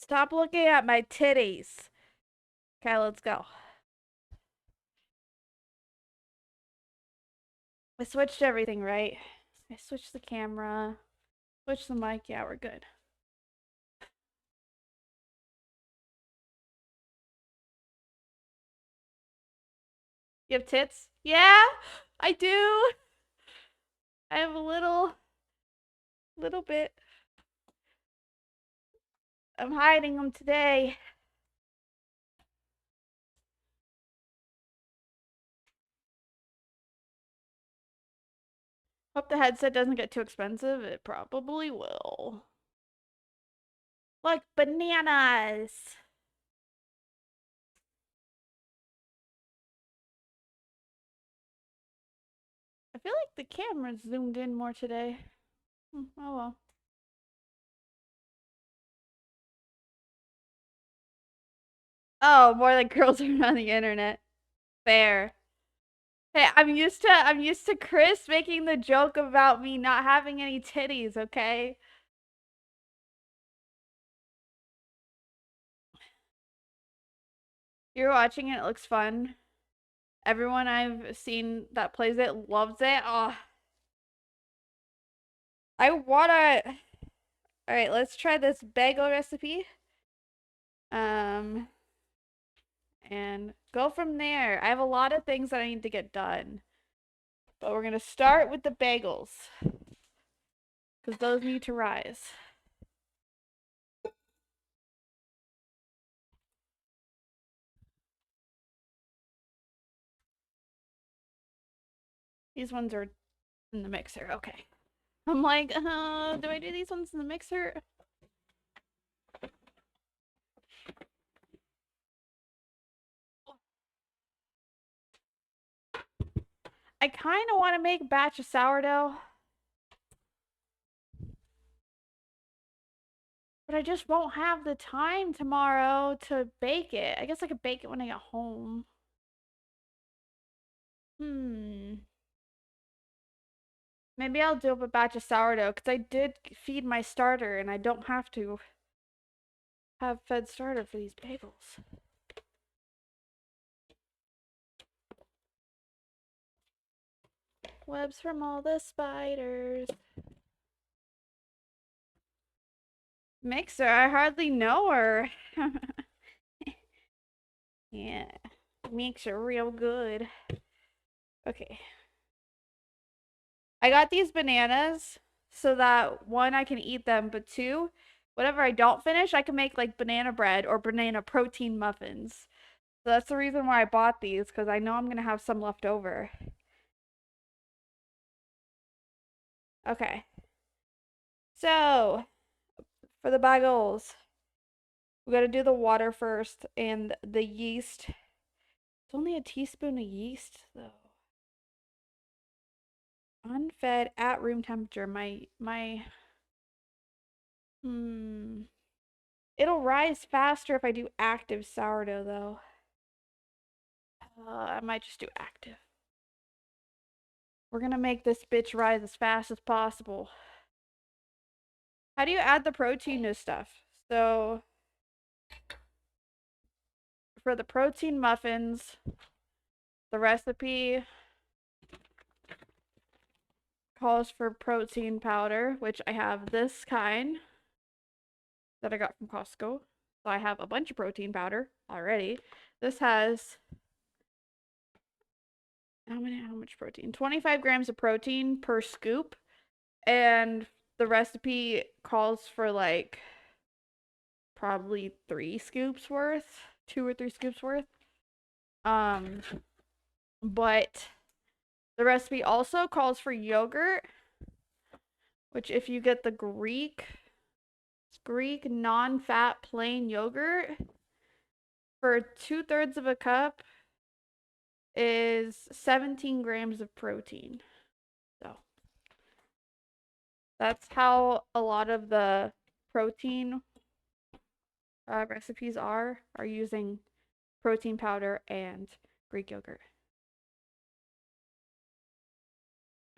Stop looking at my titties. Okay, let's go. I switched everything, right? I switched the camera, switched the mic. Yeah, we're good. You have tits? Yeah, I do. I have a little bit. I'm hiding them today. Hope the headset doesn't get too expensive. It probably will. Like bananas. I feel like the camera's zoomed in more today. Oh well. Oh, more like girls are on the internet. Fair. Hey, I'm used to Chris making the joke about me not having any titties, okay? You're watching it, it looks fun. Everyone I've seen that plays it loves it. Oh, I wanna. All right, let's try this bagel recipe. Um, and go from there. I have a lot of things that I need to get done, but we're gonna start with the bagels because those need to rise. These ones are in the mixer. Okay. I'm like, do I do these ones in the mixer? I kind of want to make a batch of sourdough, but I just won't have the time tomorrow to bake it. I guess I could bake it when I get home. Hmm. Maybe I'll do up a batch of sourdough because I did feed my starter and I don't have to have fed starter for these bagels. Webs from all the spiders. Mixer, I hardly know her. Yeah, mixer real good. Okay. I got these bananas so that one, I can eat them, but two, whatever I don't finish, I can make like banana bread or banana protein muffins. So that's the reason why I bought these because I know I'm going to have some left over. Okay. So, for the bagels, we got to do the water first and the yeast. It's only a teaspoon of yeast though. Unfed at room temperature. My hmm. It'll rise faster if I do active sourdough though. I might just do active. We're gonna make this bitch rise as fast as possible. How do you add the protein to stuff? So, for the protein muffins, the recipe calls for protein powder, which I have this kind that I got from Costco. So I have a bunch of protein powder already. This has how much protein? 25 grams of protein per scoop. And the recipe calls for like probably 3 scoops worth, 2 or 3 scoops worth. Um, but the recipe also calls for yogurt, which if you get the Greek non-fat plain yogurt for 2/3 of a cup is 17 grams of protein. So that's how a lot of the protein recipes are using protein powder and Greek yogurt.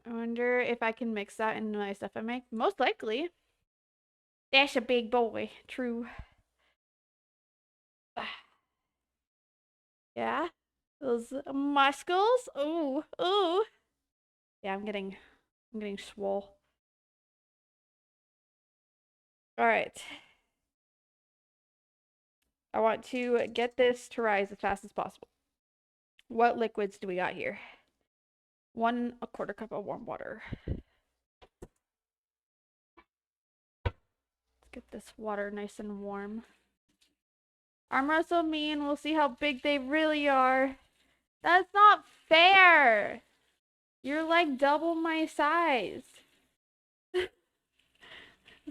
I wonder if I can mix that into my stuff I make. Most likely. That's a big boy. True. Yeah? Those muscles? Ooh, ooh. Yeah, I'm getting swole. All right. I want to get this to rise as fast as possible. What liquids do we got here? 1/4 cup of warm water. Let's get this water nice and warm. Arm wrestle me and we'll see how big they really are. That's not fair. You're like double my size.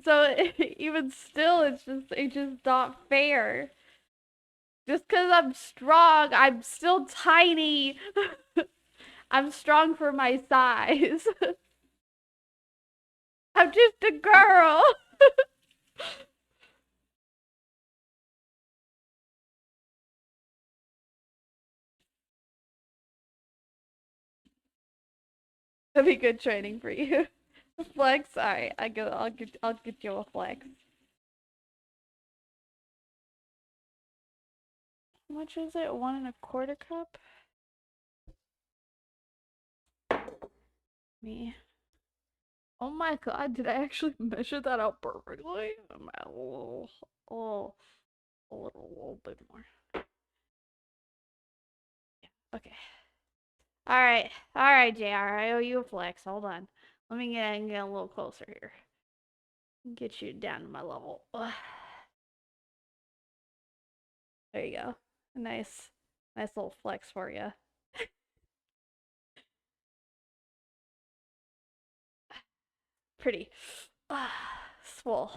So even still, it's just not fair. Just because I'm strong, I'm still tiny. I'm strong for my size. I'm just a girl. That'd be good training for you. Flex. All right, I'll get you a flex. How much is it? 1/4 cup. Me. Oh my god, did I actually measure that out perfectly? I'm at a little bit more. Okay. All right. All right, JR. I owe you a flex. Hold on. Let me get a little closer here. Get you down to my level. There you go. A nice little flex for you. Pretty. Swole.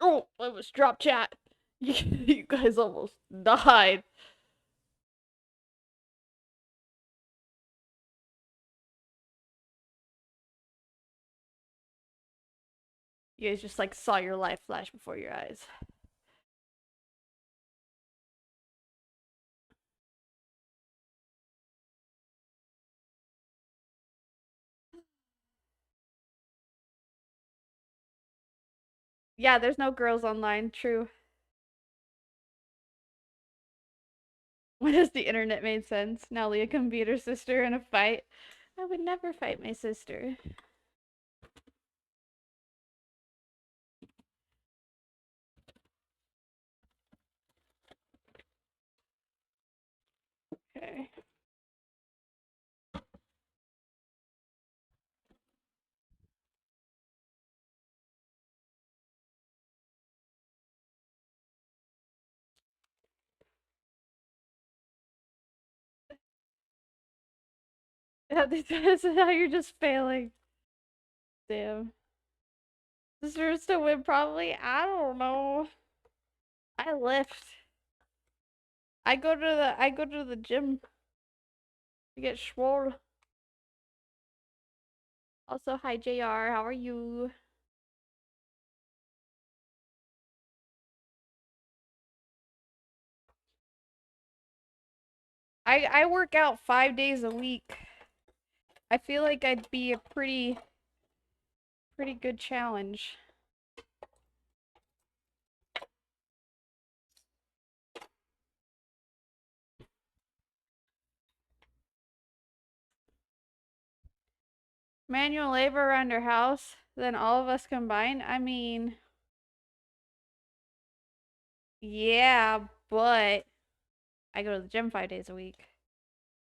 Oh, I was drop chat. You guys almost died. You guys just like saw your life flash before your eyes. Yeah, there's no girls online. True. When has the internet made sense? Now Leah can beat her sister in a fight. I would never fight my sister. Okay. Yeah, this is how you're just failing. Damn. Deserves to win probably. I don't know. I lift. I go to the gym to get swole. Also, hi JR, how are you? I work out 5 days a week. I feel like I'd be a pretty good challenge. Manual labor around your house, then all of us combined. I mean, yeah, but I go to the gym 5 days a week.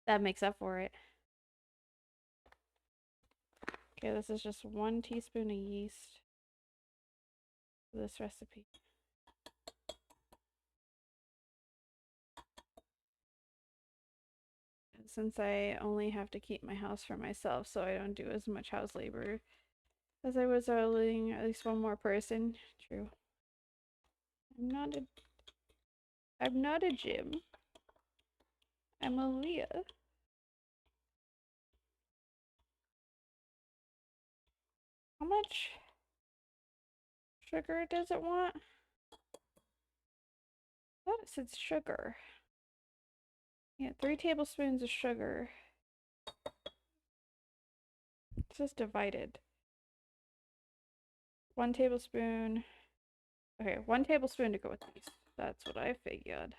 That makes up for it. Okay, this is just 1 teaspoon of yeast for this recipe. Since I only have to keep my house for myself, so I don't do as much house labor as I was earning at least one more person. True. I'm not a I'm not a gym. I'm a Leah. How much sugar does it want? I thought it said sugar. Yeah, 3 tablespoons of sugar. It's just divided. 1 tablespoon. Okay, 1 tablespoon to go with these. That's what I figured.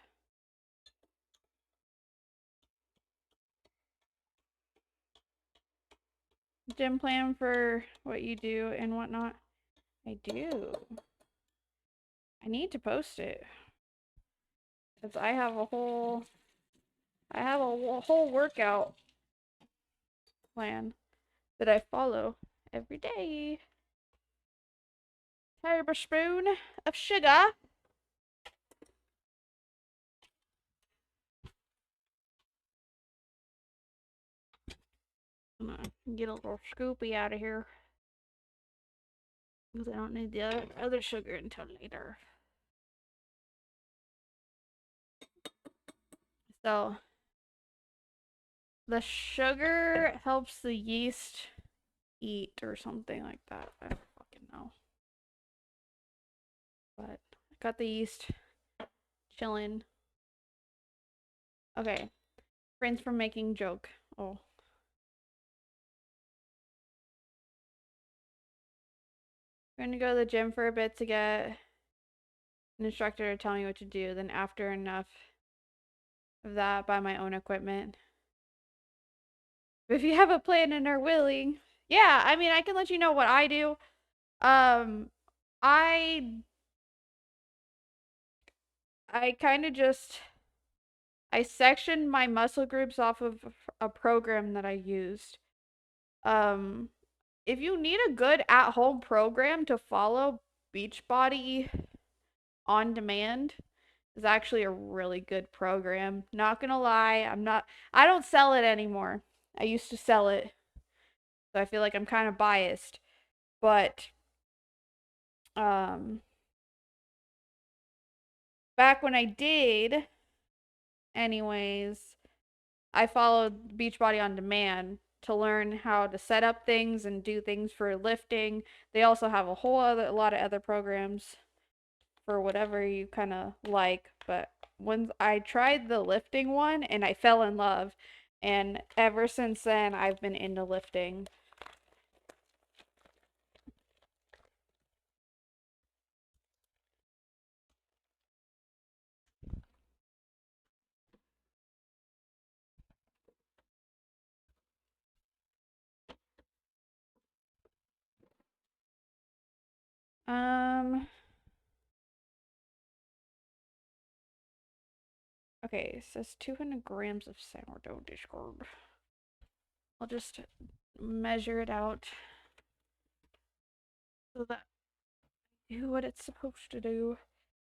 Gym plan for what you do and whatnot. I do. I need to post it. Because I have a whole workout plan that I follow every day. Tablespoon of sugar. I'm gonna get a little scoopy out of here. Because I don't need the other sugar until later. So, the sugar helps the yeast eat or something like that. I don't fucking know. But I got the yeast chilling. Okay. Friends from making joke. Oh. I'm gonna go to the gym for a bit to get an instructor to tell me what to do. Then after enough of that, buy my own equipment. If you have a plan and are willing, yeah, I mean, I can let you know what I do. Um, I kind of just I sectioned my muscle groups off of a program that I used. Um, if you need a good at-home program to follow, Beachbody On Demand is actually a really good program. Not gonna lie, I don't sell it anymore. I used to sell it, so I feel like I'm kind of biased. But um back when I did, anyways, I followed Beachbody On Demand to learn how to set up things and do things for lifting. They also have a lot of other programs for whatever you kind of like, but when I tried the lifting one and I fell in love, and ever since then I've been into lifting. Um okay, it says 200 grams of sourdough discard. I'll just measure it out so that I do what it's supposed to do.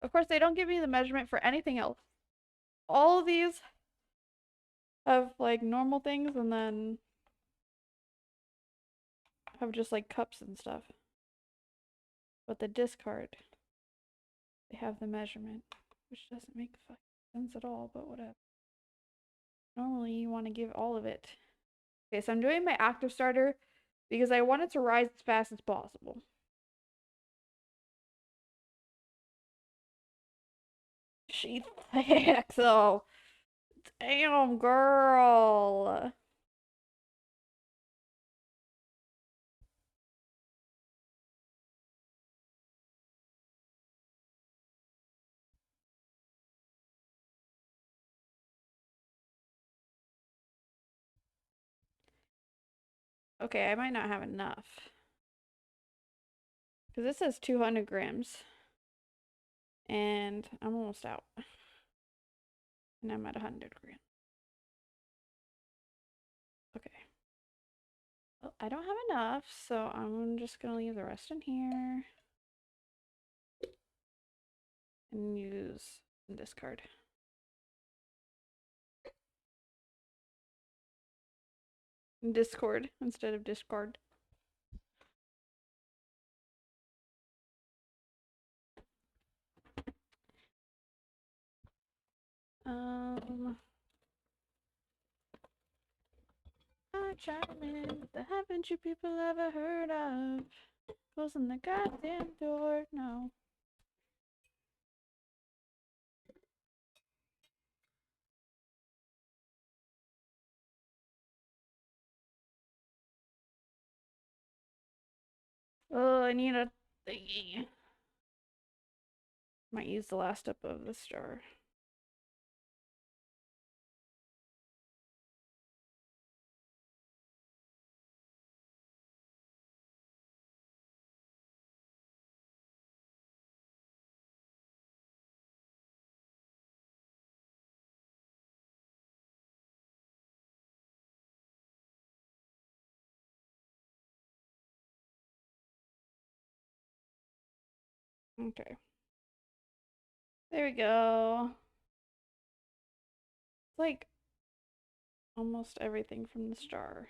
Of course, they don't give me the measurement for anything else. All of these have like normal things and then have just like cups and stuff. But the discard, they have the measurement, which doesn't make fucking sense at all, but whatever. Normally, you want to give all of it. Okay, so I'm doing my active starter because I want it to rise as fast as possible. She's thick, though. Damn, girl. Okay, I might not have enough. Because this says 200 grams. And I'm almost out. And I'm at 100 grams. Okay. Well, I don't have enough, so I'm just going to leave the rest in here. And use discard. Discord instead of discard. Chiming, the haven't you people ever heard of? Closing the goddamn door, no. Oh, I need thingy. Might use the last up of this jar. Okay. There we go. It's like almost everything from this jar.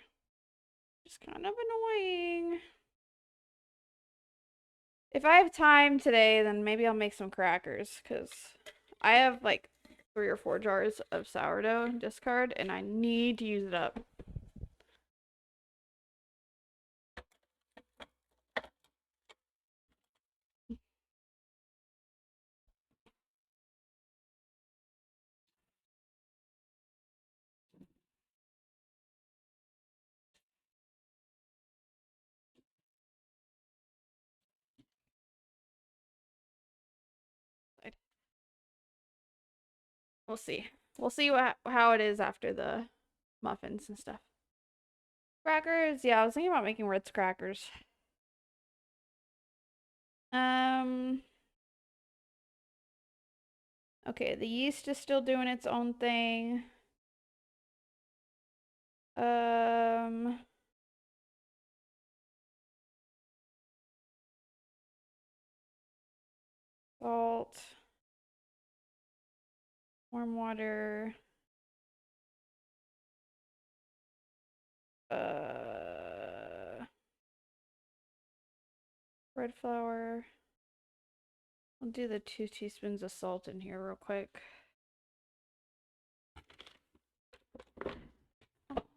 Just kind of annoying. If I have time today, then maybe I'll make some crackers, because I have like 3 or 4 jars of sourdough discard, and I need to use it up. We'll see. We'll see how it is after the muffins and stuff. Crackers, yeah, I was thinking about making Ritz crackers. Okay, the yeast is still doing its own thing. Salt, warm water, bread flour. I'll do the 2 teaspoons of salt in here real quick.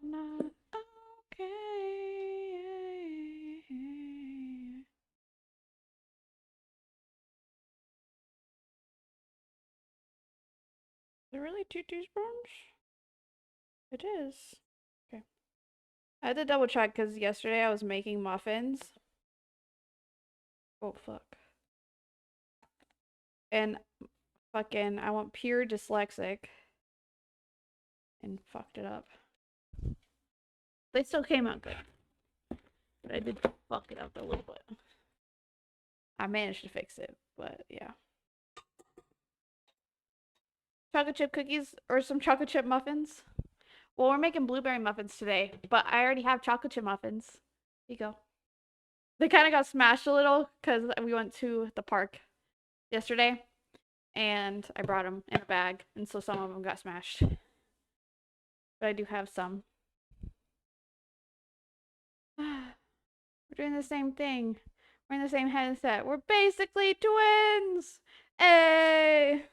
Not okay. Is it really 2 teaspoons? It is. Okay. I had to double check because yesterday I was making muffins. Oh, fuck. And fucking, I went pure dyslexic and fucked it up. They still came out good. But I did fuck it up a little bit. I managed to fix it, but yeah. Chocolate chip cookies or some chocolate chip muffins? Well, we're making blueberry muffins today, but I already have chocolate chip muffins. Here you go. They kind of got smashed a little because we went to the park yesterday and I brought them in a bag, and so some of them got smashed. But I do have some. We're doing the same thing. We're in the same headset. We're basically twins! Hey!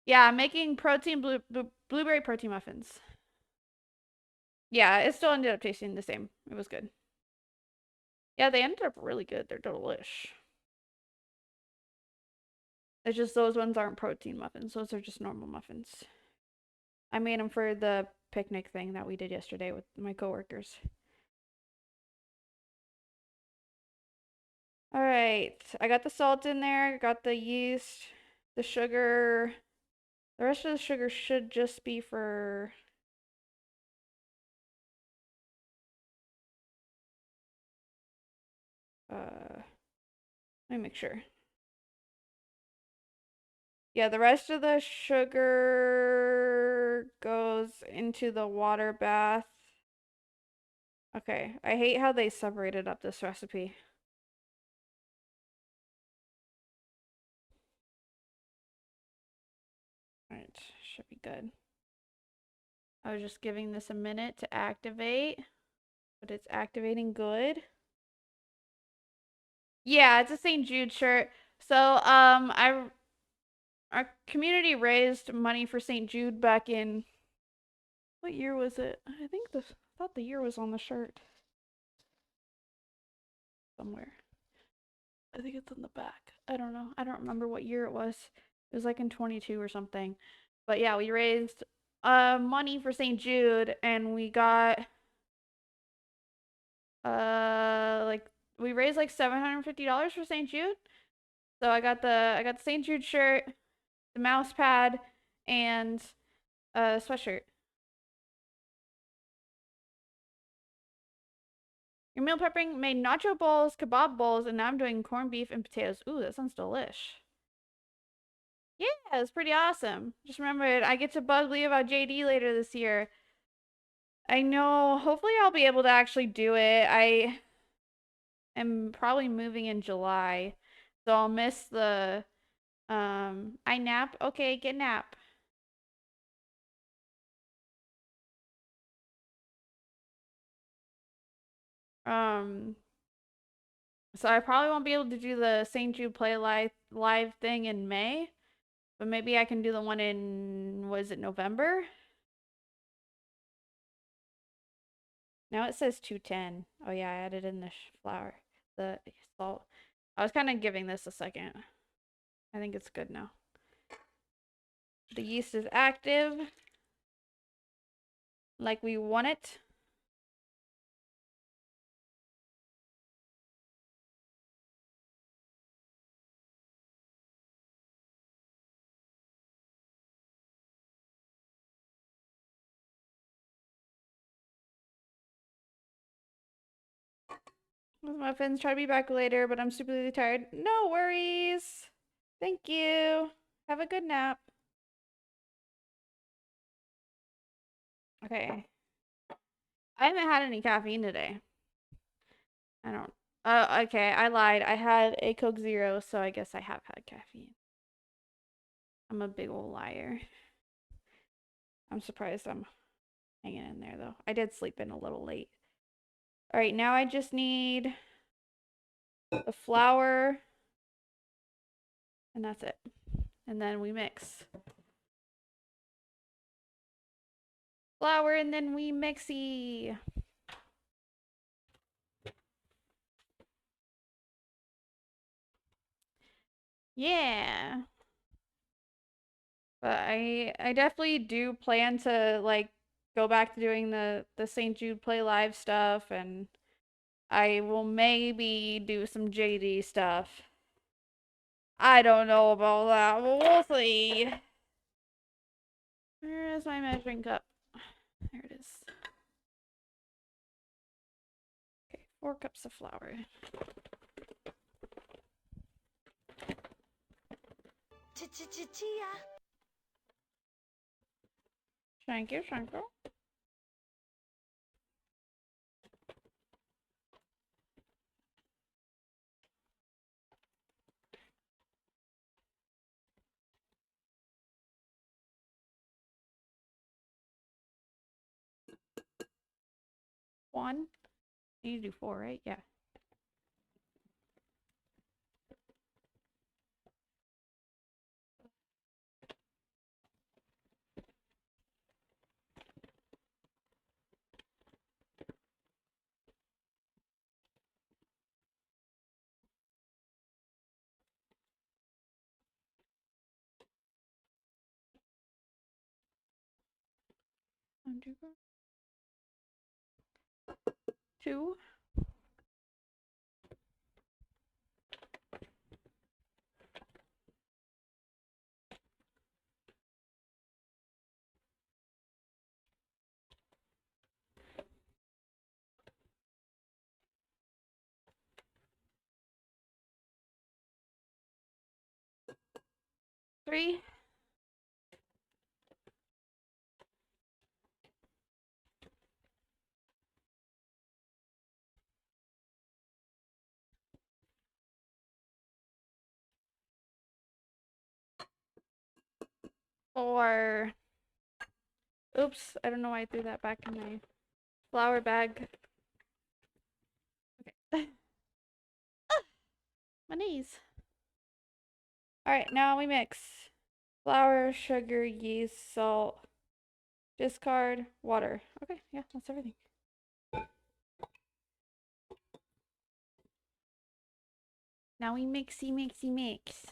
Yeah, I'm making blueberry protein muffins. Yeah, it still ended up tasting the same. It was good. Yeah, they ended up really good. They're delish. It's just those ones aren't protein muffins. Those are just normal muffins. I made them for the picnic thing that we did yesterday with my coworkers. All right, I got the salt in there, got the yeast, the sugar. The rest of the sugar should just be for let me make sure. Yeah, the rest of the sugar goes into the water bath. Okay, I hate how they separated up this recipe. Alright, should be good. I was just giving this a minute to activate, but it's activating good. Yeah, it's a St. Jude shirt. So, our community raised money for St. Jude back in, what year was it? I thought the year was on the shirt somewhere. I think it's in the back. I don't know. I don't remember what year it was. It was like in 22 or something. But yeah, we raised money for St. Jude, and we got like we raised like $750 for St. Jude. So I got the St. Jude shirt, the mouse pad, and a sweatshirt. Your meal prepping made nacho bowls, kebab bowls, and now I'm doing corned beef and potatoes. Ooh, that sounds delish. Yeah, it's pretty awesome. Just remembered I get to bug Lee about JD later this year. I know. Hopefully I'll be able to actually do it. I am probably moving in July. So I'll miss the I nap. Okay, get nap. Um so I probably won't be able to do the St. Jude Play live thing in May, but maybe I can do the one in, was it November? Now it says 210. Oh yeah, I added in the flour, the salt. I was kind of giving this a second. I think it's good now. The yeast is active, like we want it. Muffins, try to be back later, but I'm stupidly tired. No worries. Thank you. Have a good nap. Okay. I haven't had any caffeine today. I don't. Okay, I lied. I had a Coke Zero, so I guess I have had caffeine. I'm a big old liar. I'm surprised I'm hanging in there, though. I did sleep in a little late. All right, now I just need the flour, and that's it. And then we mix. Flour, and then we mixy. Yeah. But I definitely do plan to like go back to doing the St. Jude Play Live stuff, and I will maybe do some JD stuff. I don't know about that, but we'll see. Where is my measuring cup? There it is. Okay, 4 cups of flour. Thank you, Shanko. One. You need to do 4, right? Yeah. One, two, 2. 3. 4. Oops, I don't know why I threw that back in my flour bag. Okay. My knees. Alright, now we mix. Flour, sugar, yeast, salt, discard, water. Okay, yeah, that's everything. Now we mixy, mixy, mix.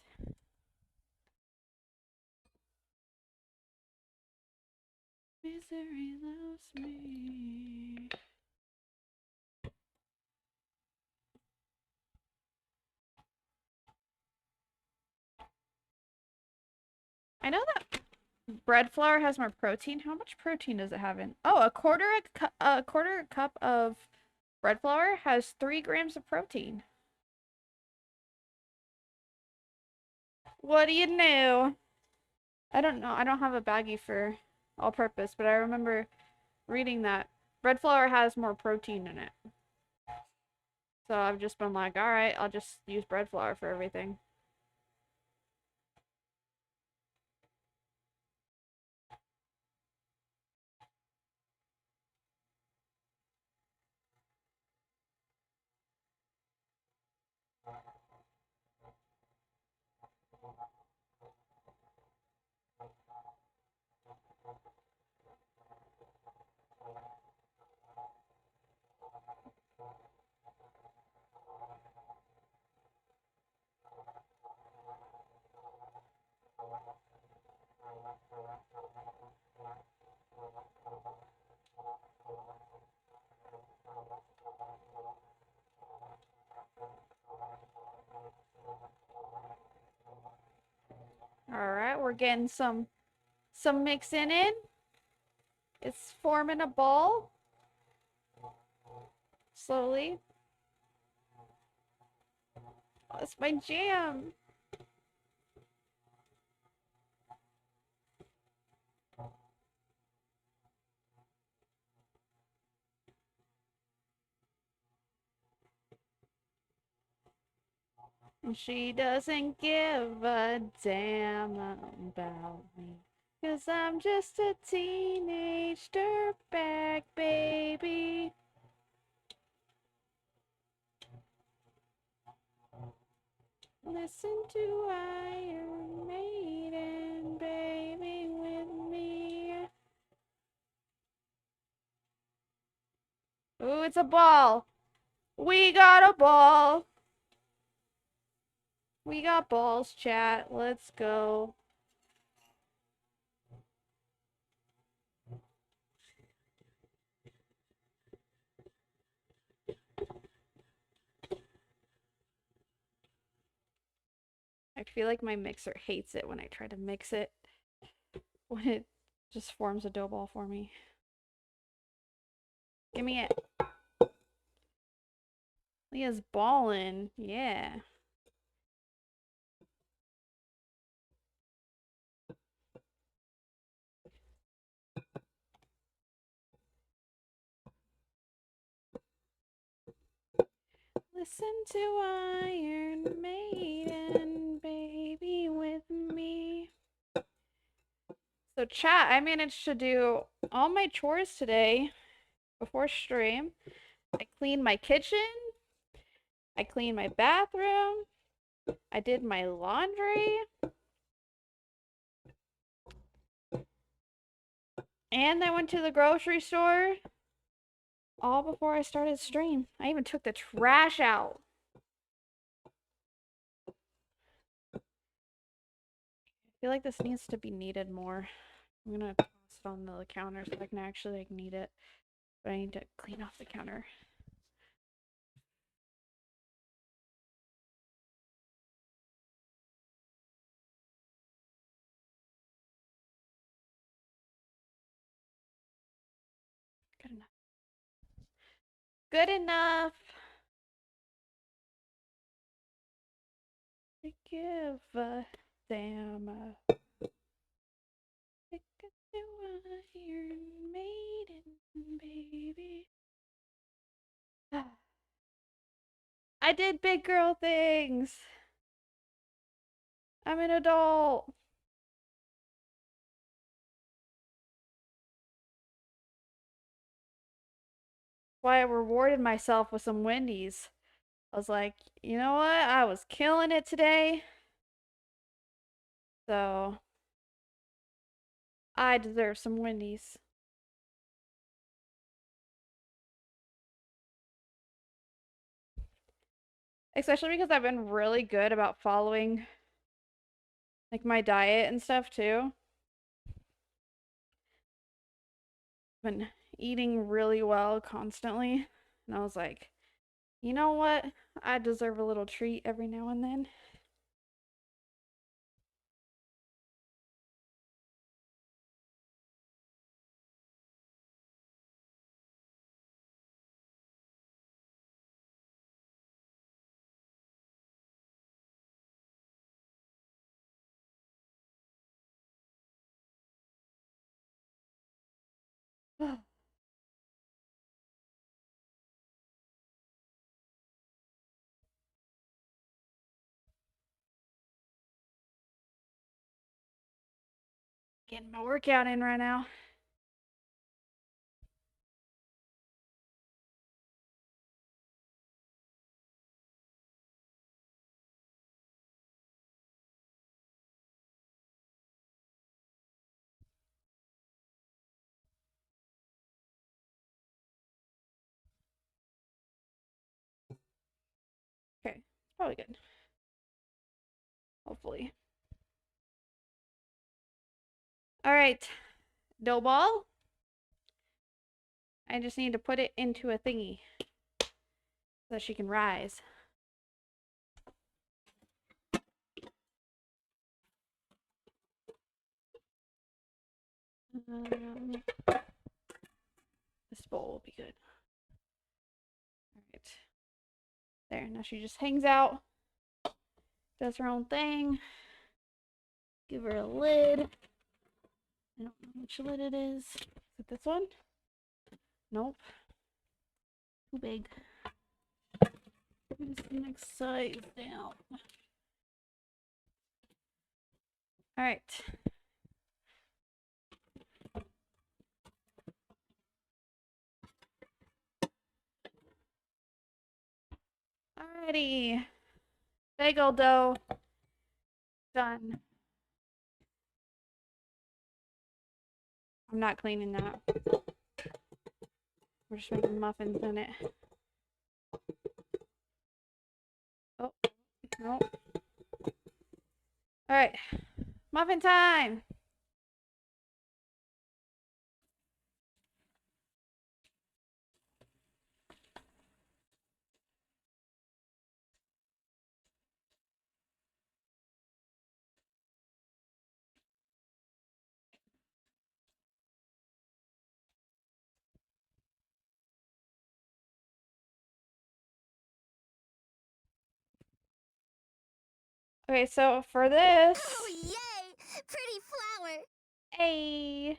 Misery loves me. I know that bread flour has more protein. How much protein does it have in? Oh, a quarter cup of bread flour has 3 grams of protein. What do you know? I don't know. I don't have a baggie for all purpose, but I remember reading that bread flour has more protein in it. So I've just been like, all right, I'll just use bread flour for everything. All right, we're getting some mixing in. It's forming a ball slowly. Oh, that's my jam. She doesn't give a damn about me. 'Cause I'm just a teenage dirtbag baby. Listen to Iron Maiden, baby, with me. Ooh, it's a ball. We got a ball. We got balls, chat. Let's go. I feel like my mixer hates it when I try to mix it. When it just forms a dough ball for me. Give me it. Leah's ballin'. Yeah. Listen to Iron Maiden, baby, with me. So, chat, I managed to do all my chores today before stream. I cleaned my kitchen. I cleaned my bathroom. I did my laundry. And I went to the grocery store all before I started stream. I even took the trash out. I feel like this needs to be kneaded more. I'm gonna toss it on the counter so I can actually knead it. But I need to clean off the counter. Good enough. Good enough. To give a damn. Iron Maiden, baby. I did big girl things. I'm an adult. Why I rewarded myself with some Wendy's. I was like, you know what? I was killing it today. So I deserve some Wendy's. Especially because I've been really good about following like my diet and stuff too. Been eating really well constantly. And I was like, you know what? I deserve a little treat every now and then. Getting my workout in right now. Okay, it's probably good. Hopefully. All right, dough ball. I just need to put it into a thingy so that she can rise. This bowl will be good. All right. There, now she just hangs out, does her own thing. Give her a lid. I don't know which lid it is. Is it this one? Nope. Too big. Where's the next size down? All right. Alrighty. Bagel dough. Done. I'm not cleaning that. We're just making muffins in it. Oh, no. Alright. Muffin time! Okay, so for this. Oh, yay! Pretty flower! Hey!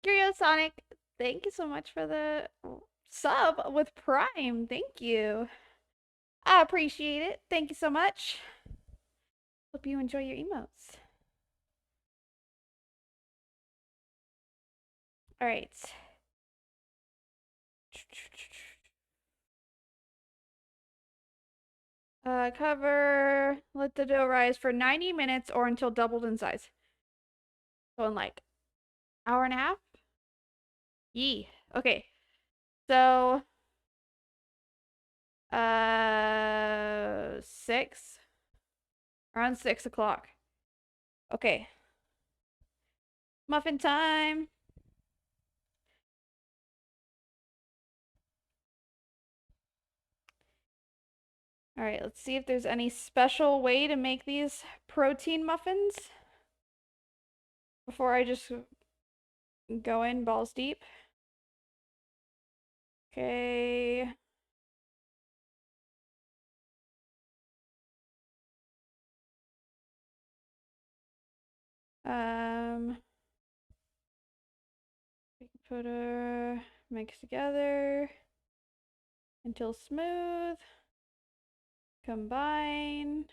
Curiosonic, thank you so much for the sub with Prime. Thank you. I appreciate it. Thank you so much. Hope you enjoy your emotes. Alright. Cover, let the dough rise for 90 minutes or until doubled in size. So in like hour and a half? Yee. Okay. So 6. Around 6 o'clock. Okay. Muffin time. All right, let's see if there's any special way to make these protein muffins before I just go in balls deep. Okay. Baking powder, mix together until smooth. Combine.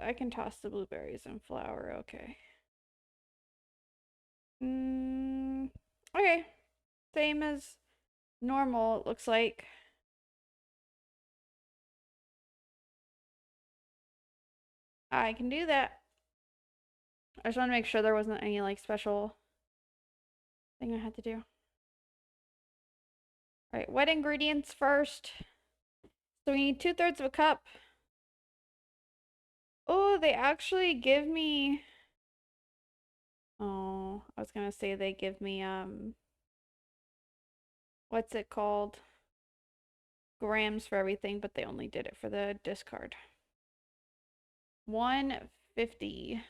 I can toss the blueberries and flour. Okay. Okay. Same as normal, it looks like. I can do that. I just want to make sure there wasn't any like special thing I had to do. All right, wet ingredients first. So we need 2/3 of a cup. Oh, they actually give me. Oh, I was gonna say they give me what's it called? Grams for everything, but they only did it for the discard. 150.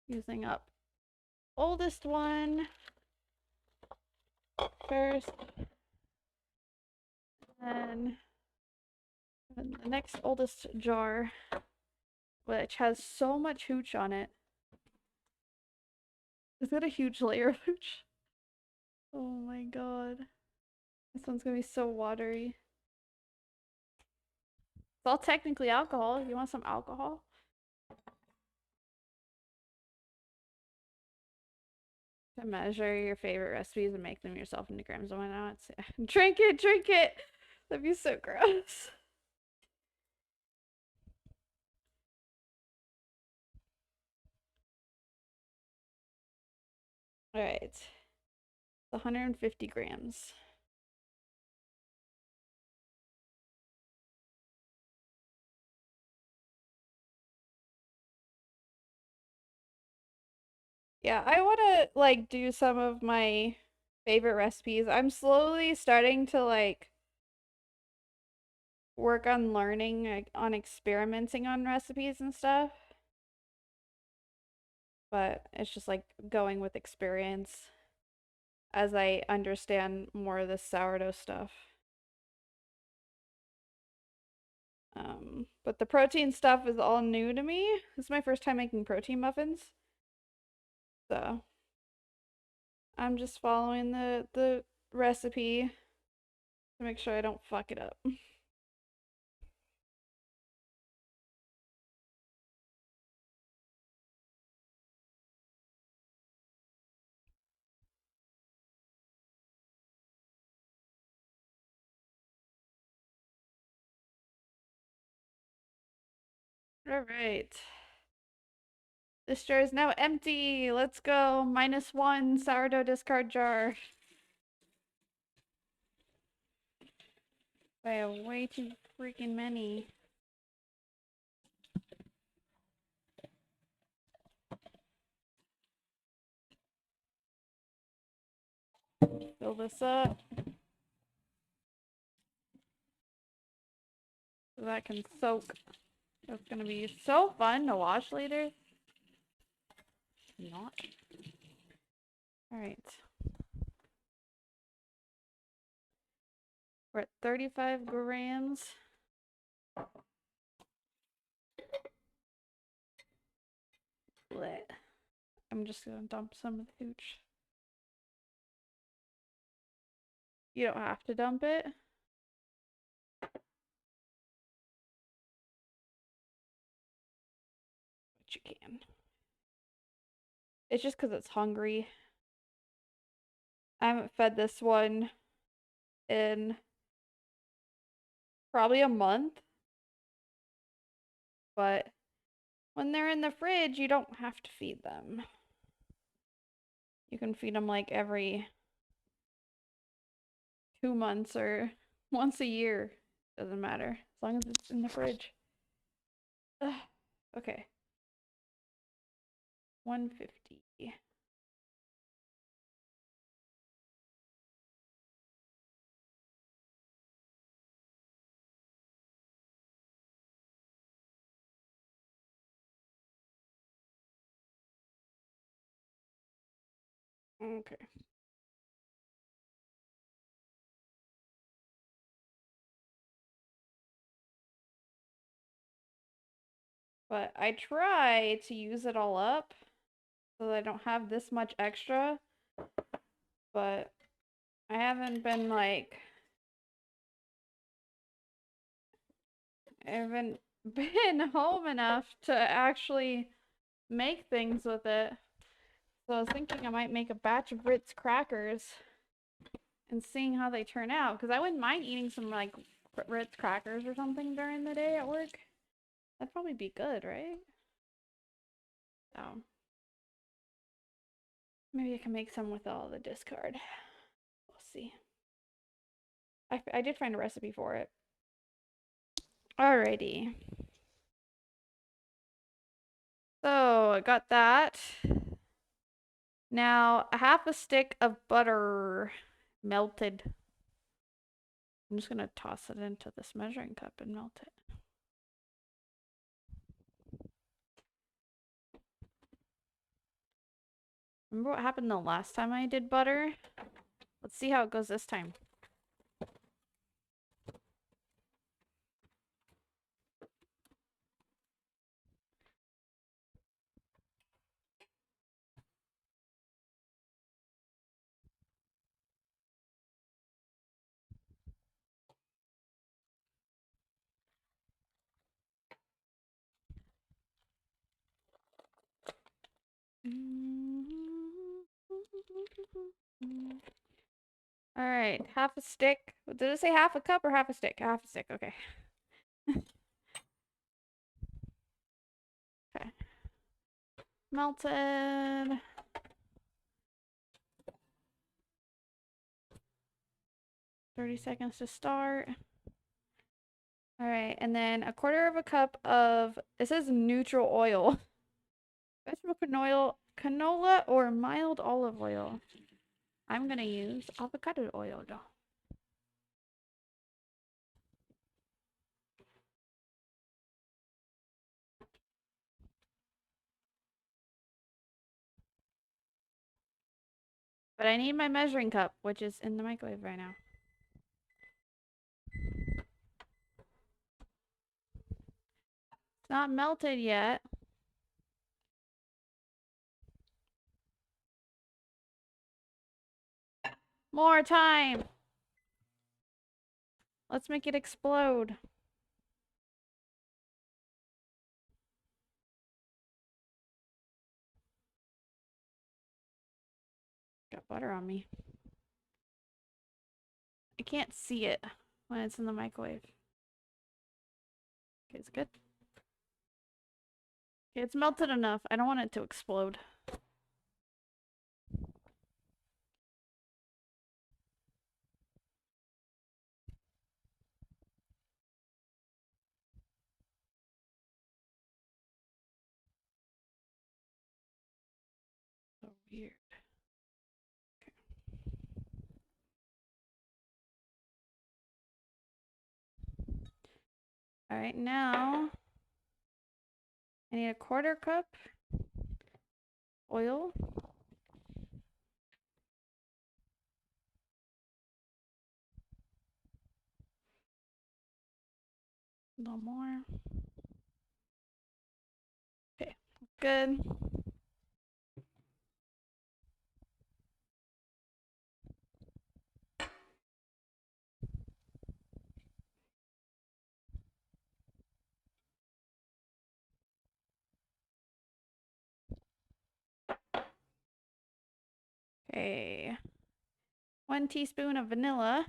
Using up oldest one. first. And then the next oldest jar, which has so much hooch on it. It's got a huge layer of hooch. Oh my god. This one's gonna be so watery. It's all technically alcohol. You want some alcohol? To measure your favorite recipes and make them yourself into grams and whatnot. Drink it, drink it. That'd be so gross. All right, 150 grams. Yeah, I want to like do some of my favorite recipes. I'm slowly starting to like work on learning, like, on experimenting on recipes and stuff. But it's just like going with experience as I understand more of this sourdough stuff. But the protein stuff is all new to me. This is my first time making protein muffins. So I'm just following the recipe to make sure I don't fuck it up. All right. This jar is now empty. Let's go. -1 sourdough discard jar. By a way too freaking many. Fill this up. So that can soak. It's gonna be so fun to wash later. Not. Alright. We're at 35 grams. Blech. I'm just gonna dump some of the hooch. You don't have to dump it. But you can. It's just because it's hungry. I haven't fed this one in probably a month. But when they're in the fridge, you don't have to feed them. You can feed them like every 2 months or once a year. Doesn't matter. As long as it's in the fridge. Ugh. Okay. 150. Okay. But I try to use it all up so that I don't have this much extra. But I haven't been like, I haven't been home enough to actually make things with it. So I was thinking I might make a batch of Ritz crackers and seeing how they turn out. Because I wouldn't mind eating some like Ritz crackers or something during the day at work. That'd probably be good, right? So maybe I can make some with all the discard. We'll see. I did find a recipe for it. Alrighty. So I got that. Now a half a stick of butter melted. I'm just gonna toss it into this measuring cup and melt it. Remember what happened the last time I did butter? Let's see how it goes this time. All right, half a stick. Did it say half a cup or half a stick? Half a stick. Okay. Okay. Melted. $30 to start. All right, and then a quarter of a cup of, it says neutral oil. Vegetable canola or mild olive oil. I'm gonna use avocado oil though. But I need my measuring cup, which is in the microwave right now. It's not melted yet. More time. Let's make it explode. Got butter on me. I can't see it when it's in the microwave. Okay, it's good. Okay, it's melted enough. I don't want it to explode. So weird. All right, now I need a quarter cup oil. A little more. Okay, good. Okay. 1 teaspoon of vanilla.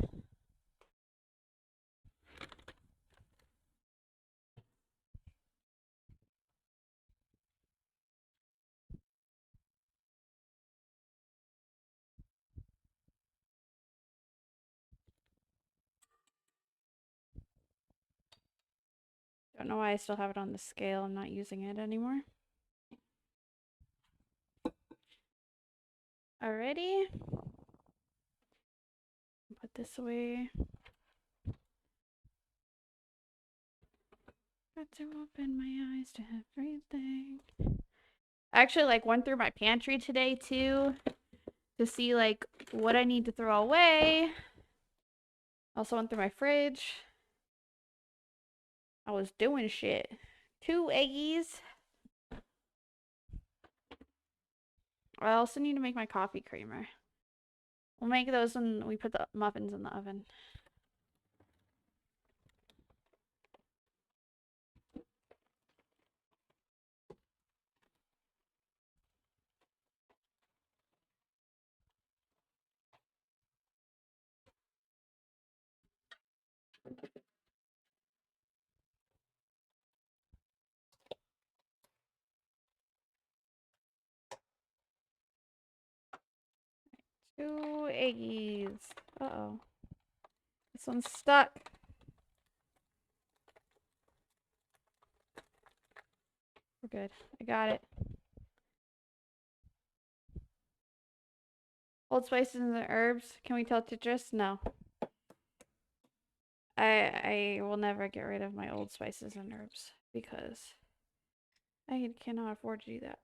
Don't know why I still have it on the scale. I'm not using it anymore. Alrighty. Put this away. Got to open my eyes to everything. I actually went through my pantry today too to see what I need to throw away. Also went through my fridge. I was doing shit. 2 eggies. I also need to make my coffee creamer. We'll make those when we put the muffins in the oven. Two eggies. Uh-oh. This one's stuck. We're good. I got it. Old spices and the herbs. Can we tell Tetris? No. I will never get rid of my old spices and herbs because I cannot afford to do that.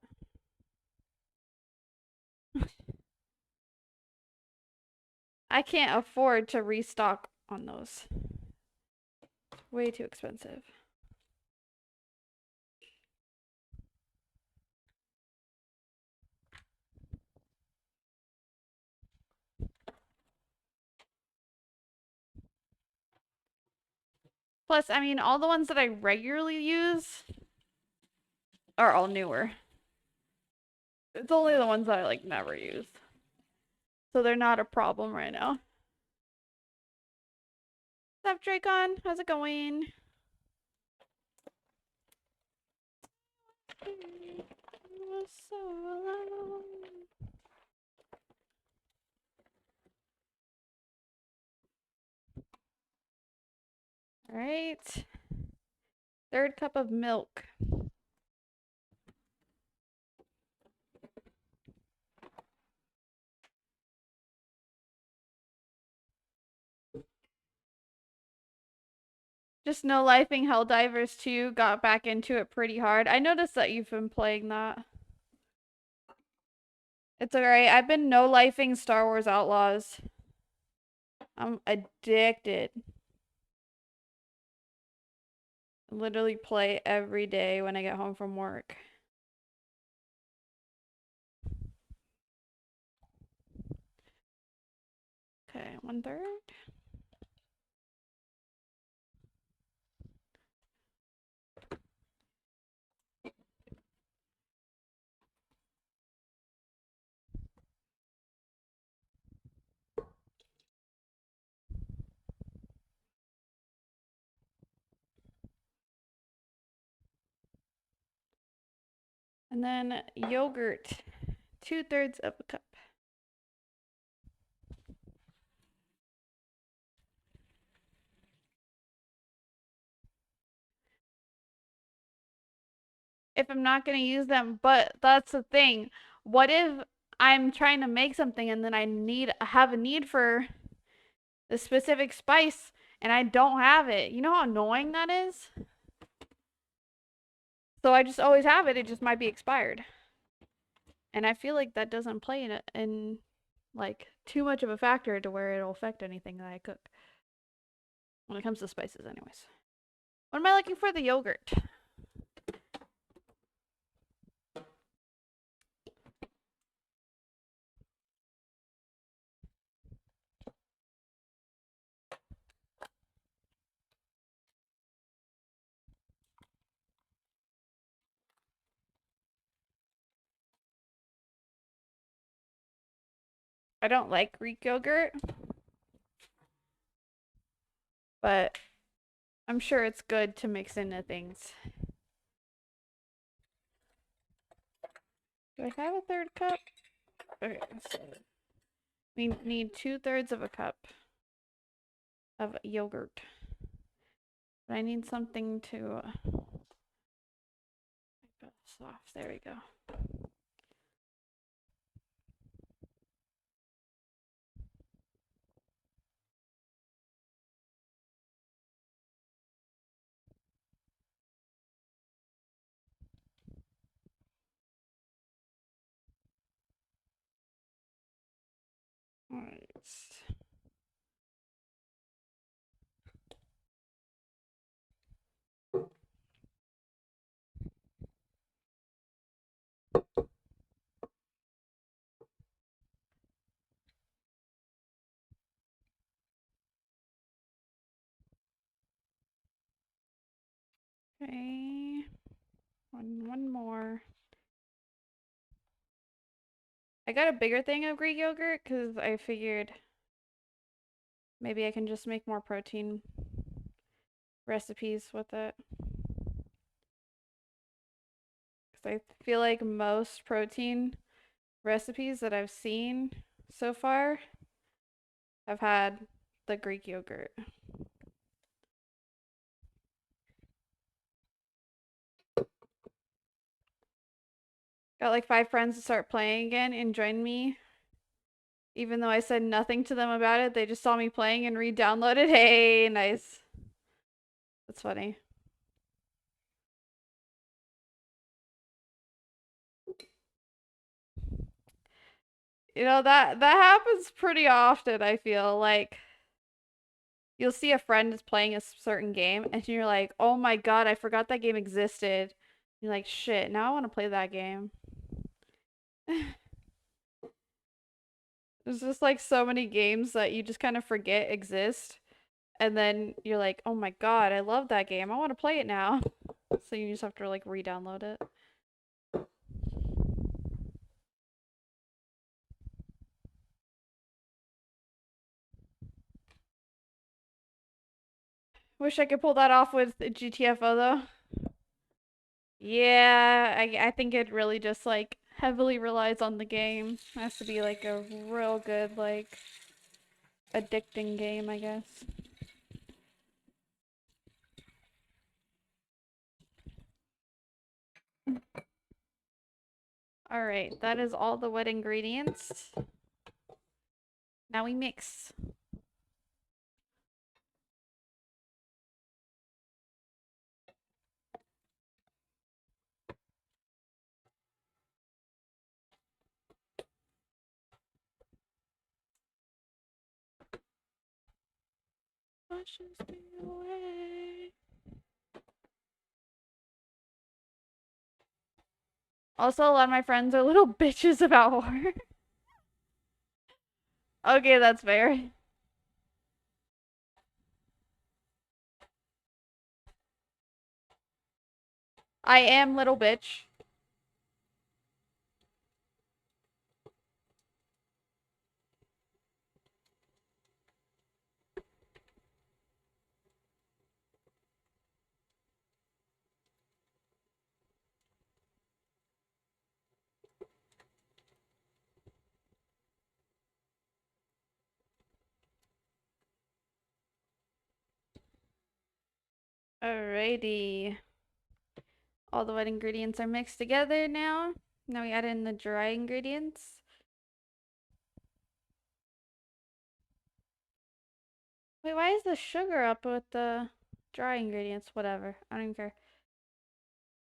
I can't afford to restock on those. Way too expensive. Plus, I mean, all the ones that I regularly use are all newer. It's only the ones that I like never use. So they're not a problem right now. What's up, Dracon? How's it going? So alone. All right. Third cup of milk. Just no lifing Helldivers 2. Got back into it pretty hard. I noticed that you've been playing that. It's alright. I've been no lifing Star Wars Outlaws. I'm addicted. I literally play every day when I get home from work. Okay, 1/3. And then yogurt, 2/3 of a cup. If I'm not going to use them, but that's the thing. What if I'm trying to make something and then have a need for the specific spice and I don't have it? You know how annoying that is? So I just always have it. It just might be expired. And I feel like that doesn't play in like too much of a factor to where it'll affect anything that I cook. When it comes to spices anyways. What am I looking for? The yogurt. I don't like Greek yogurt, but I'm sure it's good to mix into things. Do I have a third cup? Okay, so we need 2/3 of a cup of yogurt. But I need something to make this soft. There we go. All right. Okay. One more. I got a bigger thing of Greek yogurt because I figured maybe I can just make more protein recipes with it. Because I feel like most protein recipes that I've seen so far have had the Greek yogurt. Got like 5 friends to start playing again and joined me. Even though I said nothing to them about it, they just saw me playing and re-downloaded. Hey, nice. That's funny. that happens pretty often, I feel. Like you'll see a friend is playing a certain game and you're like, "Oh my God, I forgot that game existed." You're like, "Shit, now I want to play that game." There's just like so many games that you just kind of forget exist. And then you're like, "Oh my God, I love that game. I want to play it now." So you just have to like re-download it. Wish I could pull that off with GTFO though. Yeah, I think it really just like heavily relies on the game. It has to be like a real good like addicting game, I guess. All right, that is all the wet ingredients. Now we mix. Washes me away. Also, a lot of my friends are little bitches about water. Okay, that's fair. I am little bitch. Alrighty. All the wet ingredients are mixed together now. Now we add in the dry ingredients. Wait, why is the sugar up with the dry ingredients? Whatever. I don't even care.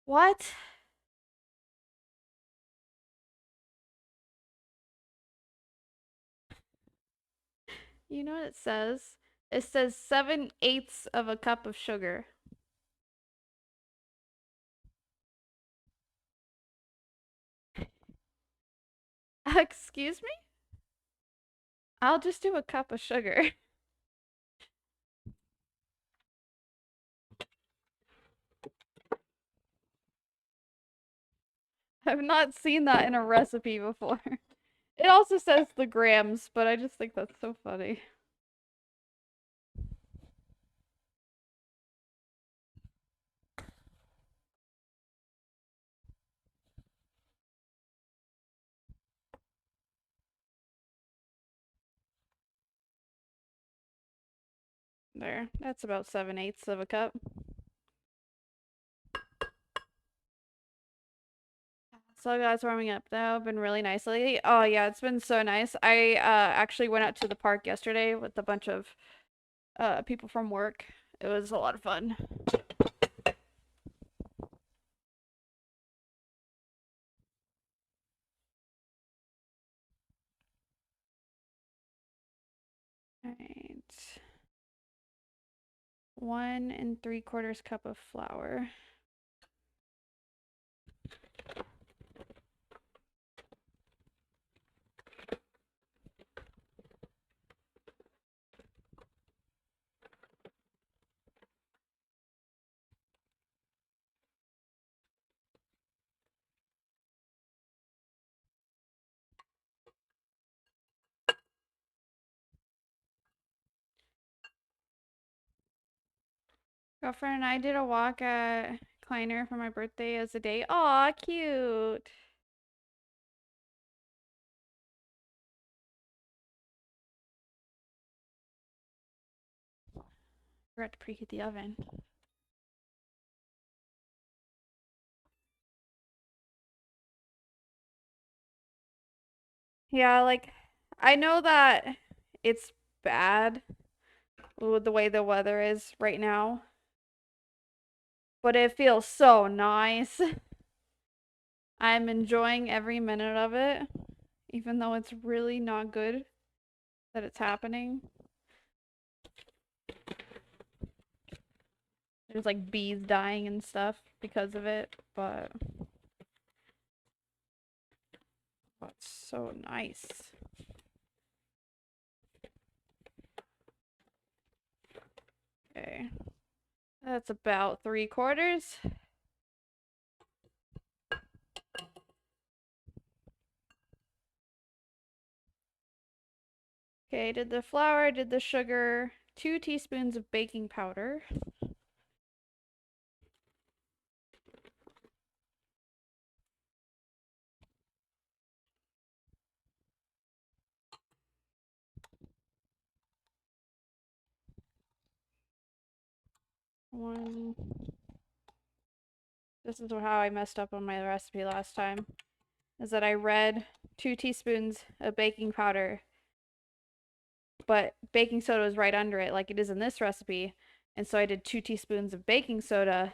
What? You know what it says? It says 7/8 of a cup of sugar. Excuse me? I'll just do a cup of sugar. I've not seen that in a recipe before. It also says the grams, but I just think that's so funny. There, that's about 7/8 of a cup. So guys, warming up though, been really nice lately. Oh yeah, it's been so nice. I actually went out to the park yesterday with a bunch of people from work. It was a lot of fun. Alright. 1 3/4 cup of flour. Girlfriend and I did a walk at Kleiner for my birthday as a date. Aw, cute. Forgot to preheat the oven. Yeah, like I know that it's bad with the way the weather is right now, but it feels so nice. I'm enjoying every minute of it. even though it's really not good that it's happening. There's like bees dying and stuff because of it, but it's so nice. Okay. That's about 3/4. Okay, did the flour, did the sugar, 2 teaspoons of baking powder. One. This is how I messed up on my recipe last time. Is that I read 2 teaspoons of baking powder, but baking soda was right under it, like it is in this recipe. And so I did 2 teaspoons of baking soda.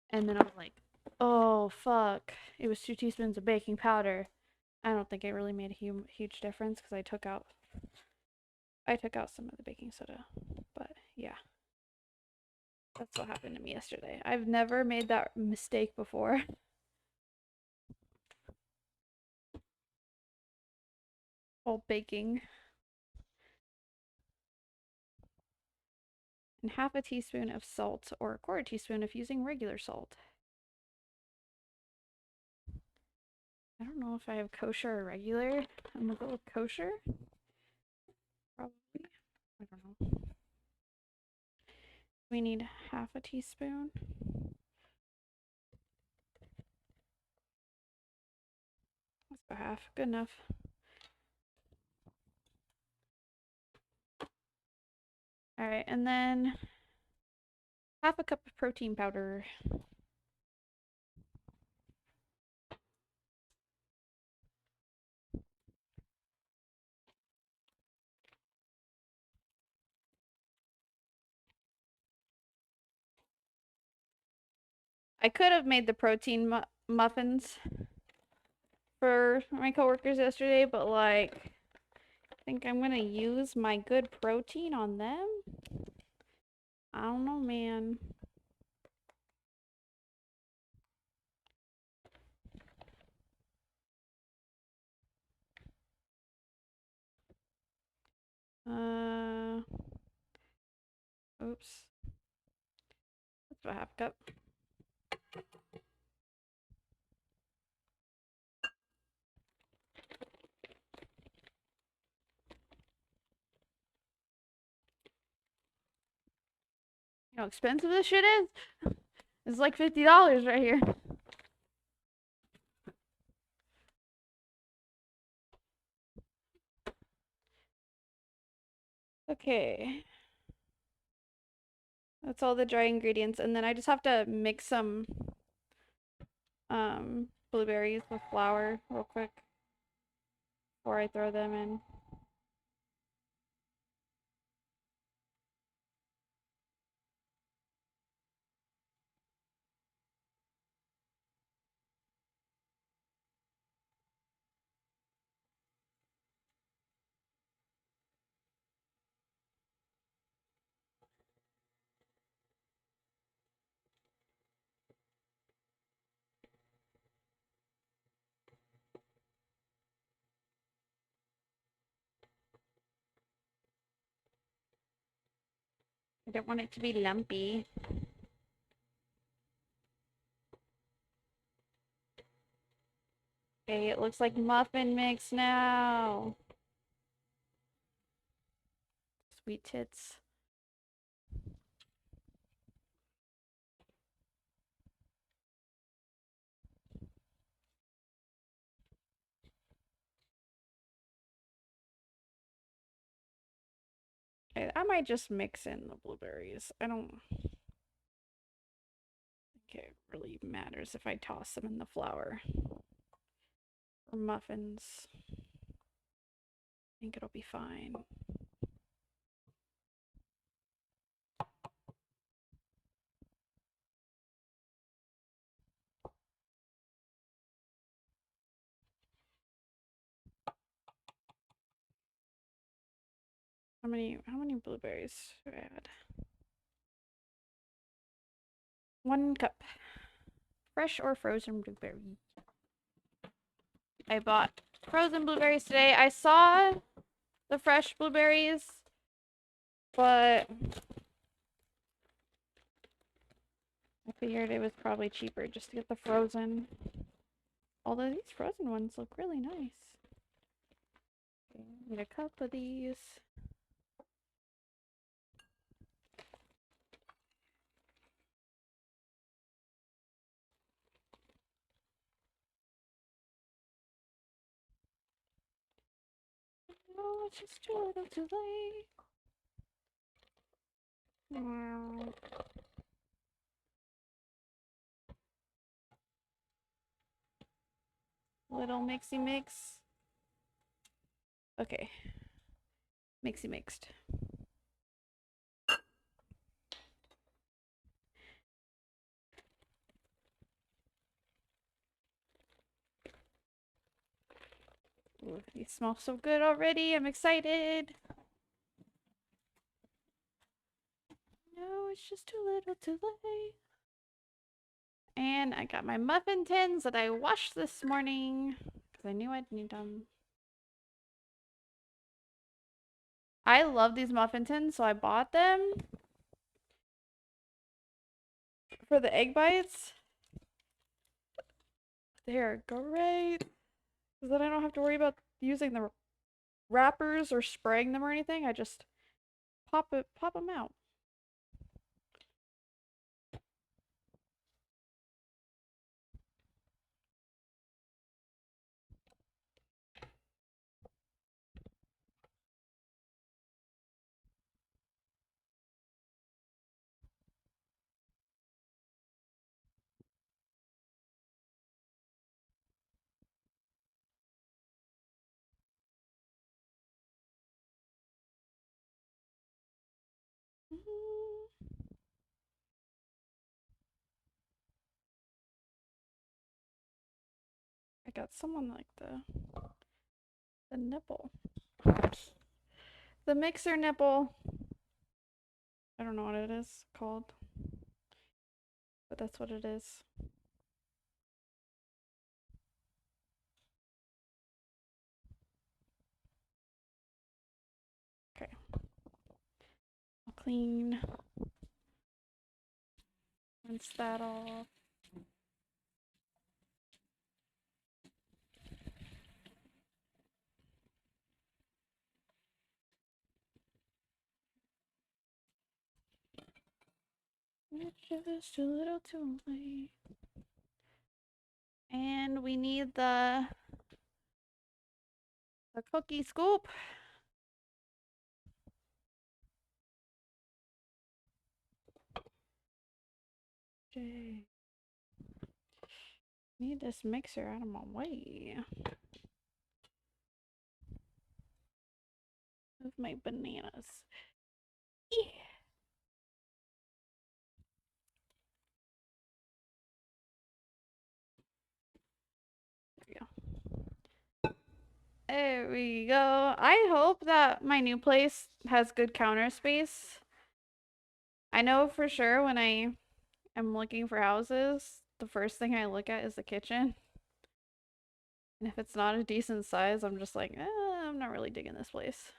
And then I was like, oh, fuck. It was 2 teaspoons of baking powder. I don't think it really made a huge difference because I took out some of the baking soda. But yeah, that's what happened to me yesterday. I've never made that mistake before. While baking. And 1/2 teaspoon of salt, or 1/4 teaspoon if using regular salt. I don't know if I have kosher or regular. I'm gonna go with kosher. Probably. I don't know. We need 1/2 teaspoon. Let's go half. Good enough. Alright, and then 1/2 cup of protein powder. I could have made the protein muffins for my coworkers yesterday, but like, I think I'm gonna use my good protein on them. I don't know, man. Oops. That's about 1/2 cup. You know how expensive this shit is? It's like $50 right here. Okay. That's all the dry ingredients. And then I just have to mix some blueberries with flour real quick before I throw them in. I don't want it to be lumpy. Okay, it looks like muffin mix now. Sweet tits. I might just mix in the blueberries. I don't think it really matters if I toss them in the flour. For muffins, I think it'll be fine. How many blueberries do I add? 1 cup. Fresh or frozen blueberry. I bought frozen blueberries today. I saw the fresh blueberries, but I figured it was probably cheaper just to get the frozen. Although these frozen ones look really nice. Okay, need a cup of these. Oh, it's just too little too late. Little mixy mix. Okay. Mixy mixed. Ooh, these smell so good already. I'm excited. No, it's just too little too late. And I got my muffin tins that I washed this morning because I knew I'd need them. I love these muffin tins, so I bought them for the egg bites. They're great because then I don't have to worry about using the wrappers or spraying them or anything. I just pop them out. I got someone like the nipple. The mixer nipple. I don't know what it is called, but that's what it is. Okay. I'll clean. Rinse that off. It's just a little too late. And we need the cookie scoop. Jay. Need this mixer out of my way. Move my bananas. Yeah. There we go. There we go. I hope that my new place has good counter space. I know for sure when I am looking for houses, the first thing I look at is the kitchen. And if it's not a decent size, I'm just like, I'm not really digging this place.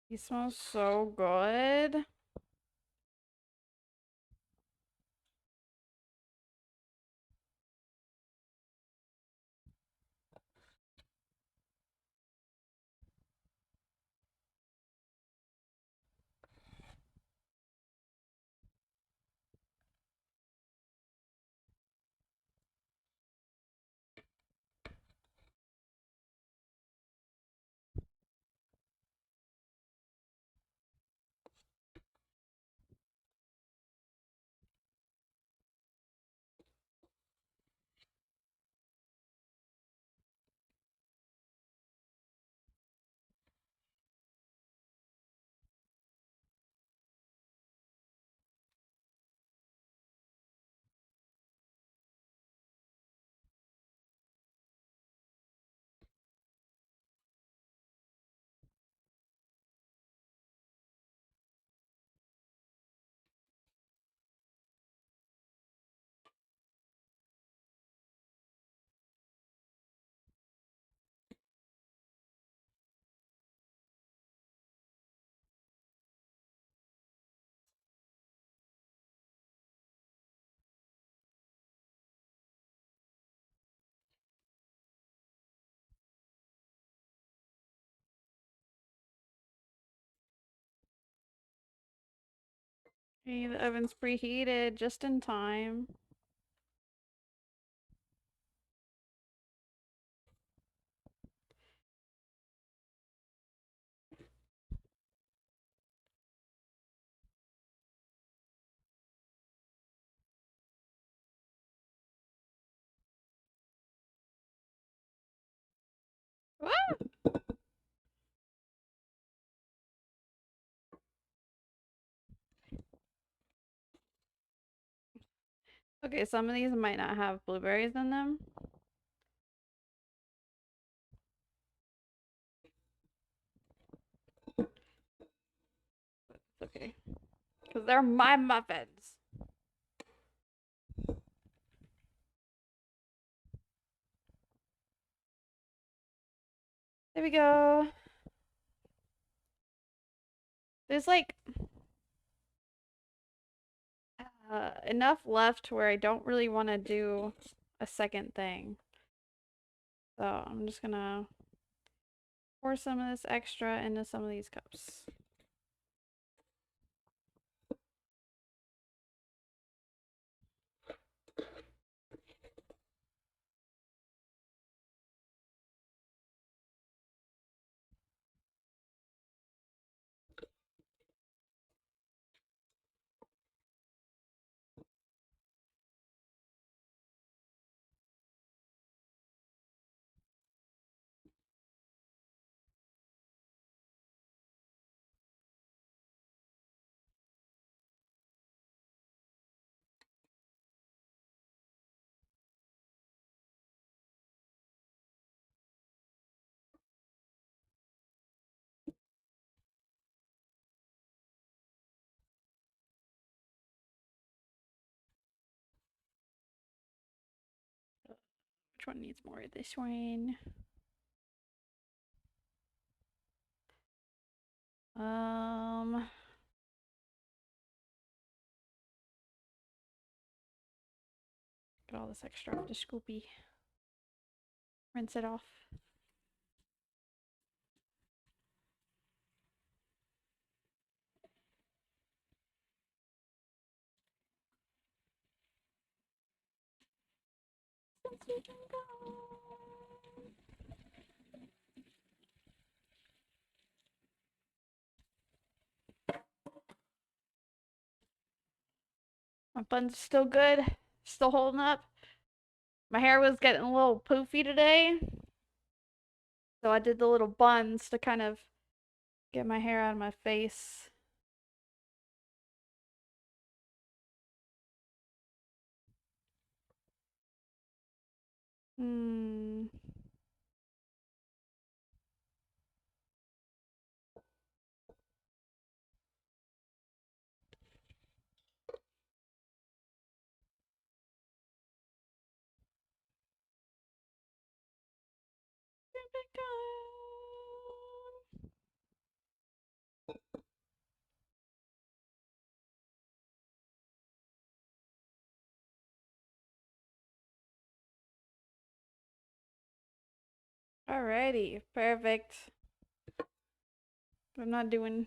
He smells so good. Okay, the oven's preheated just in time. Ah! Okay, some of these might not have blueberries in them. It's okay. Because they're my muffins. There we go. There's like enough left where I don't really want to do a second thing. So I'm just gonna pour some of this extra into some of these cups. Which one needs more? This one. Um, get all this extra off the scoopy. Rinse it off. My bun's still good. Still holding up. My hair was getting a little poofy today. So I did the little buns to kind of get my hair out of my face. Hmm. Alrighty, perfect. I'm not doing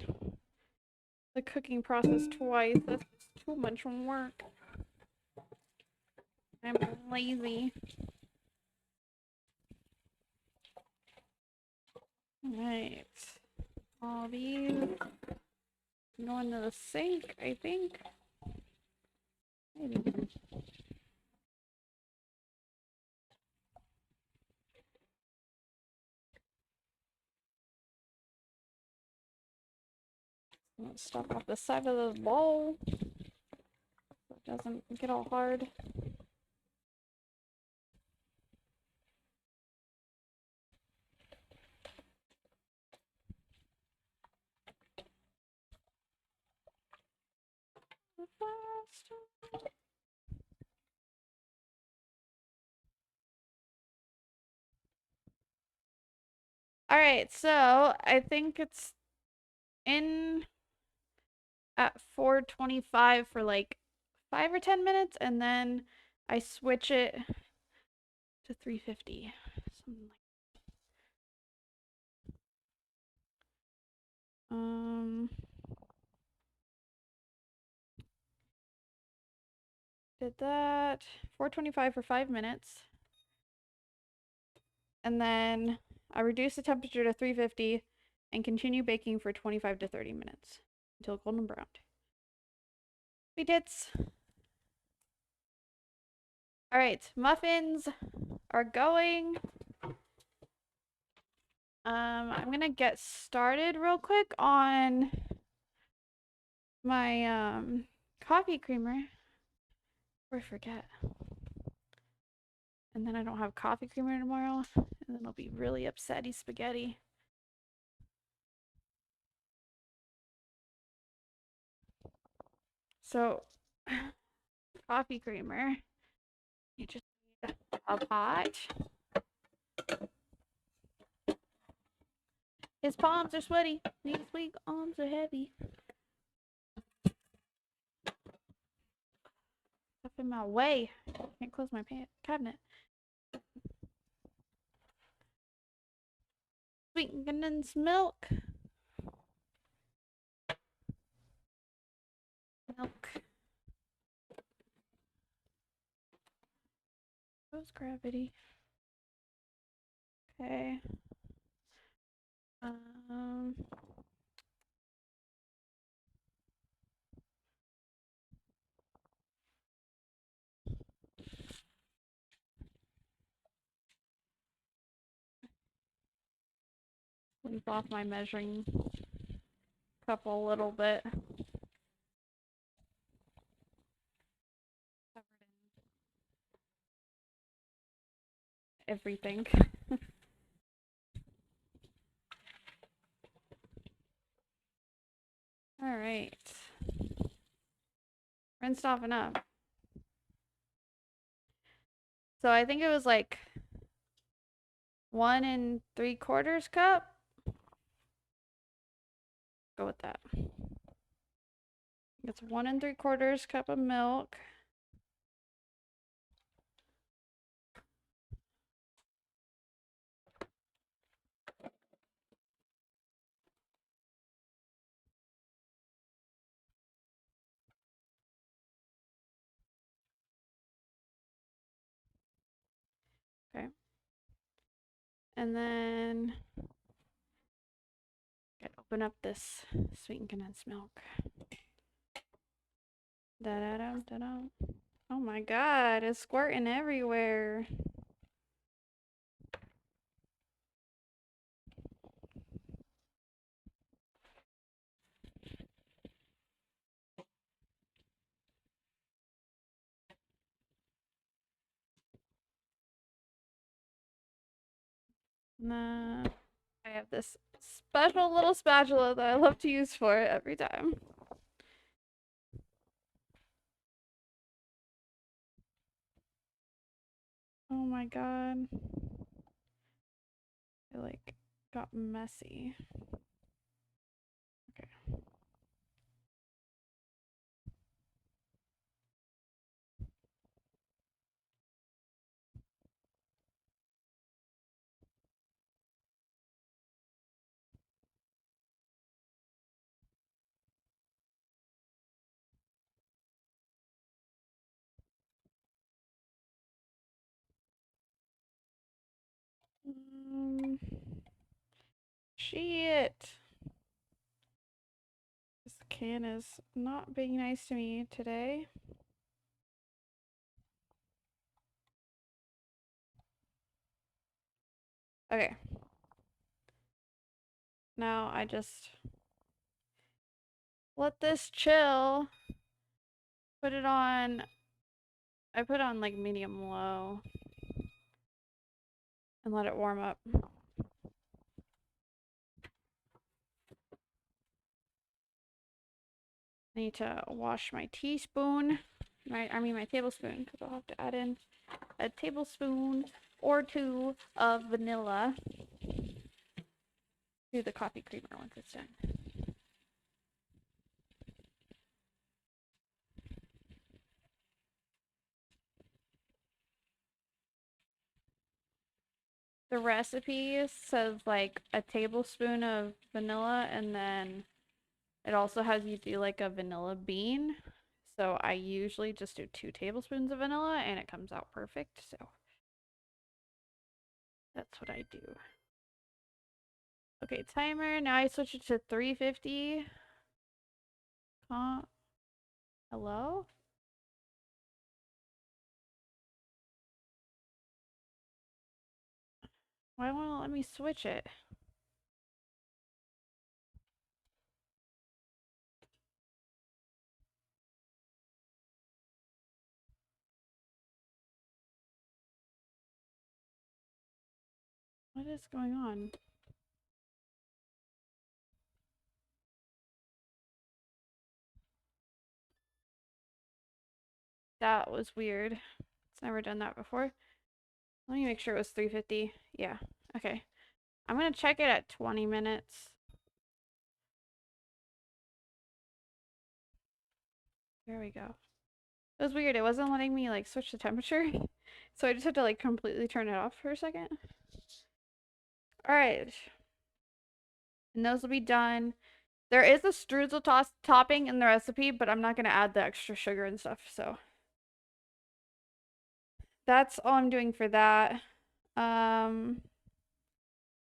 the cooking process twice. That's too much work. I'm lazy. Alright. All these go into the sink, I think. Maybe. Let's stuff off the side of the bowl so it doesn't get all hard. Alright, so I think it's in at 425 for like 5 or 10 minutes, and then I switch it to 350. Something like Did that. 425 for 5 minutes. And then I reduce the temperature to 350 and continue baking for 25 to 30 minutes until golden browned. We did. All right, muffins are going. I'm gonna get started real quick on my coffee creamer. Before I forget. And then I don't have coffee creamer tomorrow, and then I'll be really upsetty spaghetti. So, coffee creamer. You just need a pot. His palms are sweaty. These weak arms are heavy. Stuff in my way. Can't close my cabinet. Sweetened milk. Milk. Where's gravity? Okay. Um. Leave off my measuring cup a little bit. Covered in everything. All right. Rinsed off and up. So I think it was like 1 3/4 cup. Go with that. It's 1 3/4 cup of milk. Okay. And then open up this sweetened condensed milk. Da da da da da. Oh my god, it's squirting everywhere. Nah. I have this special little spatula that I love to use for it every time. Oh my god. It like got messy. Okay. Shit. This can is not being nice to me today. Okay. Now I just let this chill. Put it on. I put on like medium low and let it warm up. I need to wash my teaspoon. My tablespoon, because I'll have to add in a tablespoon or 2 of vanilla to the coffee creamer once it's done. The recipe says like a tablespoon of vanilla, and then it also has you do like a vanilla bean. So I usually just do 2 tablespoons of vanilla and it comes out perfect. So that's what I do. Okay, timer. Now I switch it to 350. Hello? Why won't it let me switch it? What is going on? That was weird. It's never done that before. Let me make sure it was 350. Yeah. Okay. I'm gonna check it at 20 minutes. There we go. It was weird. It wasn't letting me like switch the temperature. So I just had to like completely turn it off for a second. Alright. And those will be done. There is a streusel topping in the recipe, but I'm not gonna add the extra sugar and stuff, so that's all I'm doing for that. And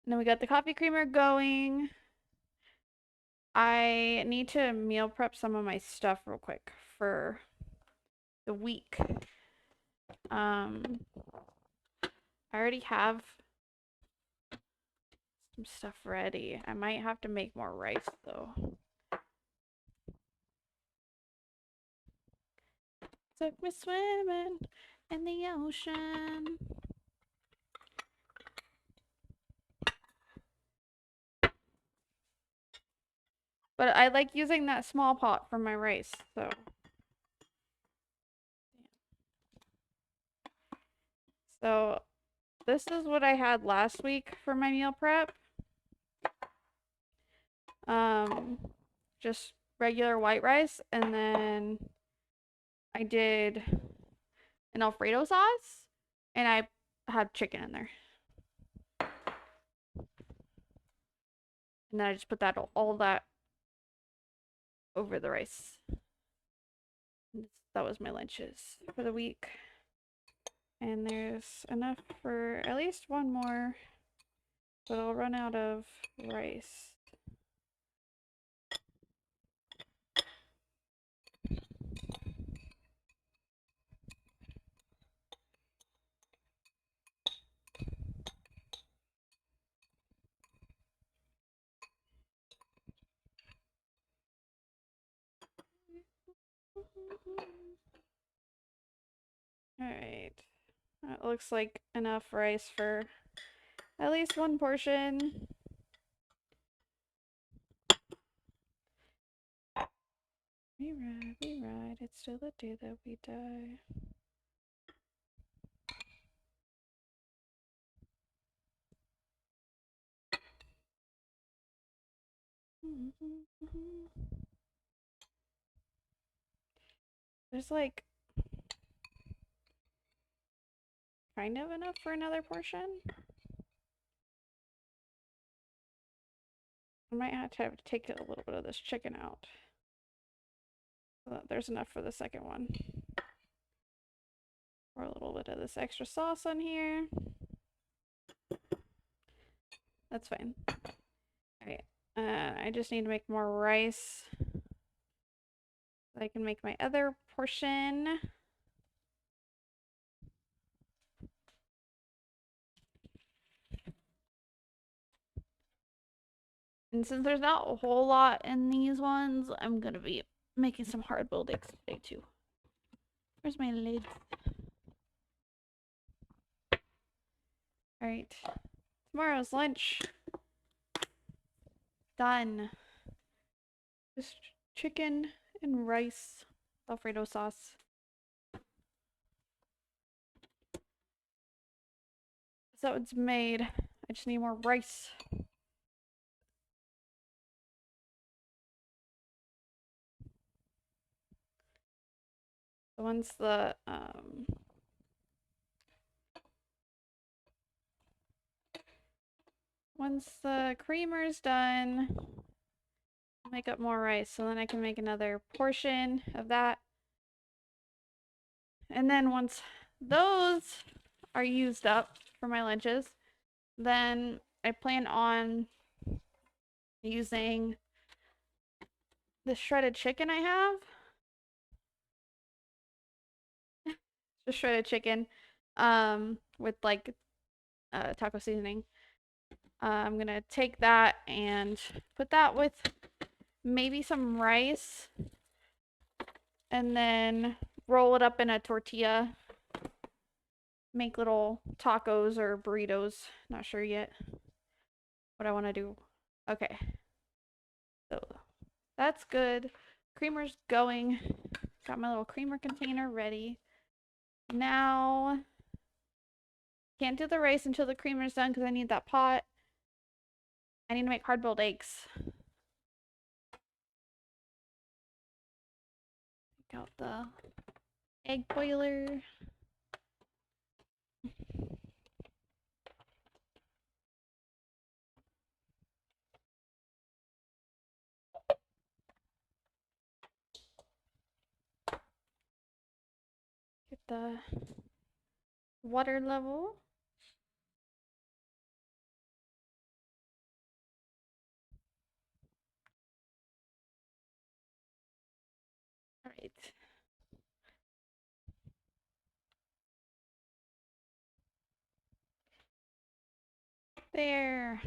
then we got the coffee creamer going. I need to meal prep some of my stuff real quick for the week. I already have some stuff ready. I might have to make more rice though. Took me swimming in the ocean. But I like using that small pot for my rice, so. So this is what I had last week for my meal prep. Just regular white rice, and then I did an Alfredo sauce, and I had chicken in there. And then I just put that all that over the rice. That was my lunches for the week. And there's enough for at least one more, but I'll run out of rice. Alright. That looks like enough rice for at least one portion. We ride, it's still the day that we die. There's like kind of enough for another portion. I might have to take a little bit of this chicken out. So that there's enough for the second one. Pour a little bit of this extra sauce on here. That's fine. Alright. I just need to make more rice so I can make my other portion. And since there's not a whole lot in these ones, I'm gonna be making some hard-boiled eggs today too. Where's my lid? Alright. Tomorrow's lunch. Done. Just chicken and rice. Alfredo sauce. So it's made. I just need more rice. So once the creamer's done, I'll make up more rice so then I can make another portion of that And then once those are used up for my lunches, then I plan on using the shredded chicken I have. Just shredded chicken with like taco seasoning. I'm gonna take that and put that with maybe some rice and then roll it up in a tortilla. Make little tacos or burritos. Not sure yet what I want to do. Okay, so that's good. Creamer's going. Got my little creamer container ready. Now, can't do the rice until the creamer's done because I need that pot. I need to make hard-boiled eggs. Take out the egg boiler. Get the water level. All right. There.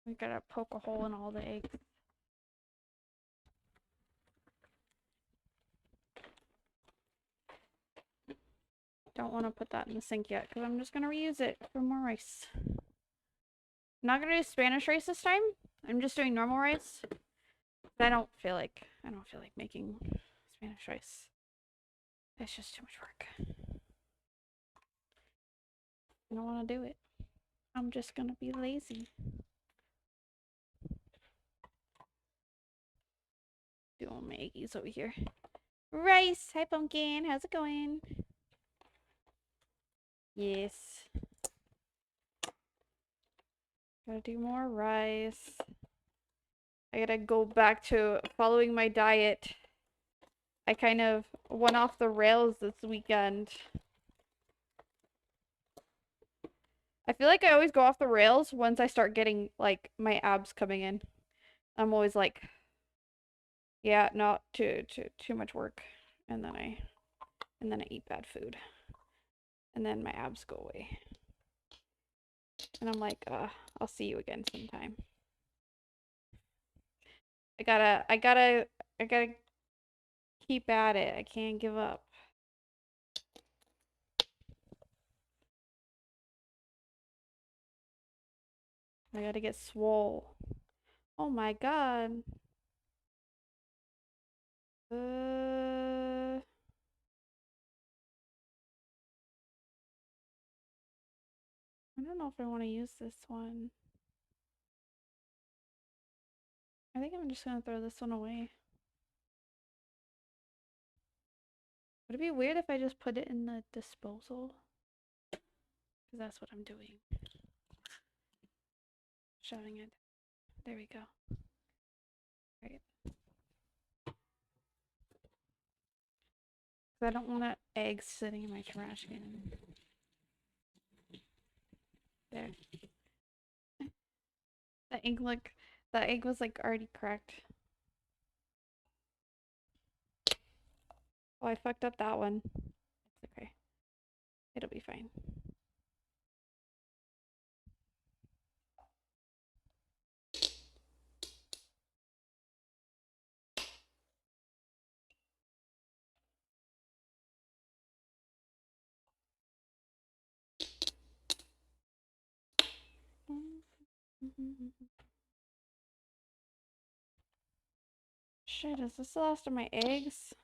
We gotta poke a hole in all the eggs. Don't want to put that in the sink yet because I'm just gonna reuse it for more rice. I'm not gonna do Spanish rice this time. I'm just doing normal rice. I don't feel like making Spanish rice. It's just too much work. I don't want to do it. I'm just gonna be lazy. Doing my eggies over here. Rice! Hi, Pumpkin. How's it going? Yes. Gotta do more rice. I gotta go back to following my diet. I kind of went off the rails this weekend. I feel like I always go off the rails once I start getting, like, my abs coming in. I'm always like, yeah, no, too much work. And then I eat bad food. And then my abs go away. And I'm like, I'll see you again sometime. I gotta keep at it. I can't give up. I gotta get swole. Oh my god. Uh, I don't know if I want to use this one. I think I'm just gonna throw this one away. Would it be weird if I just put it in the disposal? Because that's what I'm doing. Shoving it. There we go. Right. Because I don't want eggs sitting in my trash can. There. The egg was like already cracked. Oh, I fucked up that one. It's okay. It'll be fine. Shit, is this the last of my eggs?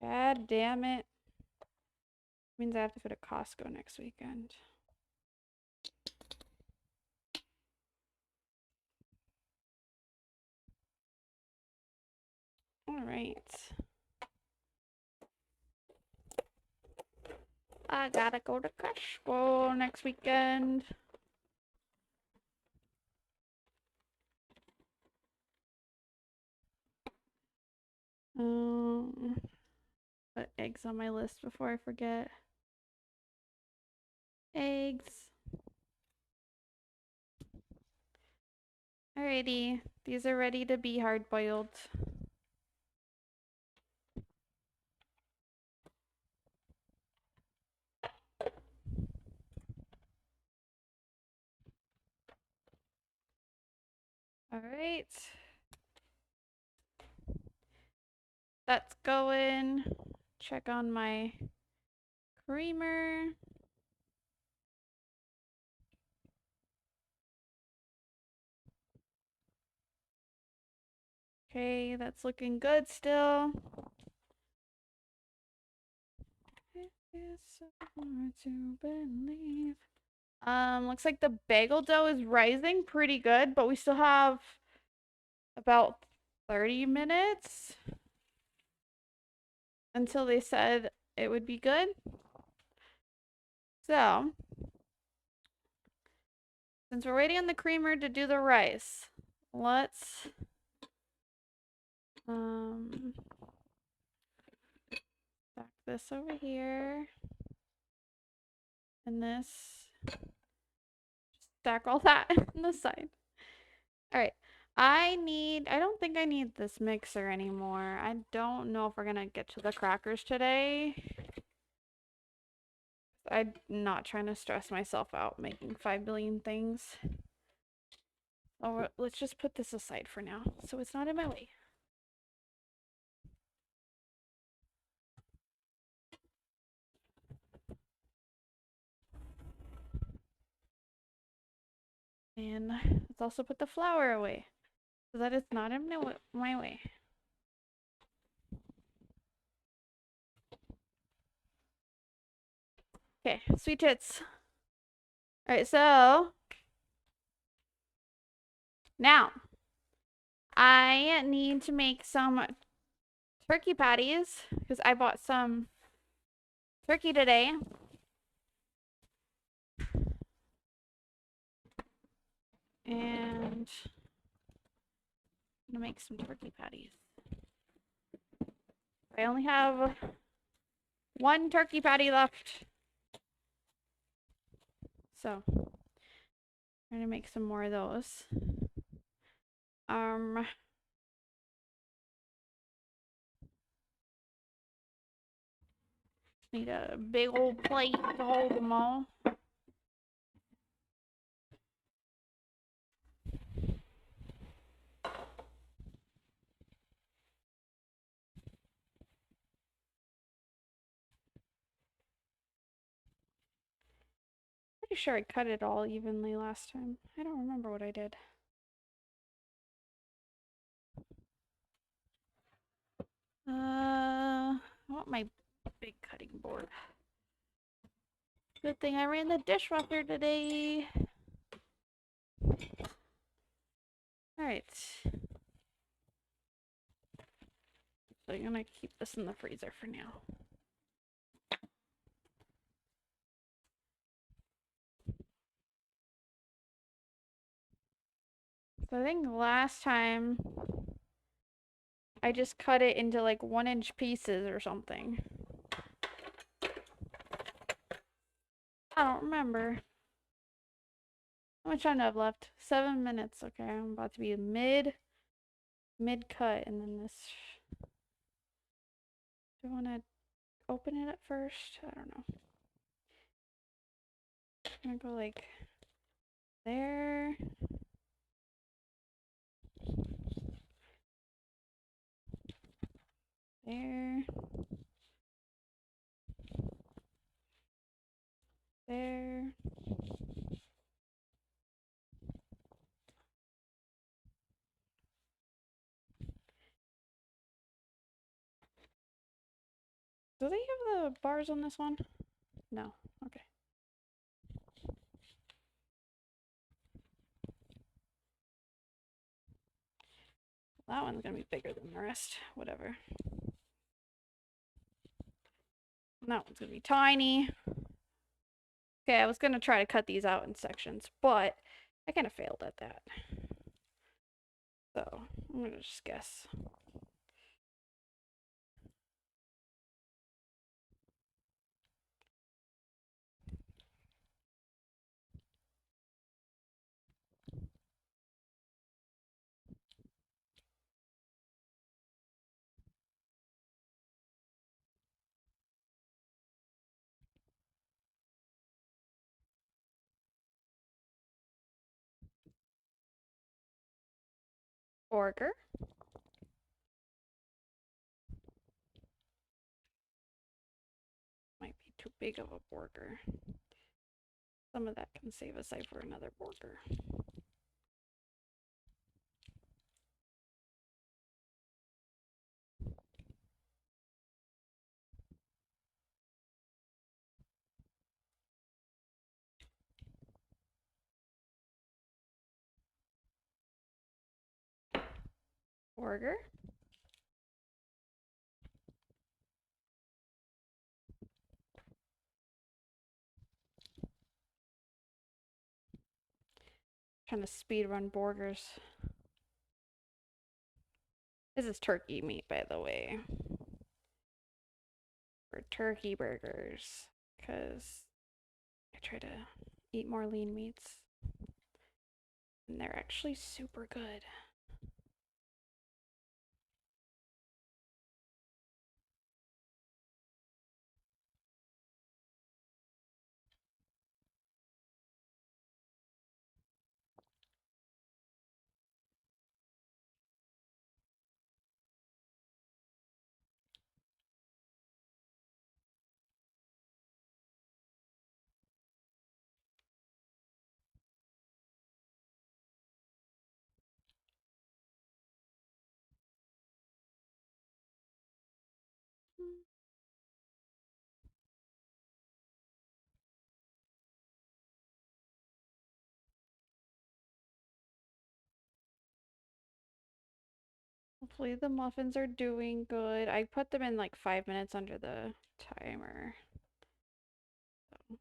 God damn it. Means I have to go to Costco next weekend. Alright. I gotta go to Costco next weekend. Um, Put eggs on my list before I forget. Eggs. Alrighty, these are ready to be hard boiled. Alright. That's going. Check on my creamer. Okay, that's looking good still. It's so hard to believe. Looks like the bagel dough is rising pretty good, but we still have about 30 minutes until they said it would be good. So, since we're waiting on the creamer to do the rice, let's stack this over here. And this, stack all that on the side. All right. I don't think I need this mixer anymore. I don't know if we're gonna get to the crackers today. I'm not trying to stress myself out making 5 billion things. Oh, let's just put this aside for now so it's not in my way. And let's also put the flour away so that it's not in my way. Okay, sweet tits. All right, so now I need to make some turkey patties because I bought some turkey today. And I'm gonna make some turkey patties. I only have one turkey patty left. So I'm gonna make some more of those. Need a big old plate to hold them all. Pretty sure I cut it all evenly last time. I don't remember what I did. I want my big cutting board. Good thing I ran the dishwasher today. Alright. So I'm gonna keep this in the freezer for now. So I think last time I just cut it into like 1-inch pieces or something. I don't remember. How much time do I have left? 7 minutes. Okay, I'm about to be mid cut, and then this. Do I want to open it at first? I don't know. I'm gonna go like there. There. There. Do they have the bars on this one? No. Okay. That one's gonna be bigger than the rest. Whatever. That one's gonna be tiny. Okay, I was gonna try to cut these out in sections, but I kind of failed at that. So I'm gonna just guess. Burger. Might be too big of a burger. Some of that can save aside for another burger. Burger. Trying to speed run burgers. This is turkey meat, by the way. For turkey burgers. Because I try to eat more lean meats. And they're actually super good. Hopefully the muffins are doing good. I put them in like 5 minutes under the timer. So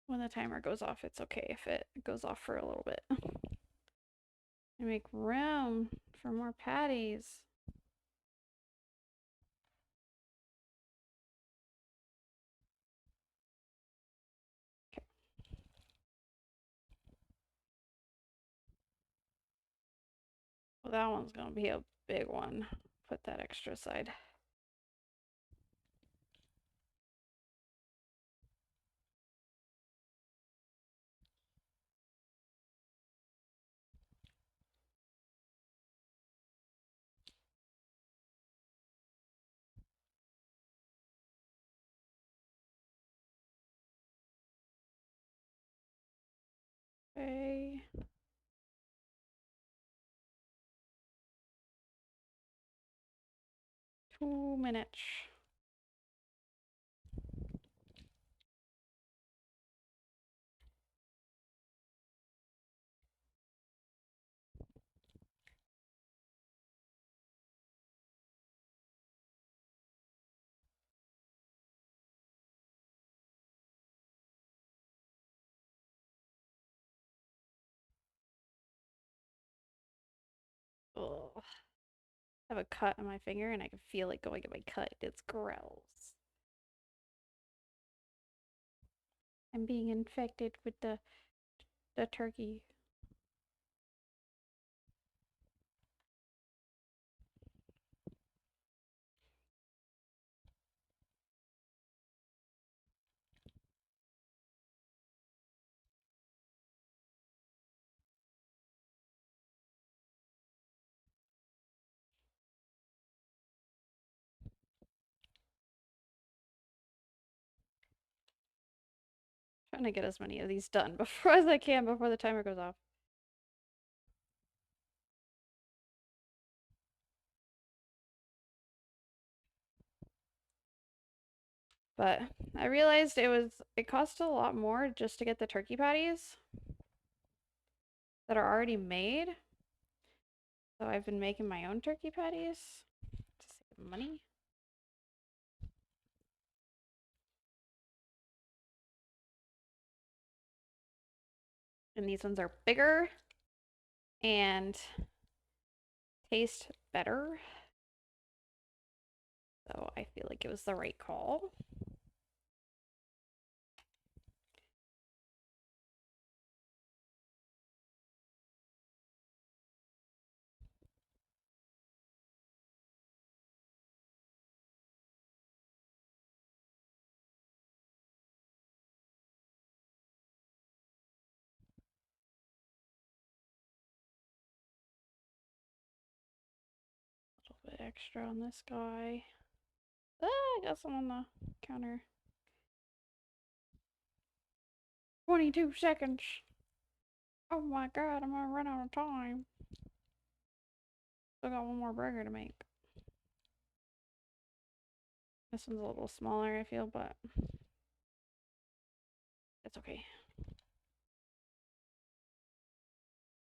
when the timer goes off, it's okay if it goes off for a little bit. I make room for more patties. Okay. Well, that one's gonna be a big one. Put that extra aside. Okay. 2 minutes. Ugh. I have a cut on my finger and I can feel it going in my cut. It's gross. I'm being infected with the turkey. Trying to get as many of these done before as I can before the timer goes off. But I realized it cost a lot more just to get the turkey patties that are already made. So I've been making my own turkey patties to save money. And these ones are bigger and taste better. So I feel like it was the right call. extra on this guy. Ah, I got some on the counter. 22 seconds. Oh my god, I'm gonna run out of time. Still got one more burger to make. This one's a little smaller, I feel, but it's okay.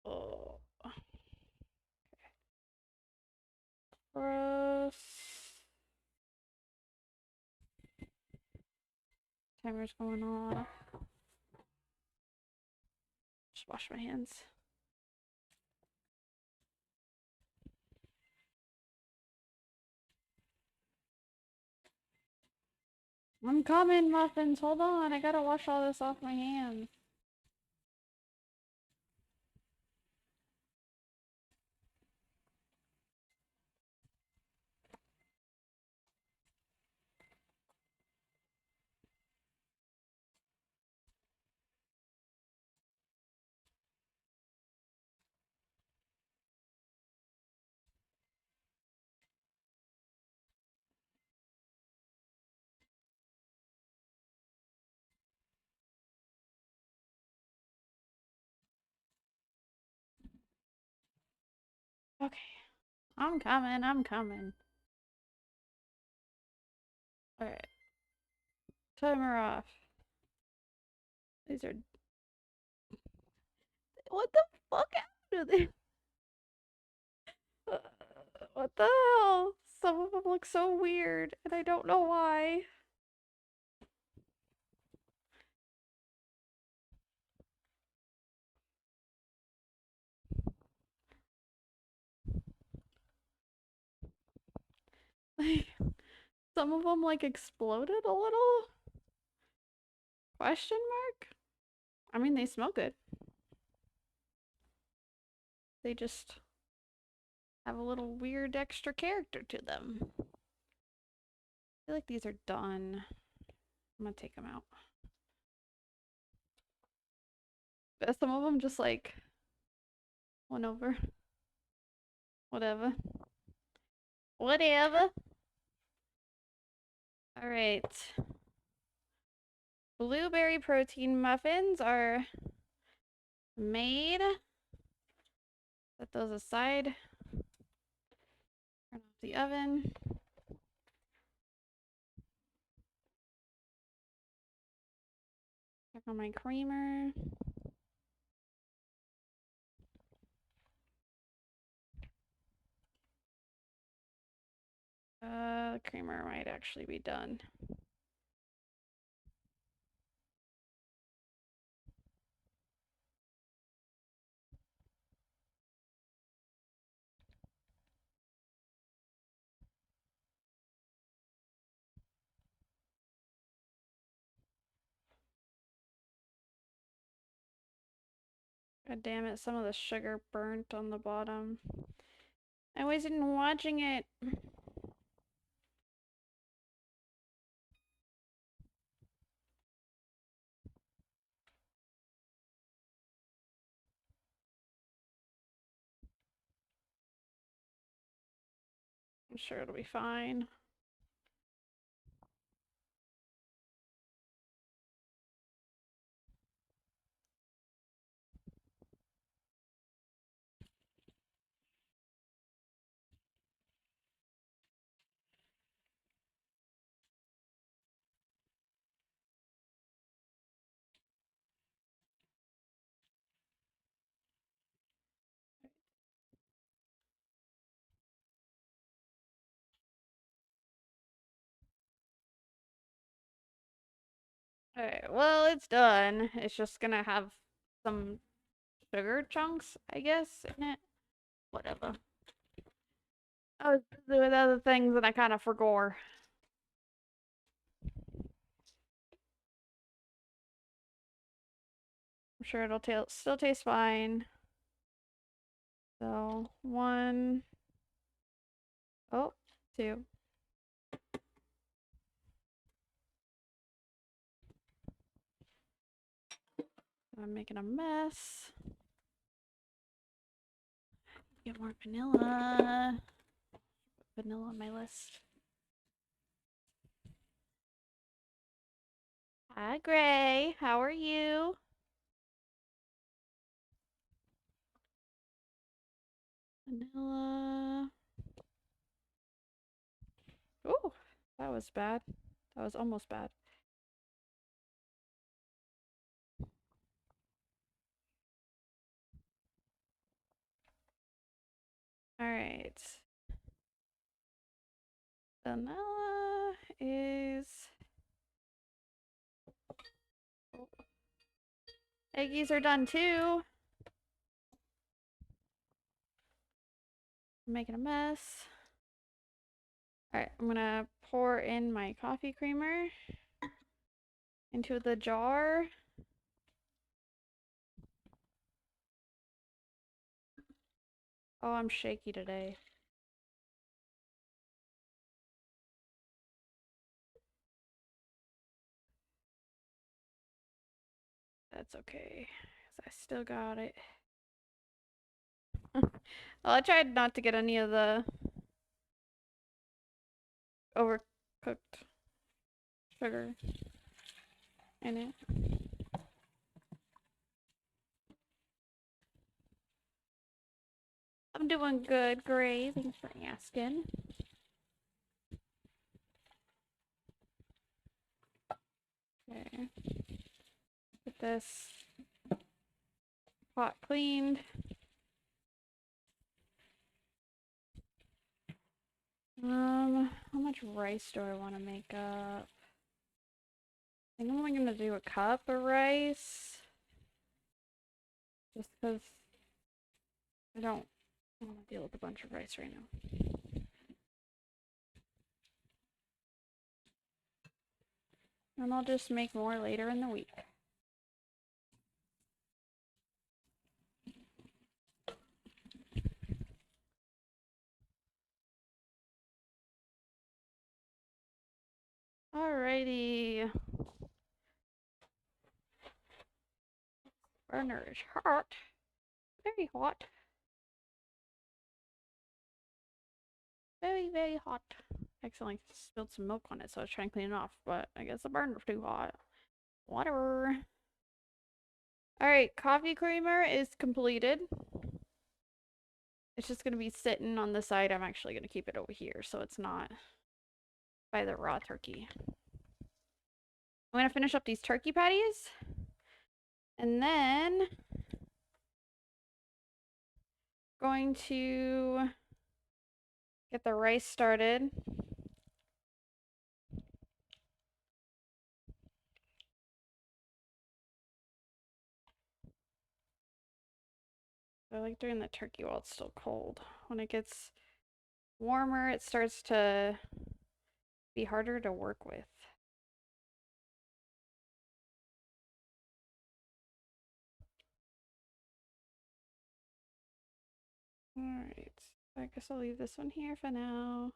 Oh. Gross. Timer's going off. Just wash my hands. I'm coming, Muffins. Hold on. I gotta wash all this off my hands. Okay. I'm coming. I'm coming. Alright. Timer off. These are. What the fuck are they? What the hell? Some of them look so weird, and I don't know why. Like, some of them like exploded a little? Question mark? I mean, they smell good. They just have a little weird extra character to them. I feel like these are done. I'm gonna take them out. But some of them just like went over. Whatever. Whatever. Alright. Blueberry protein muffins are made. Set those aside. Turn off the oven. Check on my creamer. The creamer might actually be done. God damn it, some of the sugar burnt on the bottom. I wasn't watching it. I'm sure it'll be fine. Alright, well, it's done. It's just gonna have some sugar chunks, I guess, in it. Whatever. I was busy with other things and I kind of forgot. I'm sure it'll still taste fine. So, one. Oh, two. I'm making a mess. Get more vanilla. vanilla on my list. Hi, Gray. How are you? Vanilla. Oh, that was bad. That was almost bad. All right. Vanilla is. Eggies are done too. I'm making a mess. All right, I'm gonna pour in my coffee creamer into the jar. Oh, I'm shaky today. That's okay, 'cause I still got it. Well, I tried not to get any of the overcooked sugar in it. I'm doing good, Gray. Thanks for asking. Okay. Get this pot cleaned. How much rice do I want to make up? I think I'm only gonna do a cup of rice. Just because I don't want to deal with a bunch of rice right now. And I'll just make more later in the week. Alrighty. Burner is hot. Very hot. Very, very hot. I accidentally spilled some milk on it, so I was trying to clean it off, but I guess the burner's too hot. Whatever. Alright, coffee creamer is completed. It's just gonna be sitting on the side. I'm actually gonna keep it over here so it's not by the raw turkey. I'm gonna finish up these turkey patties. And then going to get the rice started. I like doing the turkey while it's still cold. When it gets warmer, it starts to be harder to work with. Alright, I guess I'll leave this one here for now.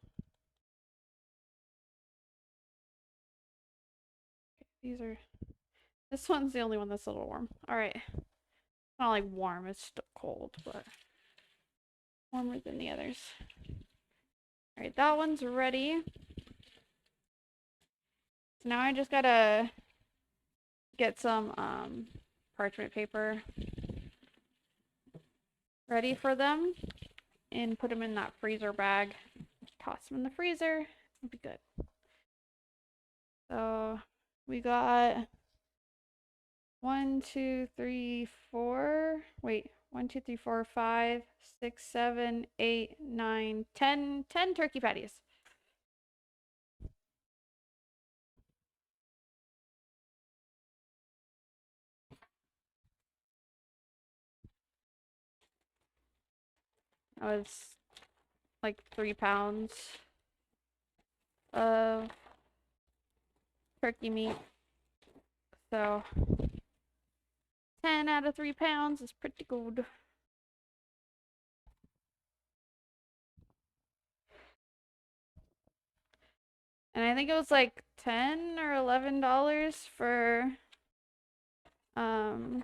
These are, this one's the only one that's a little warm. Alright, not like warm, it's still cold, but warmer than the others. Alright, that one's ready. So now I just gotta get some parchment paper ready for them and put them in that freezer bag. Toss them in the freezer. It'll be good. So we got 1, 2, 3, 4. Wait, 1, 2, 3, 4, 5, 6, 7, 8, 9, 10. 10 turkey patties. That was like 3 pounds of turkey meat. So 10 out of 3 pounds is pretty good. And I think it was like $10 or $11 um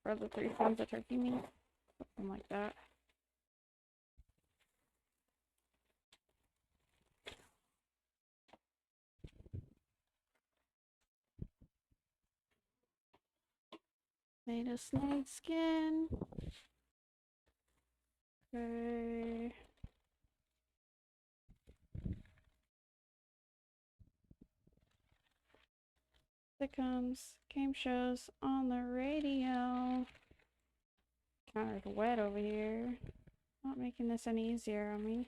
for the 3 pounds of turkey meat. Something like that. Made a snake skin. Okay. Sitcoms, game shows on the radio. Kind of wet over here. Not making this any easier on me.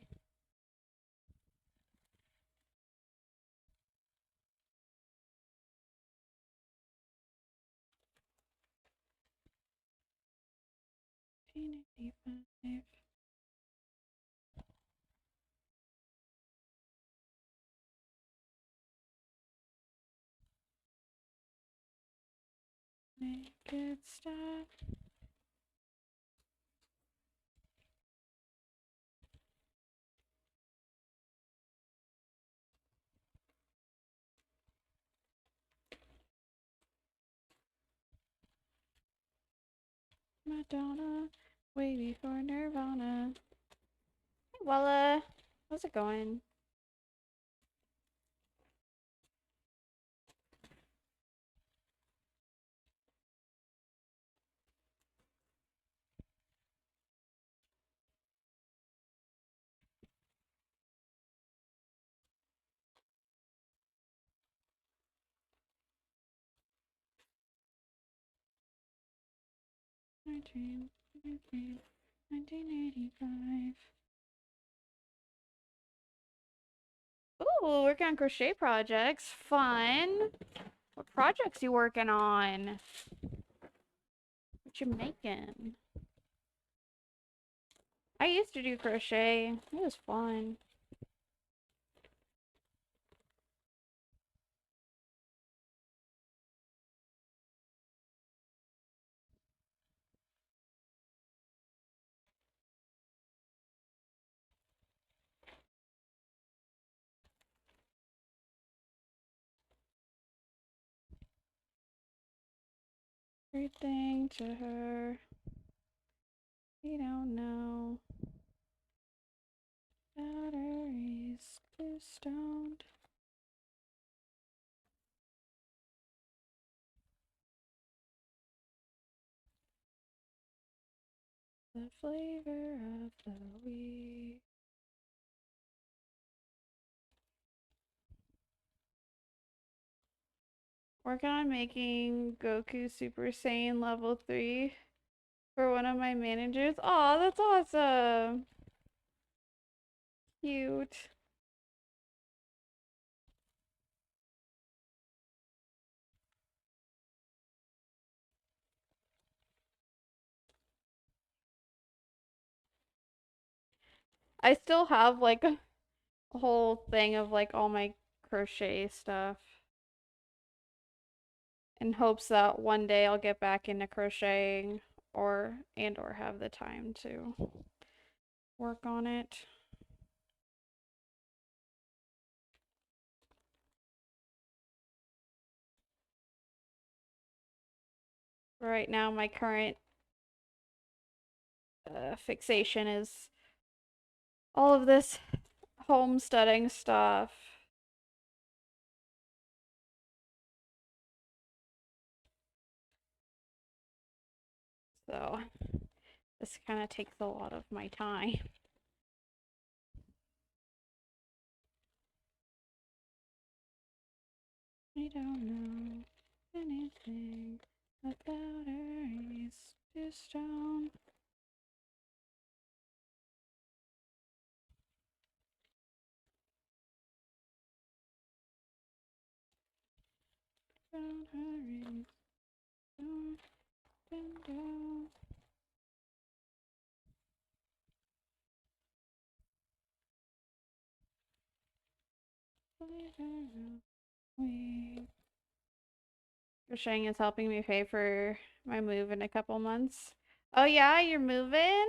Naked stuff. Madonna, way before Nirvana. Hey, Wella, how's it going? Nineteen 1985. Ooh, working on crochet projects. Fun. What projects you working on? What you making? I used to do crochet. It was fun. Everything to her. We don't know. Batteries too stoned. The flavor of the week. Working on making Goku Super Saiyan level 3 for one of my managers. Aw, that's awesome. Cute. I still have like a whole thing of like all my crochet stuff in hopes that one day I'll get back into crocheting or have the time to work on it. Right now my current fixation is all of this homesteading stuff. So this kind of takes a lot of my time. I don't know anything about her. He's too stone. Don't hurry. Don't bend down. Crocheting is helping me pay for my move in a couple months. Oh yeah, you're moving?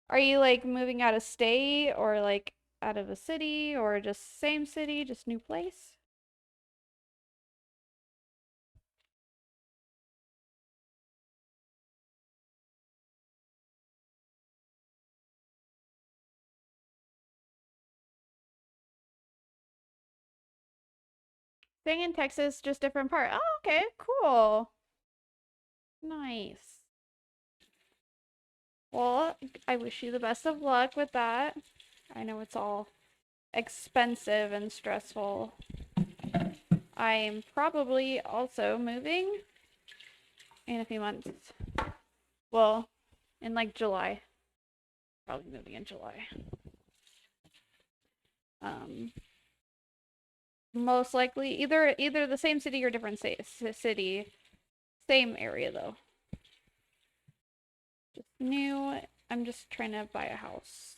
Are you like moving out of state or like out of a city or just same city, just new place? Staying in Texas, just different part. Oh, okay, cool. Nice. Well, I wish you the best of luck with that. I know it's all expensive and stressful. I am probably also moving in a few months. Well, in like July. Probably moving in July. Most likely either the same city or different city. Same area though. Just new. I'm just trying to buy a house.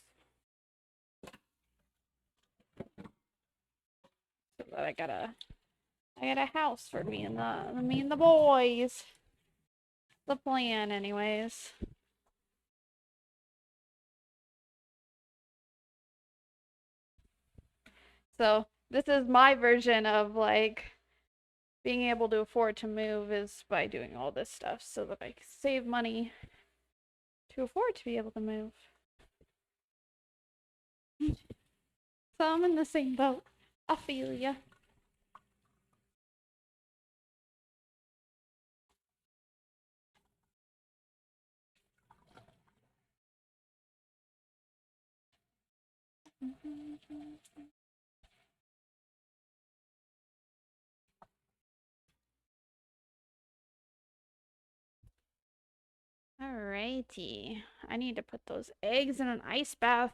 So that I got a house for me and the boys. The plan anyways. So this is my version of like being able to afford to move is by doing all this stuff so that I save money to afford to be able to move. So I'm in the same boat. I feel ya. Alrighty. I need to put those eggs in an ice bath.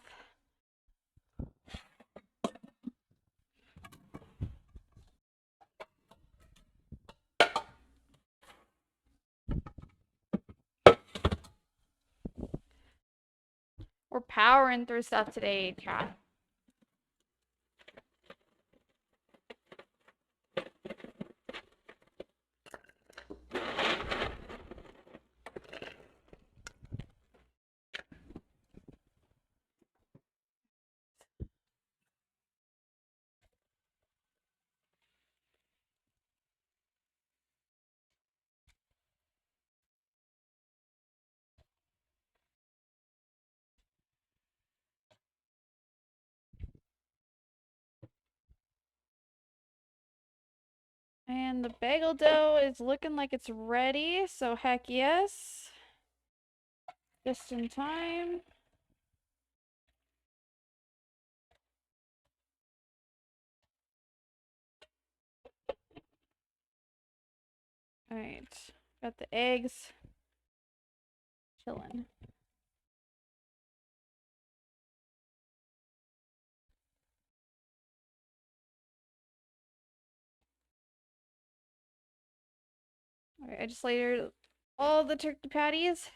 We're powering through stuff today, chat. And the bagel dough is looking like it's ready, so heck yes. Just in time. Alright. Got the eggs. Chilling. Alright, I just layered all the turkey patties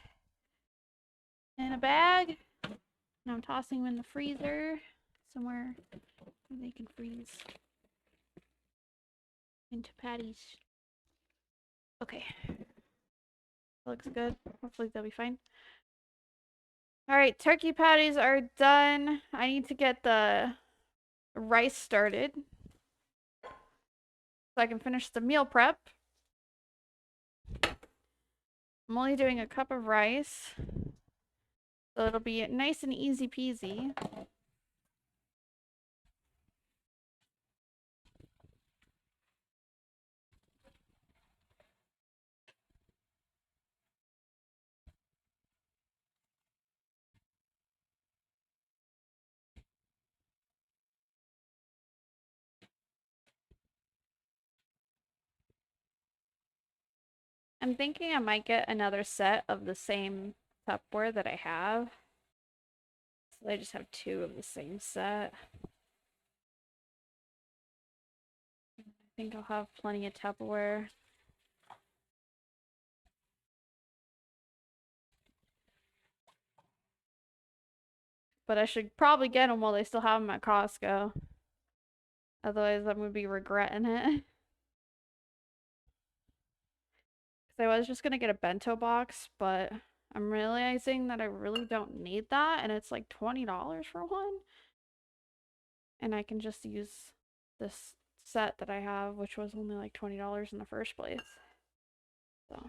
in a bag. And I'm tossing them in the freezer somewhere where they can freeze into patties. Okay. Looks good. Hopefully they'll be fine. Alright, turkey patties are done. I need to get the rice started so I can finish the meal prep. I'm only doing a cup of rice, so it'll be nice and easy peasy. I'm thinking I might get another set of the same Tupperware that I have. So I just have two of the same set. I think I'll have plenty of Tupperware. But I should probably get them while they still have them at Costco. Otherwise, I'm going to be regretting it. Because I was just going to get a bento box, but I'm realizing that I really don't need that. And it's like $20 for one. And I can just use this set that I have, which was only like $20 in the first place. So, I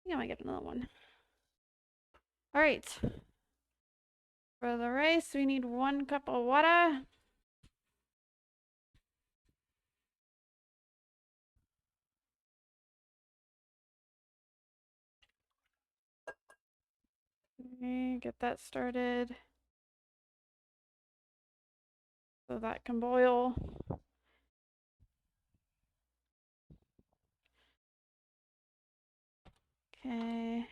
think I might get another one. Alright. For the rice, we need 1 cup of water. Okay, get that started so that can boil. Okay.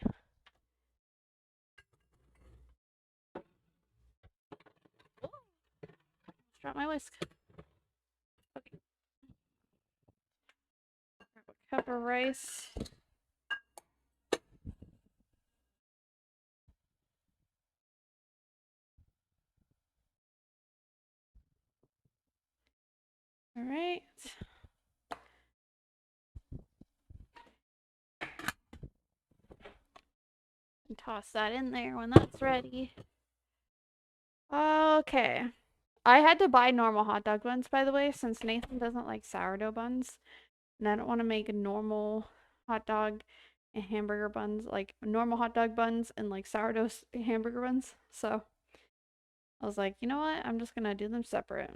Let's drop my whisk. Okay. Grab a cup of rice. All right. And toss that in there when that's ready. Okay. I had to buy normal hot dog buns, by the way, since Nathan doesn't like sourdough buns. And I don't want to make a normal hot dog and hamburger buns, like normal hot dog buns and like sourdough hamburger buns. So I was like, you know what? I'm just going to do them separate.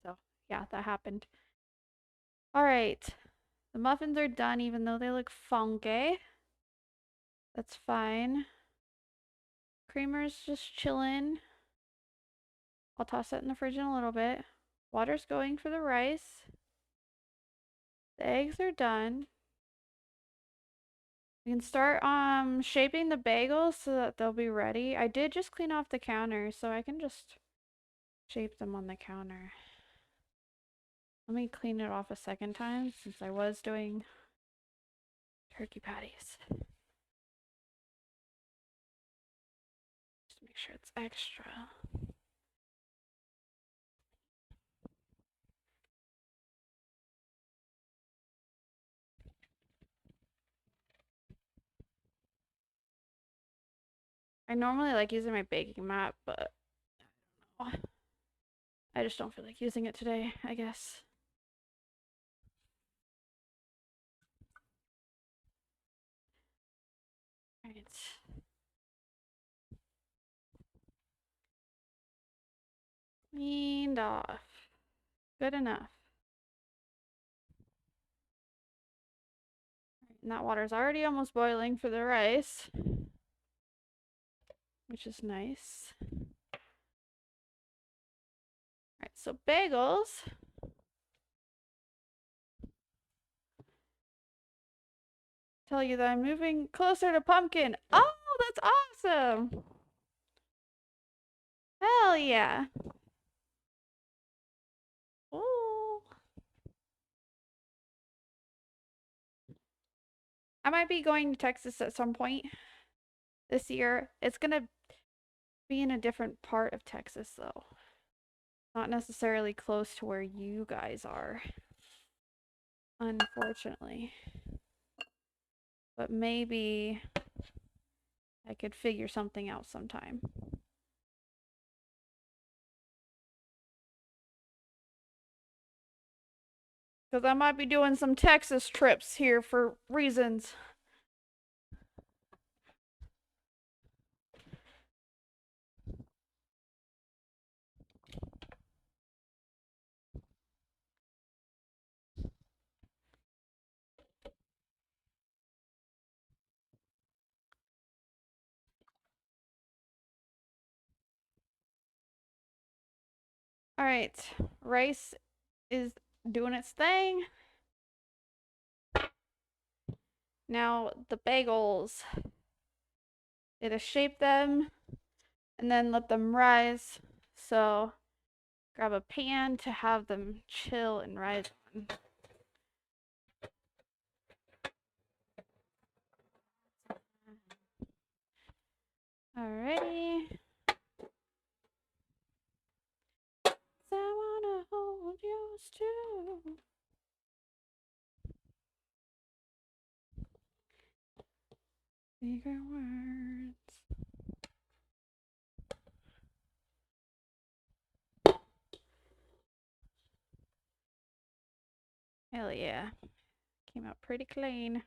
So yeah, that happened. All right. The muffins are done, even though they look funky. That's fine. Creamer's just chilling. I'll toss that in the fridge in a little bit. Water's going for the rice. The eggs are done. We can start shaping the bagels so that they'll be ready. I did just clean off the counter, so I can just shape them on the counter. Let me clean it off a second time since I was doing turkey patties. Just to make sure it's extra. I normally like using my baking mat, but I just don't feel like using it today, I guess. Alright. Cleaned off. Good enough. And that water's already almost boiling for the rice, which is nice. Alright, so bagels. Tell you that I'm moving closer to pumpkin. Oh, that's awesome. Hell yeah. Oh. I might be going to Texas at some point this year. It's gonna be in a different part of Texas though. Not necessarily close to where you guys are. Unfortunately. But maybe I could figure something out sometime. Because I might be doing some Texas trips here for reasons. Alright, rice is doing its thing. Now the bagels. Gotta shape them and then let them rise. So grab a pan to have them chill and rise on. Alrighty. So I wanna hold yours too. Bigger words. Hell yeah. Came out pretty clean.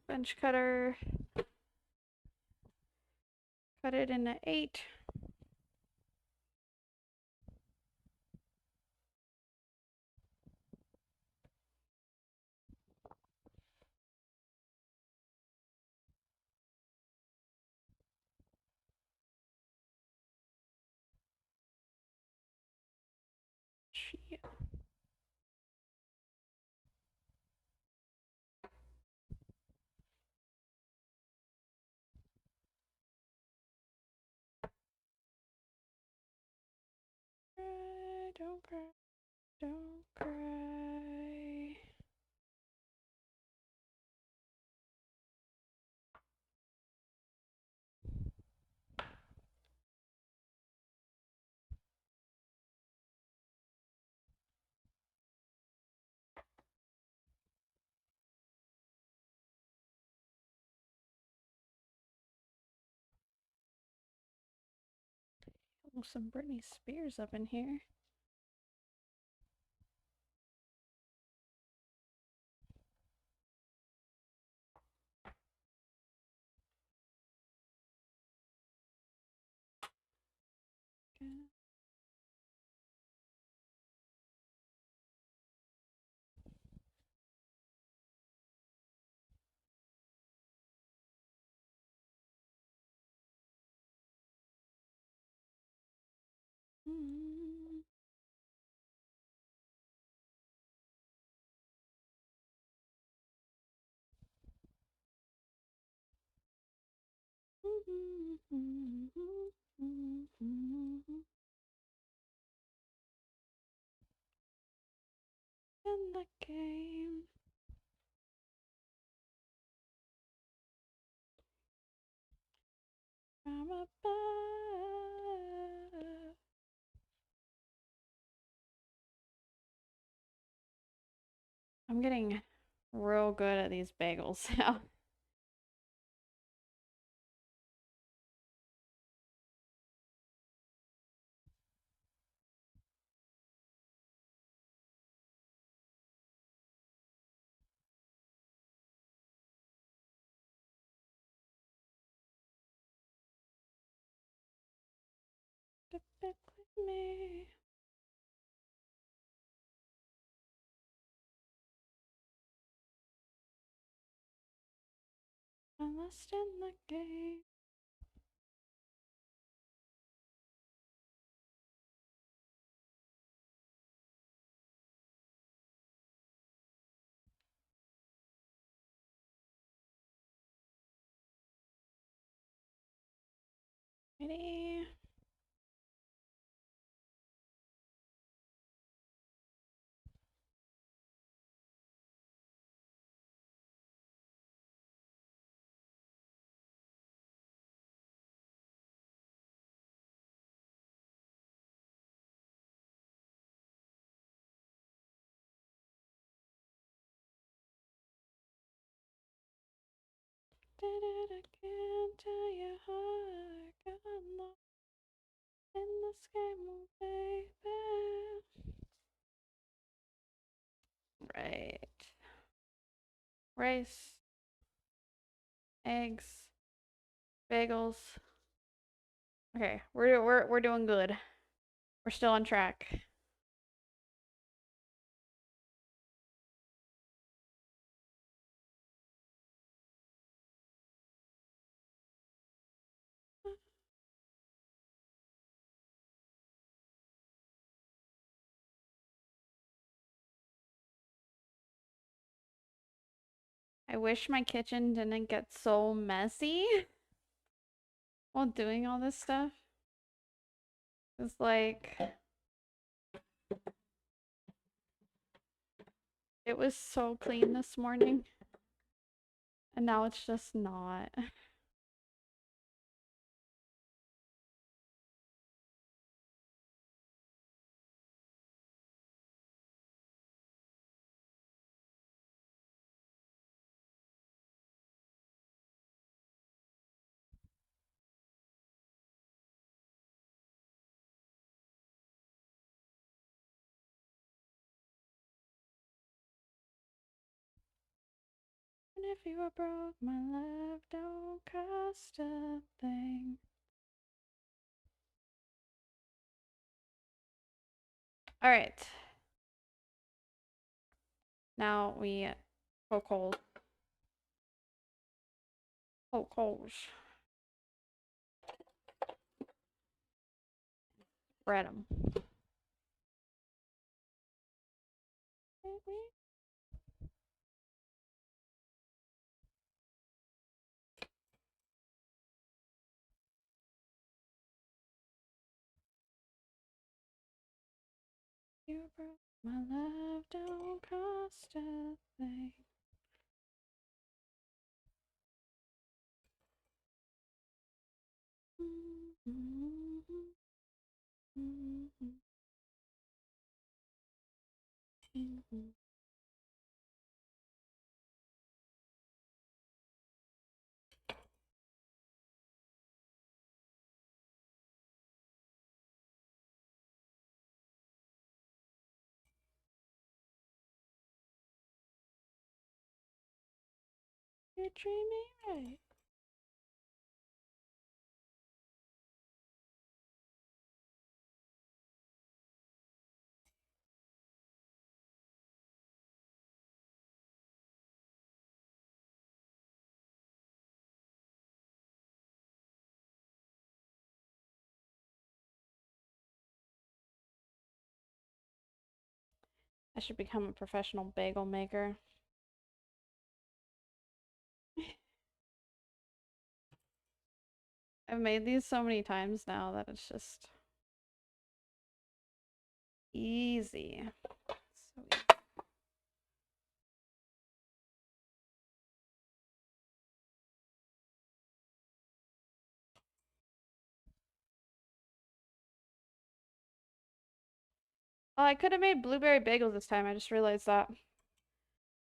Bench cutter. Cut it into 8. Shit. Cry, don't cry, don't cry. Oh, some Britney Spears up in here. Mm. In the game. From above. I'm getting real good at these bagels now. With me. I'm lost in the game. Ready? I can't tell you how I got lost in this game, oh baby. Right. Rice, eggs, bagels. Okay, we're doing good. We're still on track. I wish my kitchen didn't get so messy while doing all this stuff. It's like it was so clean this morning, and now it's just not. And if you were broke, my love don't cost a thing. All right. Now we poke holes. Poke holes. Spread them. You broke my love, don't cost a thing. You're dreaming right. I should become a professional bagel maker. I've made these so many times now that it's just easy. So easy. Oh, I could have made blueberry bagels this time. I just realized that.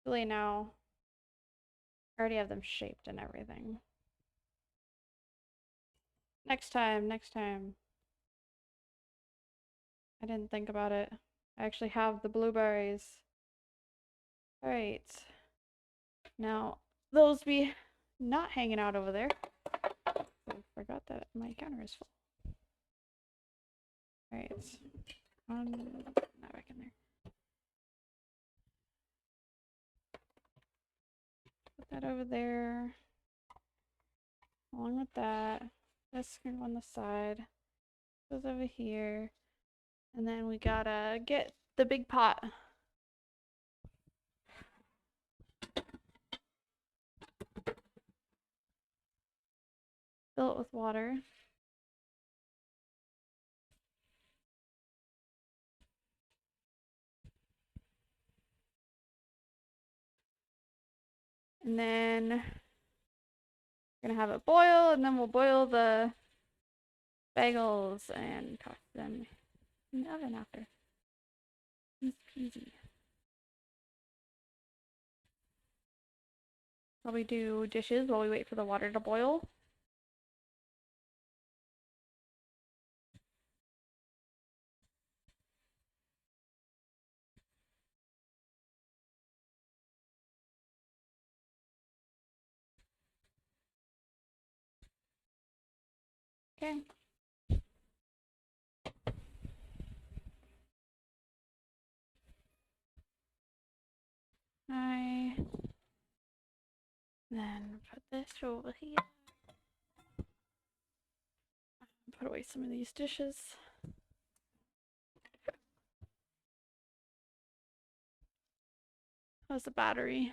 Really now, I already have them shaped and everything. Next time, next time. I didn't think about it. I actually have the blueberries. Alright. Now, those be not hanging out over there. I forgot that my counter is full. Alright. Not back in there. Put that over there. Along with that. That's gonna go on the side. Goes over here. And then we gotta get the big pot. Fill it with water. And then we're gonna have it boil, and then we'll boil the bagels and toss them in the oven after. Easy peasy. Probably do dishes while we wait for the water to boil. Okay. I then put this over here. Put away some of these dishes. How's the battery?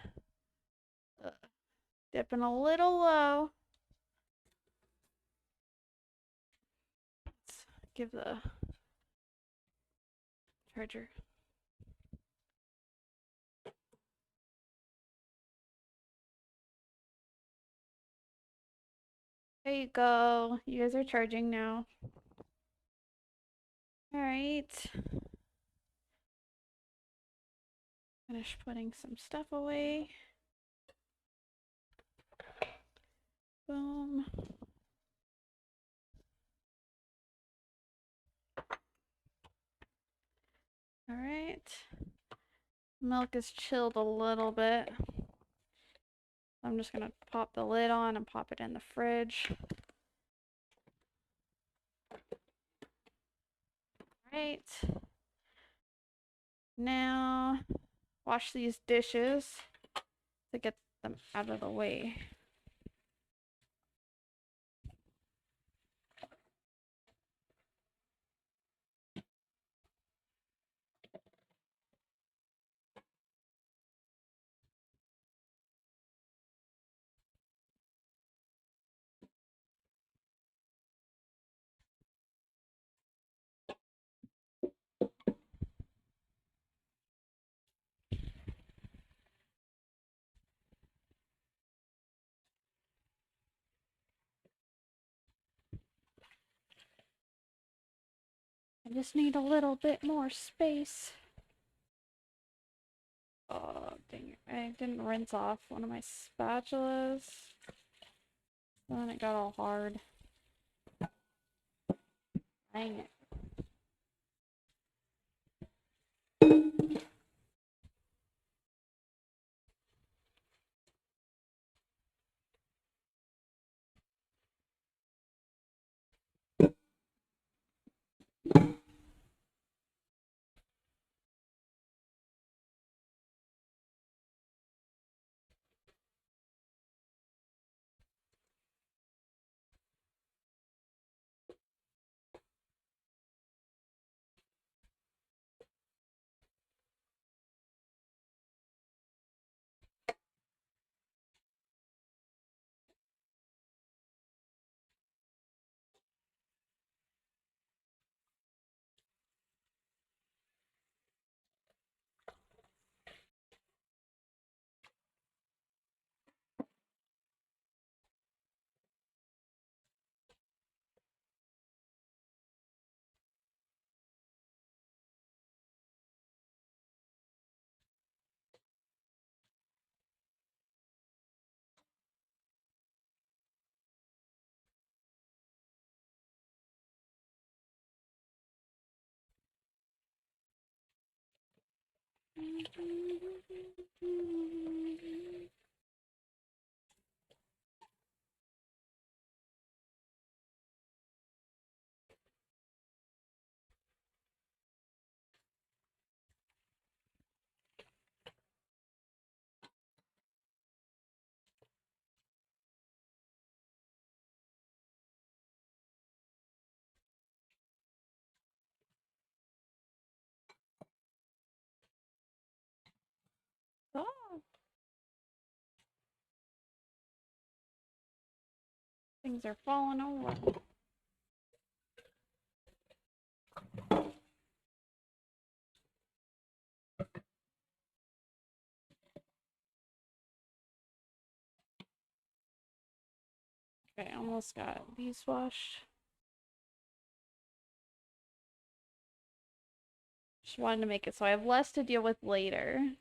Dipping a little low. Let's give the charger. There you go. You guys are charging now. All right. Finish putting some stuff away. Boom. All right. Milk is chilled a little bit. I'm just gonna pop the lid on and pop it in the fridge. All right. Now wash these dishes to get them out of the way. I just need a little bit more space. Oh, dang it. I didn't rinse off one of my spatulas. And then it got all hard. Dang it. Oh, things are falling over. Okay, almost got these washed. Just wanted to make it so I have less to deal with later.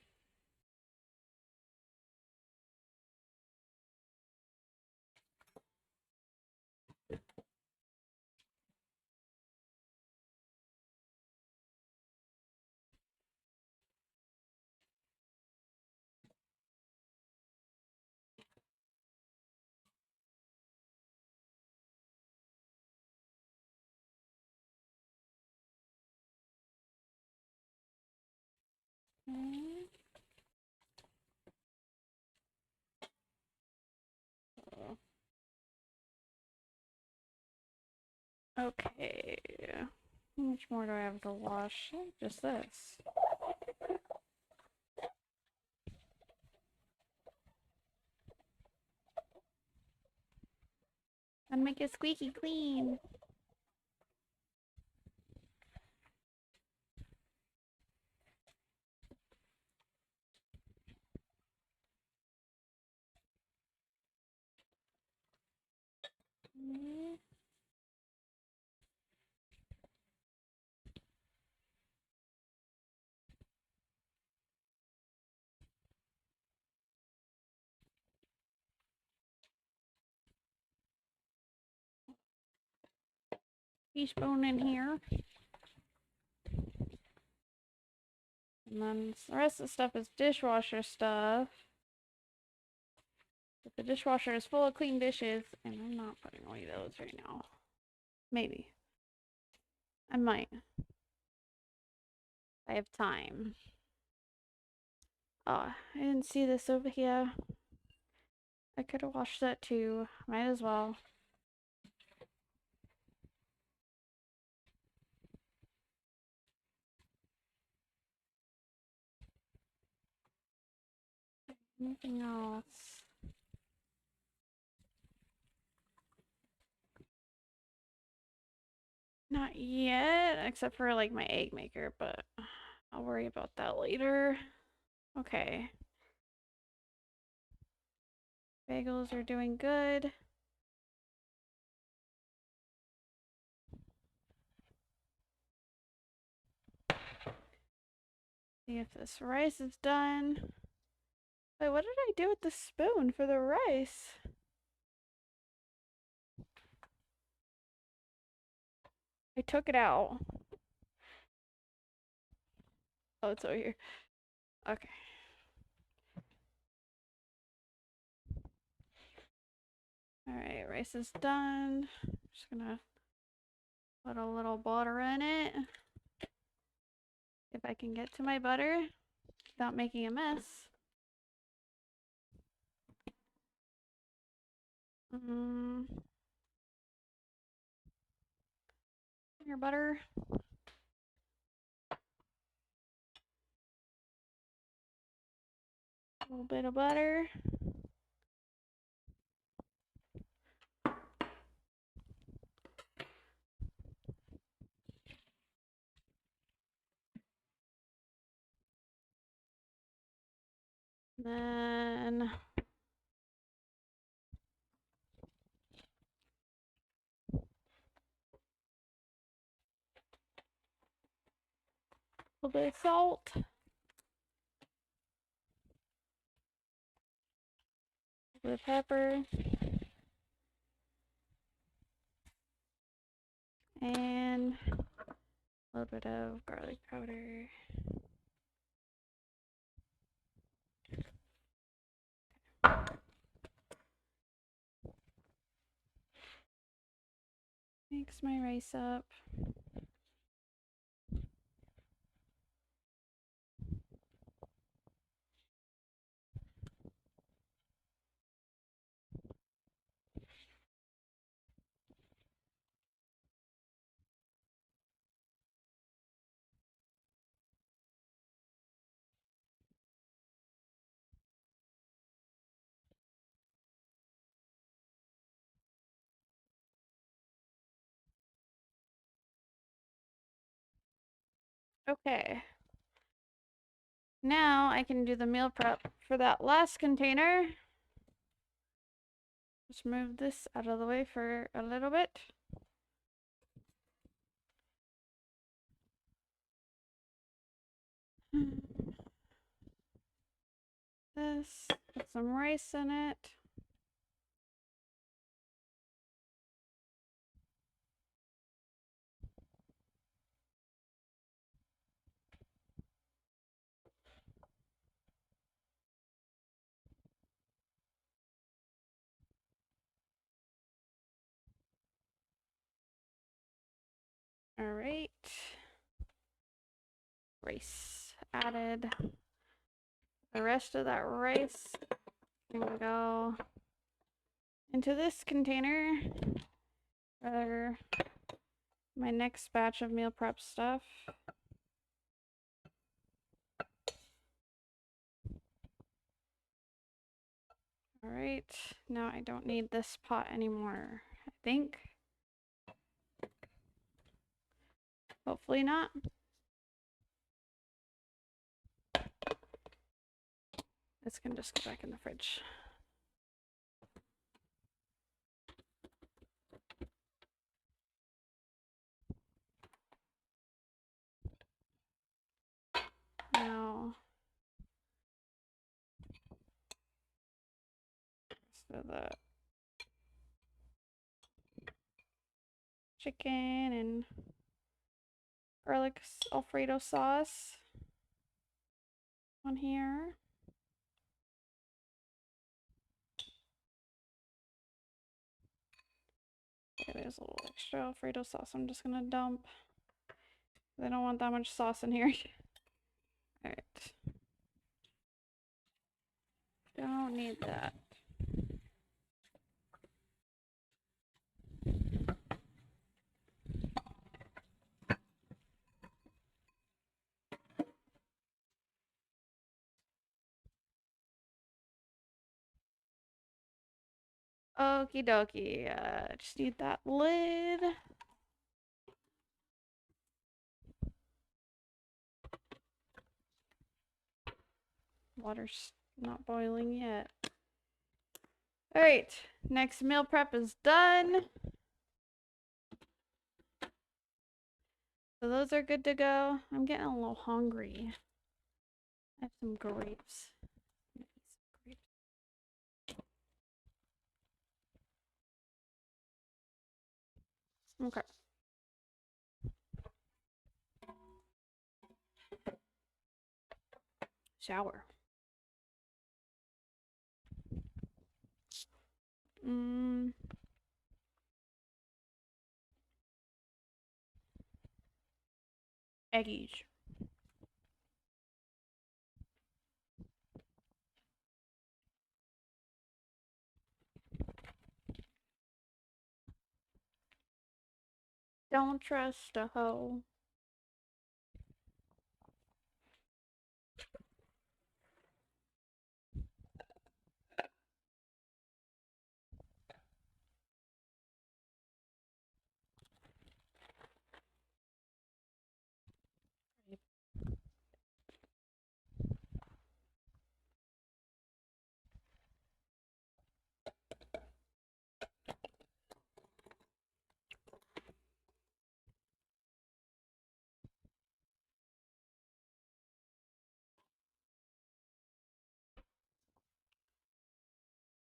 Okay. How much more do I have to wash? Just this. And make it squeaky clean. Teaspoon in here. And then the rest of the stuff is dishwasher stuff. But the dishwasher is full of clean dishes, and I'm not putting away those right now. Maybe. I might. I have time. Oh, I didn't see this over here. I could have washed that too. Might as well. Anything else? Not yet, except for like my egg maker, but I'll worry about that later. Okay. Bagels are doing good. See if this rice is done. Wait, what did I do with the spoon for the rice? I took it out. Oh, it's over here. Okay. Alright, rice is done. Just gonna put a little butter in it. If I can get to my butter without making a mess. Your butter. A little bit of butter. Then a little bit of salt. A little bit of pepper. And a little bit of garlic powder. Mix my rice up. Okay. Now I can do the meal prep for that last container. Just move this out of the way for a little bit. This, put some rice in it. All right. Rice added. The rest of that rice can go into this container for my next batch of meal prep stuff. All right, now I don't need this pot anymore, I think. Hopefully not. This can just go back in the fridge. Now, so the chicken and garlic Alfredo sauce on here. Okay, there's a little extra Alfredo sauce I'm just gonna dump. I don't want that much sauce in here. Alright. Don't need that. Okie dokie. Just need that lid. Water's not boiling yet. Alright, next meal prep is done. So those are good to go. I'm getting a little hungry. I have some grapes. Okay. Shower. Mm. Eggies. Don't trust a hoe.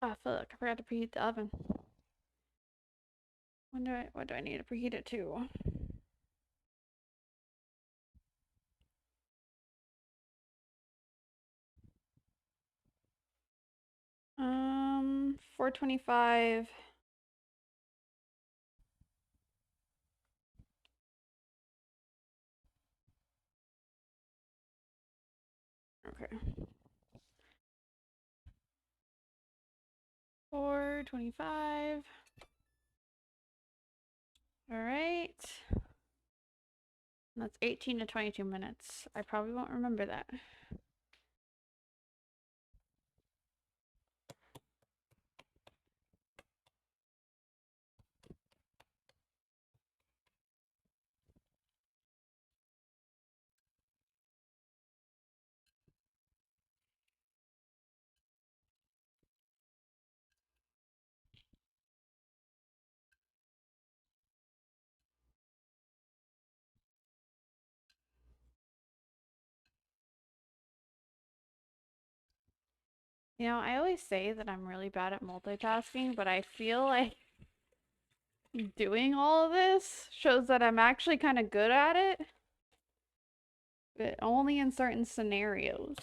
Oh, fuck. I forgot to preheat the oven. What do I need to preheat it to? 425. Okay. 425. All right. That's 18 to 22 minutes. I probably won't remember that. You know, I always say that I'm really bad at multitasking, but I feel like doing all of this shows that I'm actually kind of good at it, but only in certain scenarios.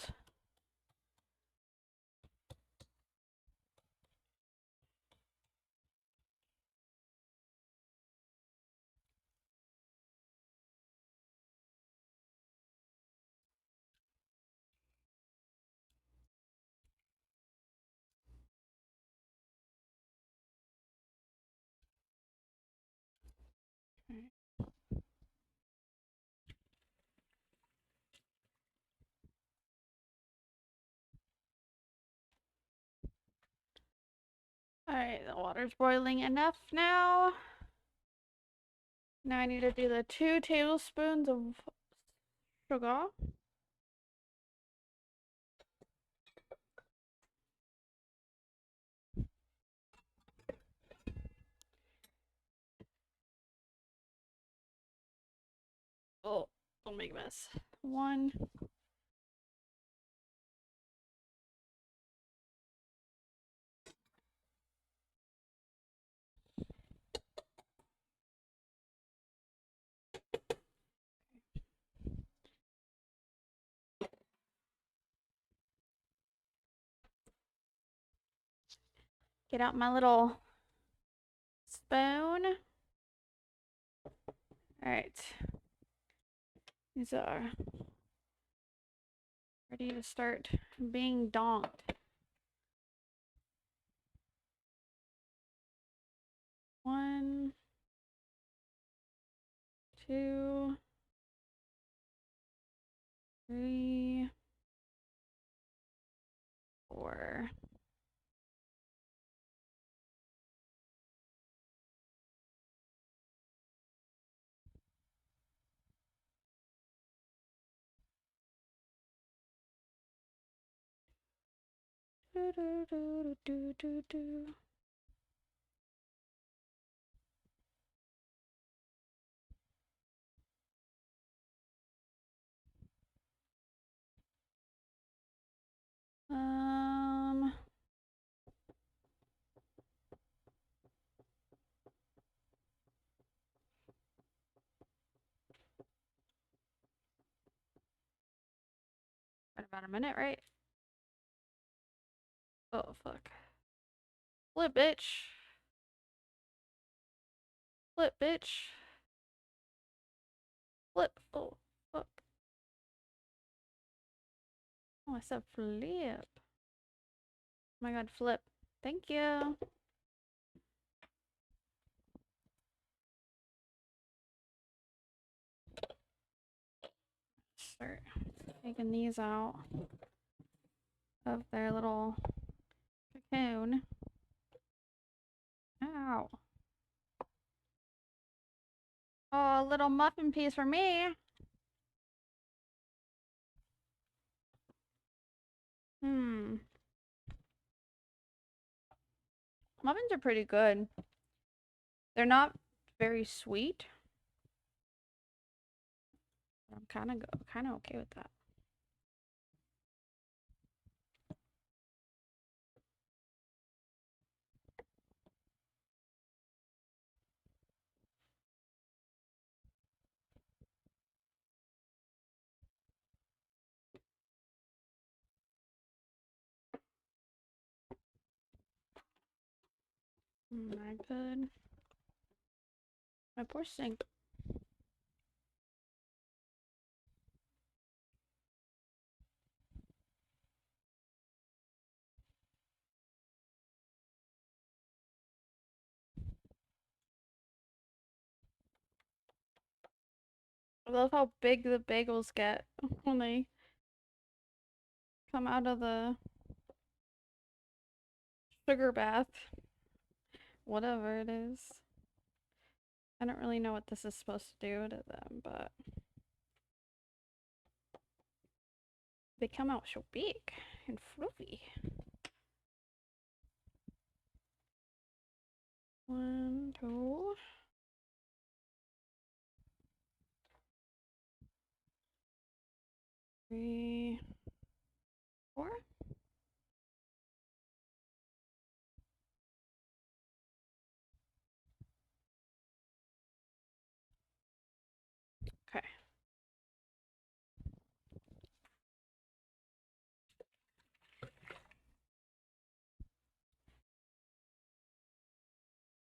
Alright, the water's boiling enough now. Now I need to do the 2 tablespoons of sugar. Oh, don't make a mess. 1. Get out my little spoon. Alright. These are ready to start being donked. 1, 2, 3, 4. Do, do, do, do, do, do. about a minute, right? Oh, fuck. Flip, bitch. Flip, bitch. Flip. Oh, fuck. Oh, I said flip. Oh my god, flip. Thank you. Start taking these out of their little cocoon. Ow. Oh, a little muffin piece for me. Muffins are pretty good. They're not very sweet. I'm kind of okay with that. My good. My poor sink. I love how big the bagels get when they come out of the sugar bath. Whatever it is. I don't really know what this is supposed to do to them, but they come out so big and fluffy. 1, 2. 3, 4. Okay.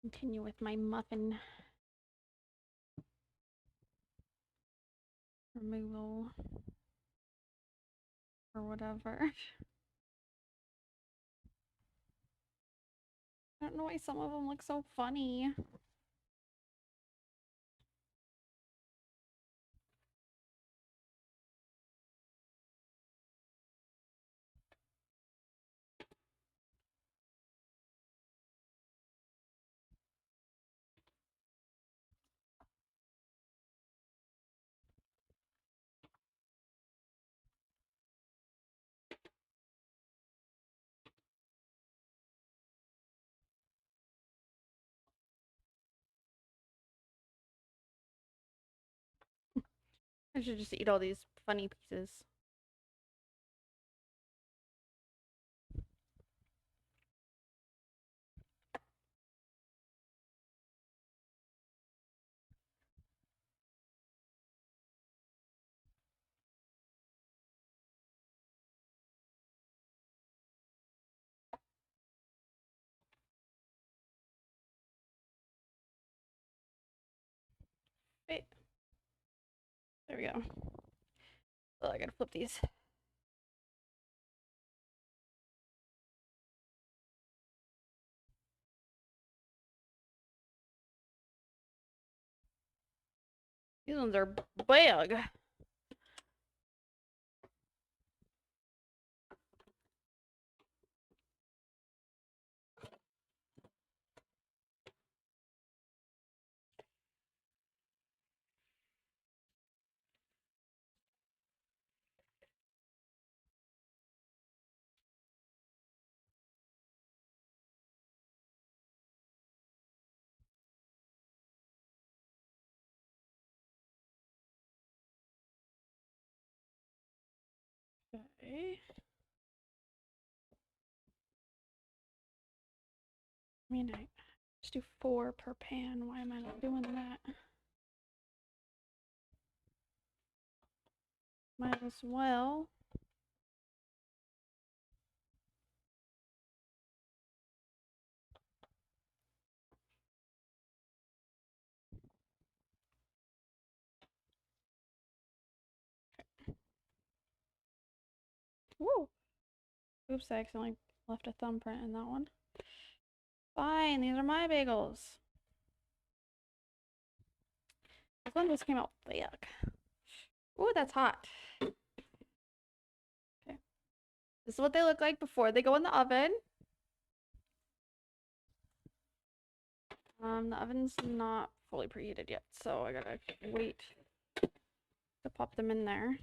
Continue with my muffin removal or whatever. I don't know why some of them look so funny. I should just eat all these funny pieces. Wait. There we go. Oh, I gotta flip these. These ones are big. Okay. I mean, I just do 4 per pan. Why am I not doing that? Might as well. Woo! Oops, I accidentally left a thumbprint in that one. Fine, these are my bagels. This one just came out thick. Ooh, that's hot. Okay. This is what they look like before they go in the oven. The oven's not fully preheated yet, so I gotta wait to pop them in there.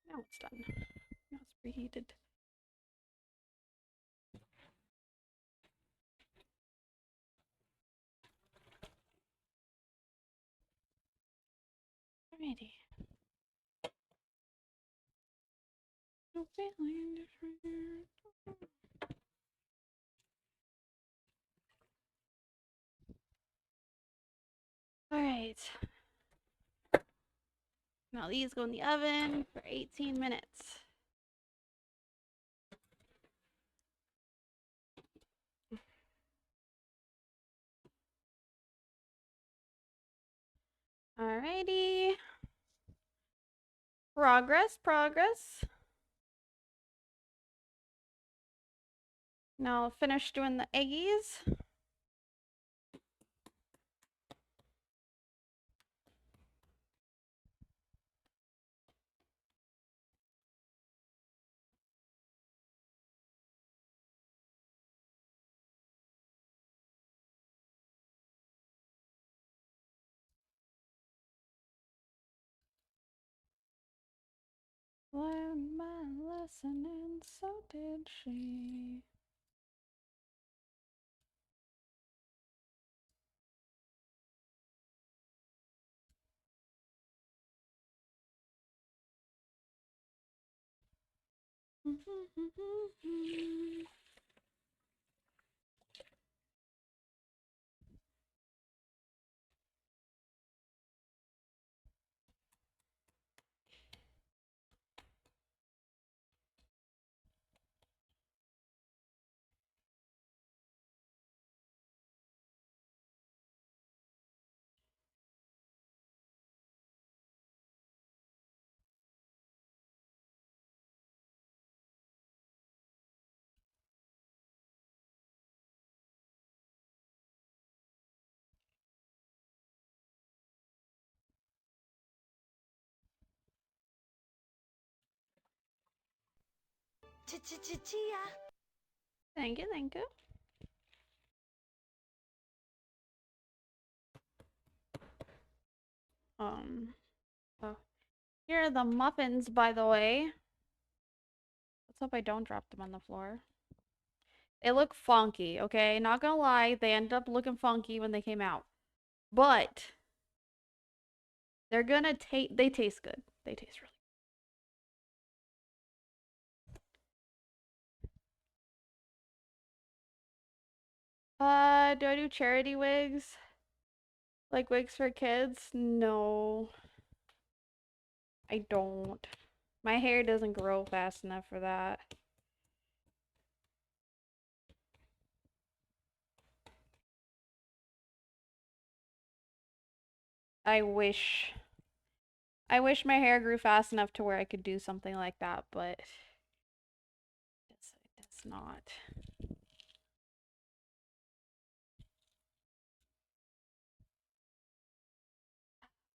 Now it's done. Now it's preheated. Alrighty. No feeling different. Alright. Now these go in the oven for 18 minutes. Alrighty. Progress. Now I'll finish doing the eggies. Learned my lesson and so did she. Chia. Thank you. Oh, here are the muffins, by the way. Let's hope I don't drop them on the floor. They look funky, okay? Not gonna lie, they ended up looking funky when they came out. But they're gonna taste, they taste good. They taste really good. Do I do charity wigs? Like wigs for kids? No, I don't. My hair doesn't grow fast enough for that. I wish. I wish my hair grew fast enough to where I could do something like that, but it's not.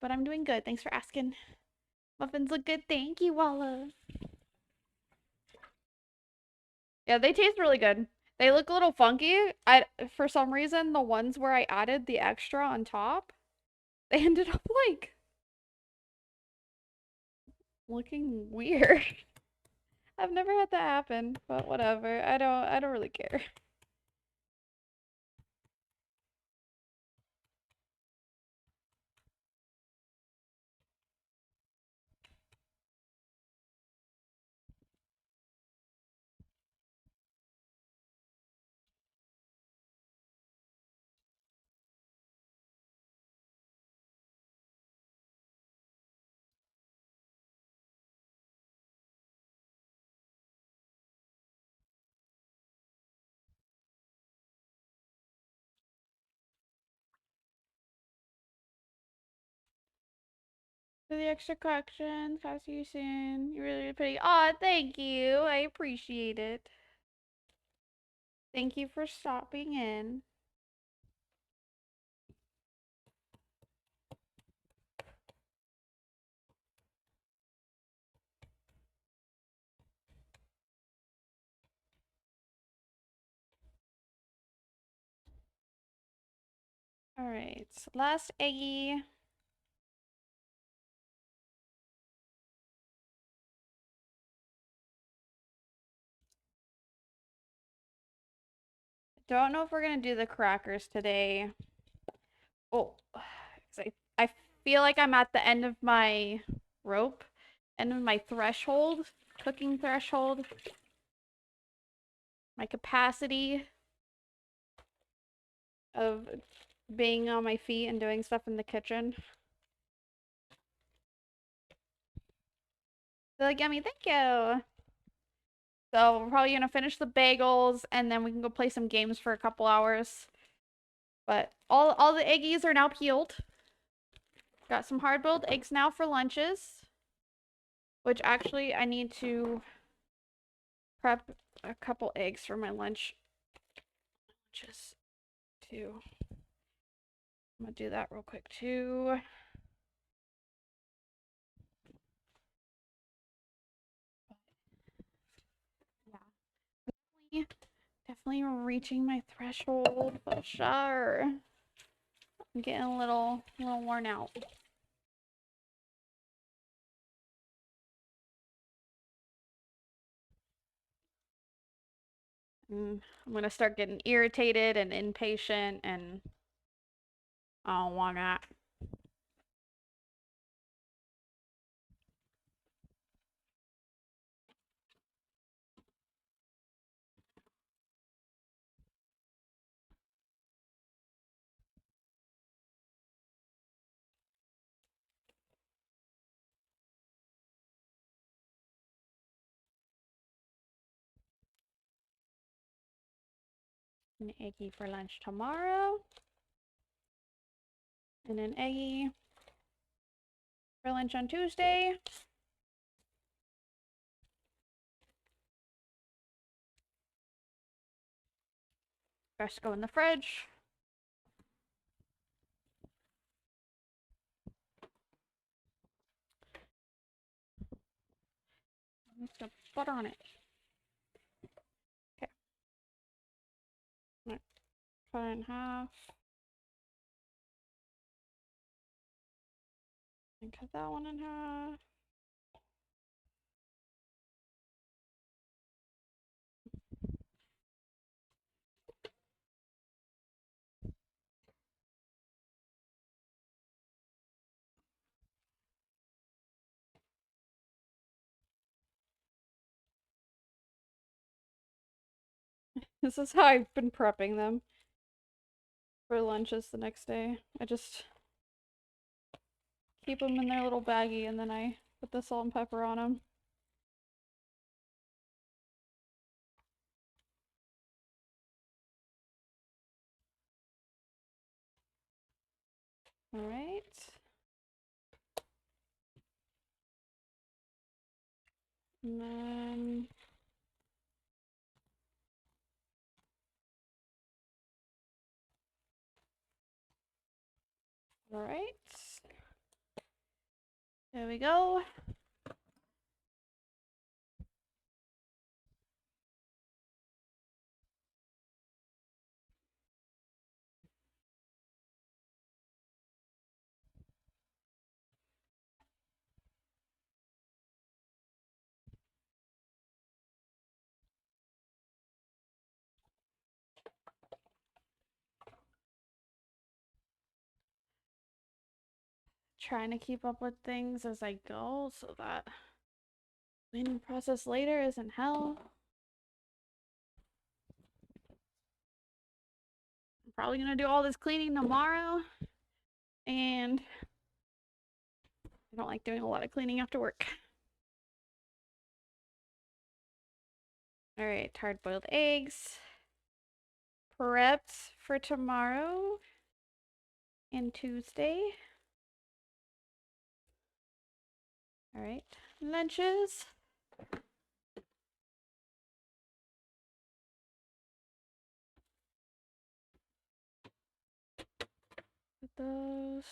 But I'm doing good. Thanks for asking. Muffins look good. Thank you, Walla. Yeah, they taste really good. They look a little funky. For some reason, the ones where I added the extra on top, they ended up like looking weird. I've never had that happen, but whatever. I don't really care. for the extra collections. I'll see you soon. You're really pretty. Aw, thank you. I appreciate it. Thank you for stopping in. Alright, last eggy. Don't know if we're gonna do the crackers today. Oh, I feel like I'm at the end of my rope, end of my threshold, cooking threshold, my capacity of being on my feet and doing stuff in the kitchen. They're like, yummy, thank you. So we're probably gonna finish the bagels and then we can go play some games for a couple hours. But all the eggies are now peeled. Got some hard-boiled eggs now for lunches. Which actually I need to prep a couple eggs for my lunches too. I'm gonna do that real quick too. Yeah. Definitely reaching my threshold for sure. I'm getting a little worn out. I'm gonna start getting irritated and impatient, and I don't want that. An eggy for lunch tomorrow, and an eggy for lunch on Tuesday. Rest go in the fridge. Put some butter on it. Okay. Right. Cut it in half. And cut that one in half. This is how I've been prepping them for lunches the next day. I just keep them in their little baggie and then I put the salt and pepper on them. Alright. And then alright. There we go. Trying to keep up with things as I go so that cleaning process later isn't hell. I'm probably gonna do all this cleaning tomorrow, and I don't like doing a lot of cleaning after work. Alright, hard boiled eggs. Prepped for tomorrow and Tuesday. All right, lunches. Put those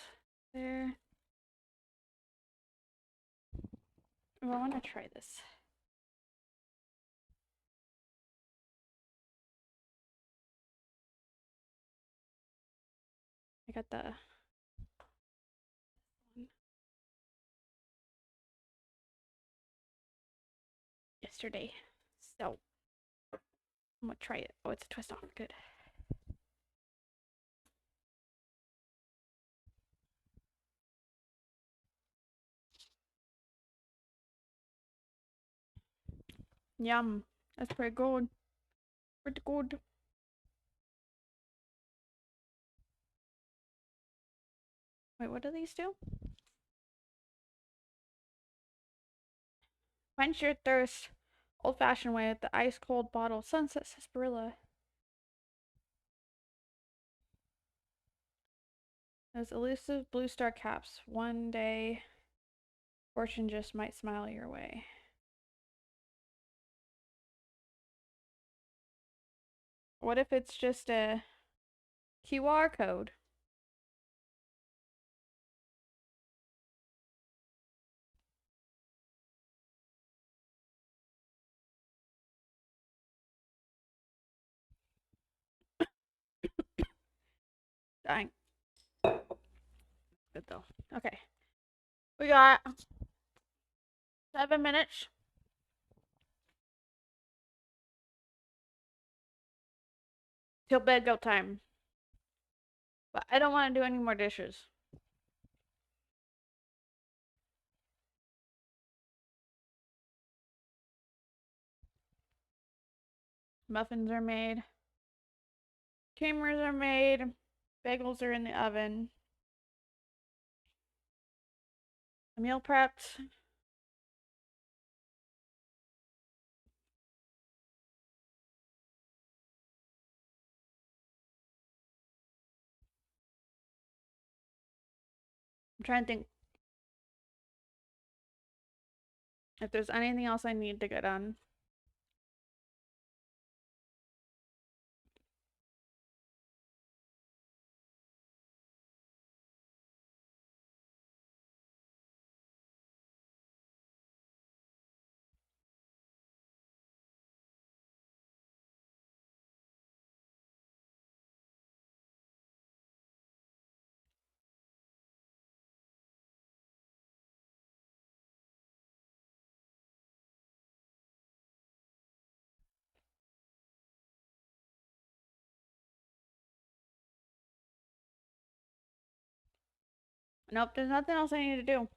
there. Oh, I want to try this. I got the one yesterday. So I'm gonna try it. Oh, it's a twist off. Good. Yum. That's pretty good. Pretty good. Wait, what do these do? Quench your thirst. Old fashioned way with the ice cold bottle. Sunset sarsaparilla. Those elusive blue star caps. One day, fortune just might smile your way. What if it's just a QR code? Dang. Good though. Okay. We got 7 minutes. Till bed go time. But I don't want to do any more dishes. Muffins are made. Creamers are made. Bagels are in the oven. Meal prepped. I'm trying to think if there's anything else I need to get done. Nope, there's nothing else I need to do.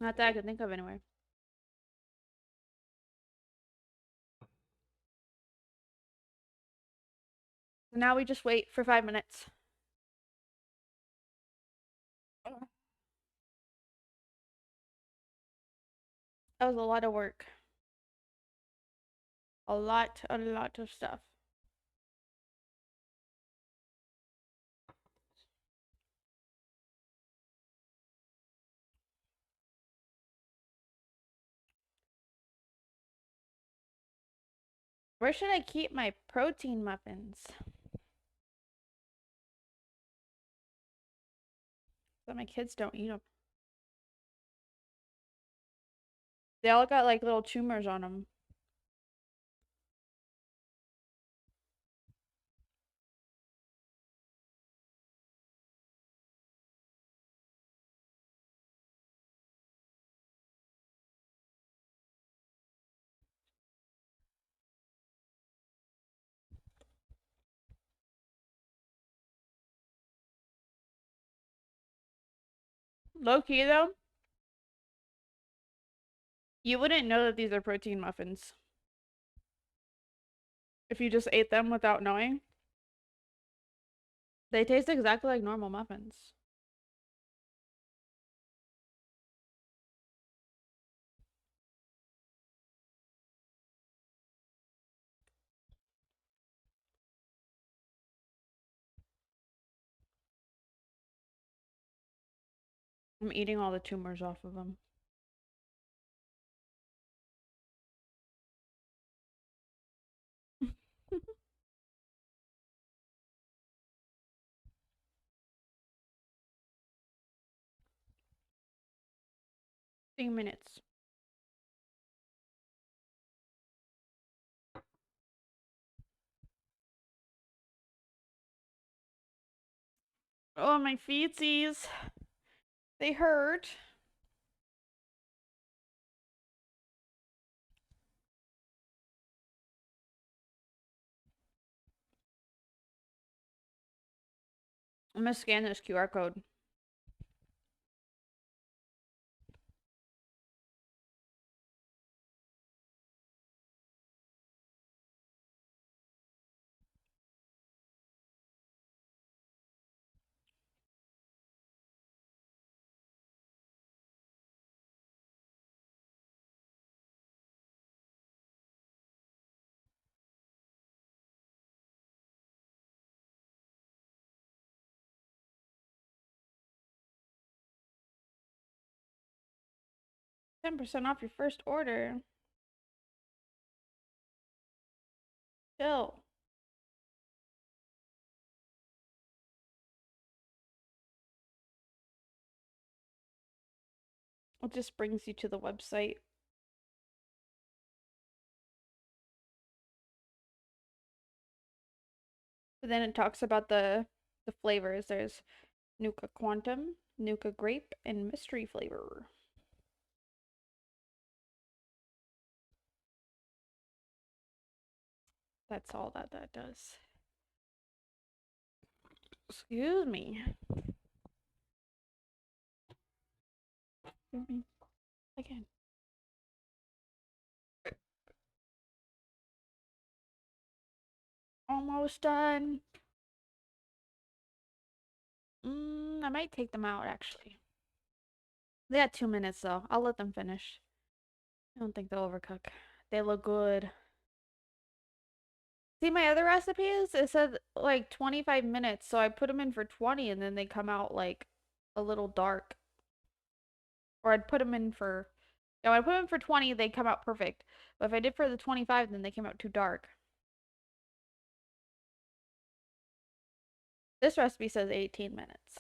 Not that I could think of anyway. So now we just wait for 5 minutes. That was a lot of work. A lot of stuff. Where should I keep my protein muffins? So my kids don't eat them. They all got like little tumors on them. Low key though, you wouldn't know that these are protein muffins if you just ate them without knowing. They taste exactly like normal muffins. I'm eating all the tumors off of them. Few minutes. Oh, my feetsies. They hurt. I'm gonna scan this QR code. %10 off your first order. Chill. It just brings you to the website. But then it talks about the flavors. There's Nuka Quantum, Nuka Grape, and Mystery Flavor. That's all that does. Excuse me. Excuse me. Again. Almost done. I might take them out actually. They got 2 minutes though. I'll let them finish. I don't think they'll overcook. They look good. See, my other recipes, it said like 25 minutes, so I put them in for 20 and then they come out like a little dark. Or I'd put them in for, yeah, when I put them in for 20, they come out perfect. But if I did for the 25, then they came out too dark. This recipe says 18 minutes.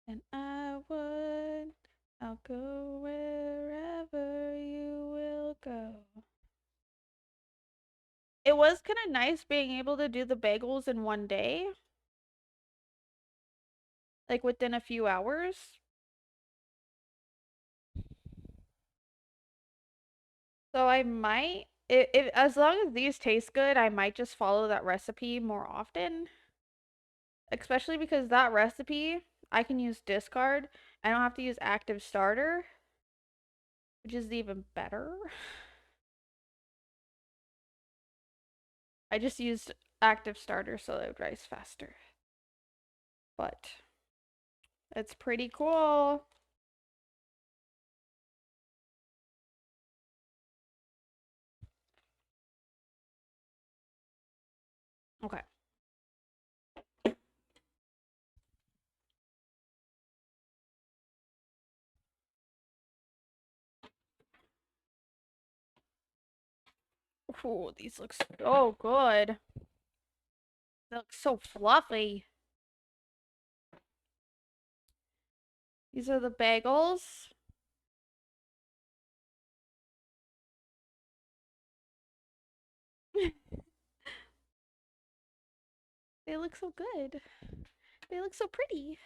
And I'll go wherever you will go. It was kind of nice being able to do the bagels in one day. Like within a few hours. So I might, if as long as these taste good, I might just follow that recipe more often. Especially because that recipe, I can use discard. I don't have to use active starter, which is even better. I just used active starter so it would rise faster. But it's pretty cool. Okay. Ooh, these look so good. They look so fluffy. These are the bagels. They look so good. They look so pretty.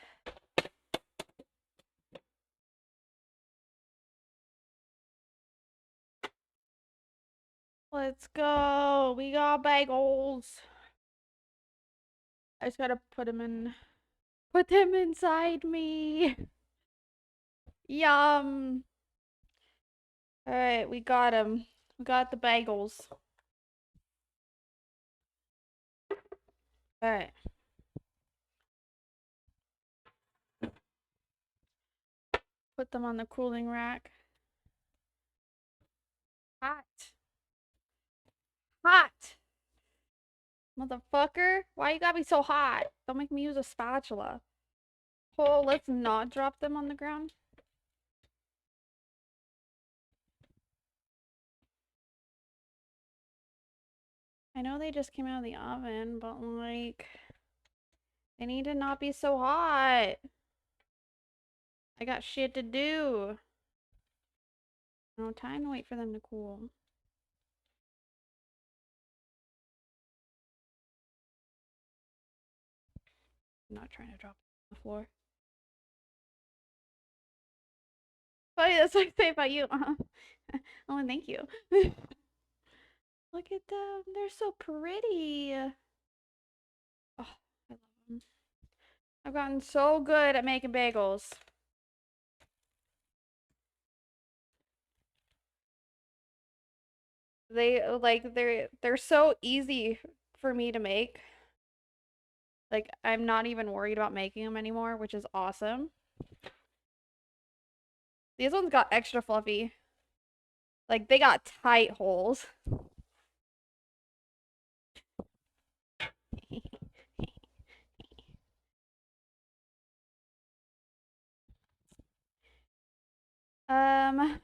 Let's go. We got bagels. I just gotta put them in. Put them inside me. Yum. Alright, we got them. We got the bagels. Alright. Put them on the cooling rack. Hot. Hot. Motherfucker. Why you gotta be so hot? Don't make me use a spatula. Oh, let's not drop them on the ground. I know they just came out of the oven, but like, they need to not be so hot. I got shit to do. No time to wait for them to cool. I'm not trying to drop on the floor. Funny, that's what I say about you. Oh, and thank you. Look at them. They're so pretty. Oh, I love them. I've gotten so good at making bagels. They're so easy for me to make. Like I'm not even worried about making them anymore, which is awesome. These ones got extra fluffy. Like they got tight holes. Um,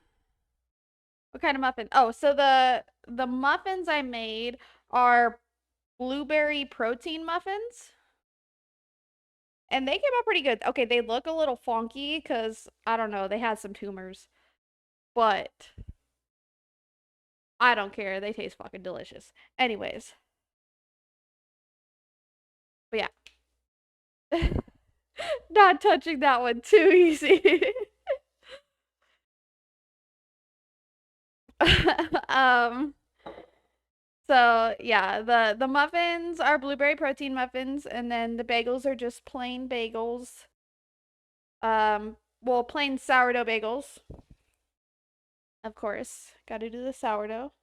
what kind of muffin? Oh, so the muffins I made are blueberry protein muffins. And they came out pretty good. Okay, they look a little funky because I don't know, they had some tumors. But I don't care. They taste fucking delicious. Anyways, but yeah. Not touching that one too easy. um so yeah, the muffins are blueberry protein muffins and then the bagels are just plain bagels. Well, plain sourdough bagels. Of course. Got to do the sourdough.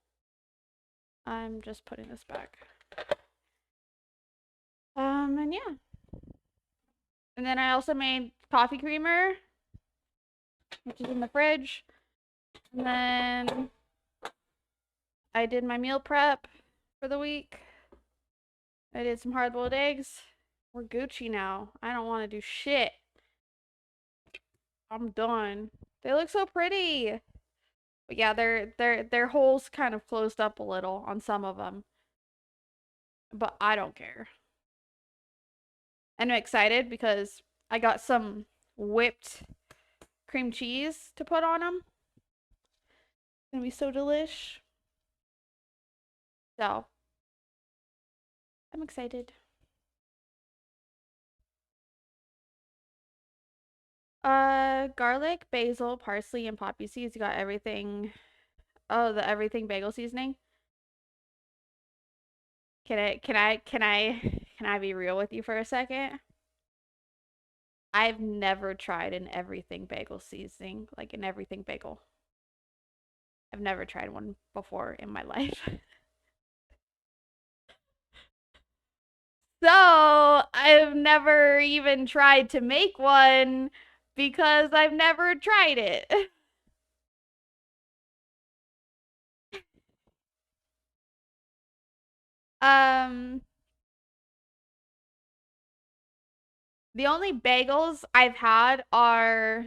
I'm just putting this back. And yeah. And then I also made coffee creamer, which is in the fridge. And then I did my meal prep for the week. I did some hard boiled eggs. We're Gucci now. I don't want to do shit. I'm done. They look so pretty. But yeah, their holes kind of closed up a little on some of them. But I don't care. And I'm excited because I got some whipped cream cheese to put on them. It's gonna be so delish. So I'm excited. Garlic, basil, parsley, and poppy seeds. You got everything. Oh, the everything bagel seasoning. Can I be real with you for a second? I've never tried an everything bagel seasoning, like an everything bagel. I've never tried one before in my life. So I've never even tried to make one because I've never tried it. Um, the only bagels I've had are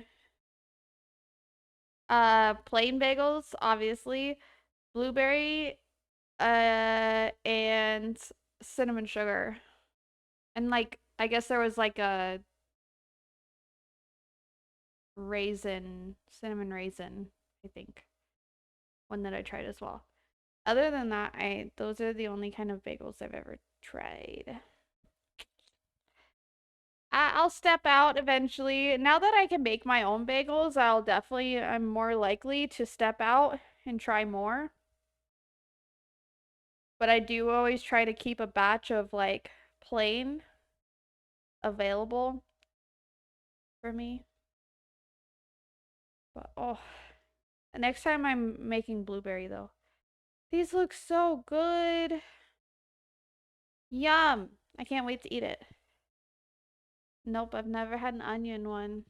plain bagels, obviously, blueberry, and cinnamon sugar. And like I guess there was like a cinnamon raisin, I think, one that I tried as well. Other than that, I those are the only kind of bagels I've ever tried. I'll step out eventually. Now that I can make my own bagels, I'm more likely to step out and try more. But I do always try to keep a batch of like plain available for me. But oh, the next time I'm making blueberry though. These look so good. Yum. I can't wait to eat it. Nope, I've never had an onion one.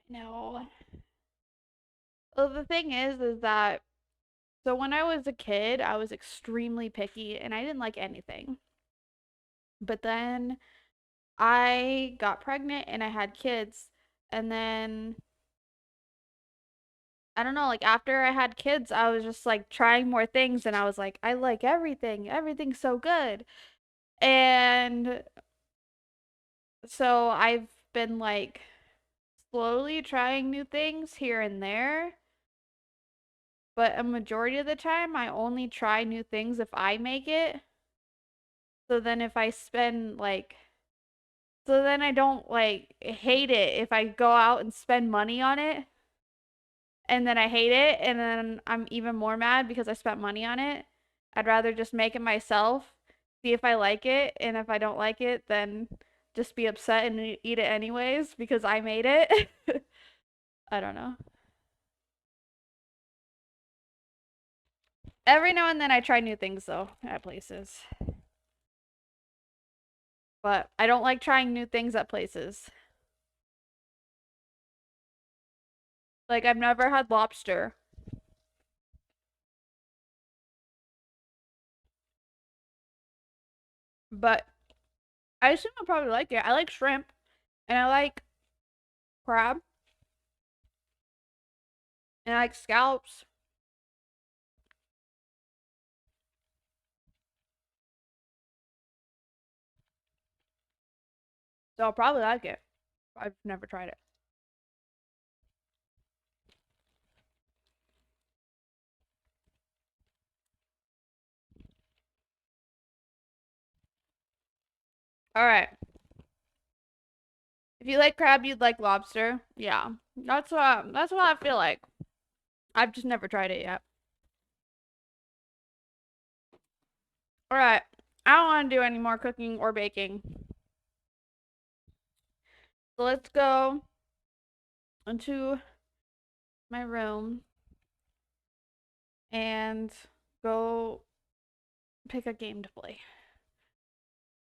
No. Well, the thing is that So when I was a kid, I was extremely picky and I didn't like anything. But then I got pregnant and I had kids. And then I don't know, like after I had kids, I was just like trying more things and I was like, I like everything. Everything's so good. And so I've been like slowly trying new things here and there, but a majority of the time I only try new things if I make it. So then if I spend like so then I don't like hate it if I go out and spend money on it and then I hate it and then I'm even more mad because I spent money on it. I'd rather just make it myself, see if I like it, and if I don't like it, then just be upset and eat it anyways because I made it. I don't know. Every now and then I try new things though at places. But I don't like trying new things at places. Like I've never had lobster, but I assume I'll probably like it. I like shrimp and I like crab and I like scallops. So I'll probably like it. I've never tried it. All right. If you like crab, you'd like lobster. Yeah. That's what I feel like. I've just never tried it yet. All right. I don't want to do any more cooking or baking. So let's go into my room and go pick a game to play.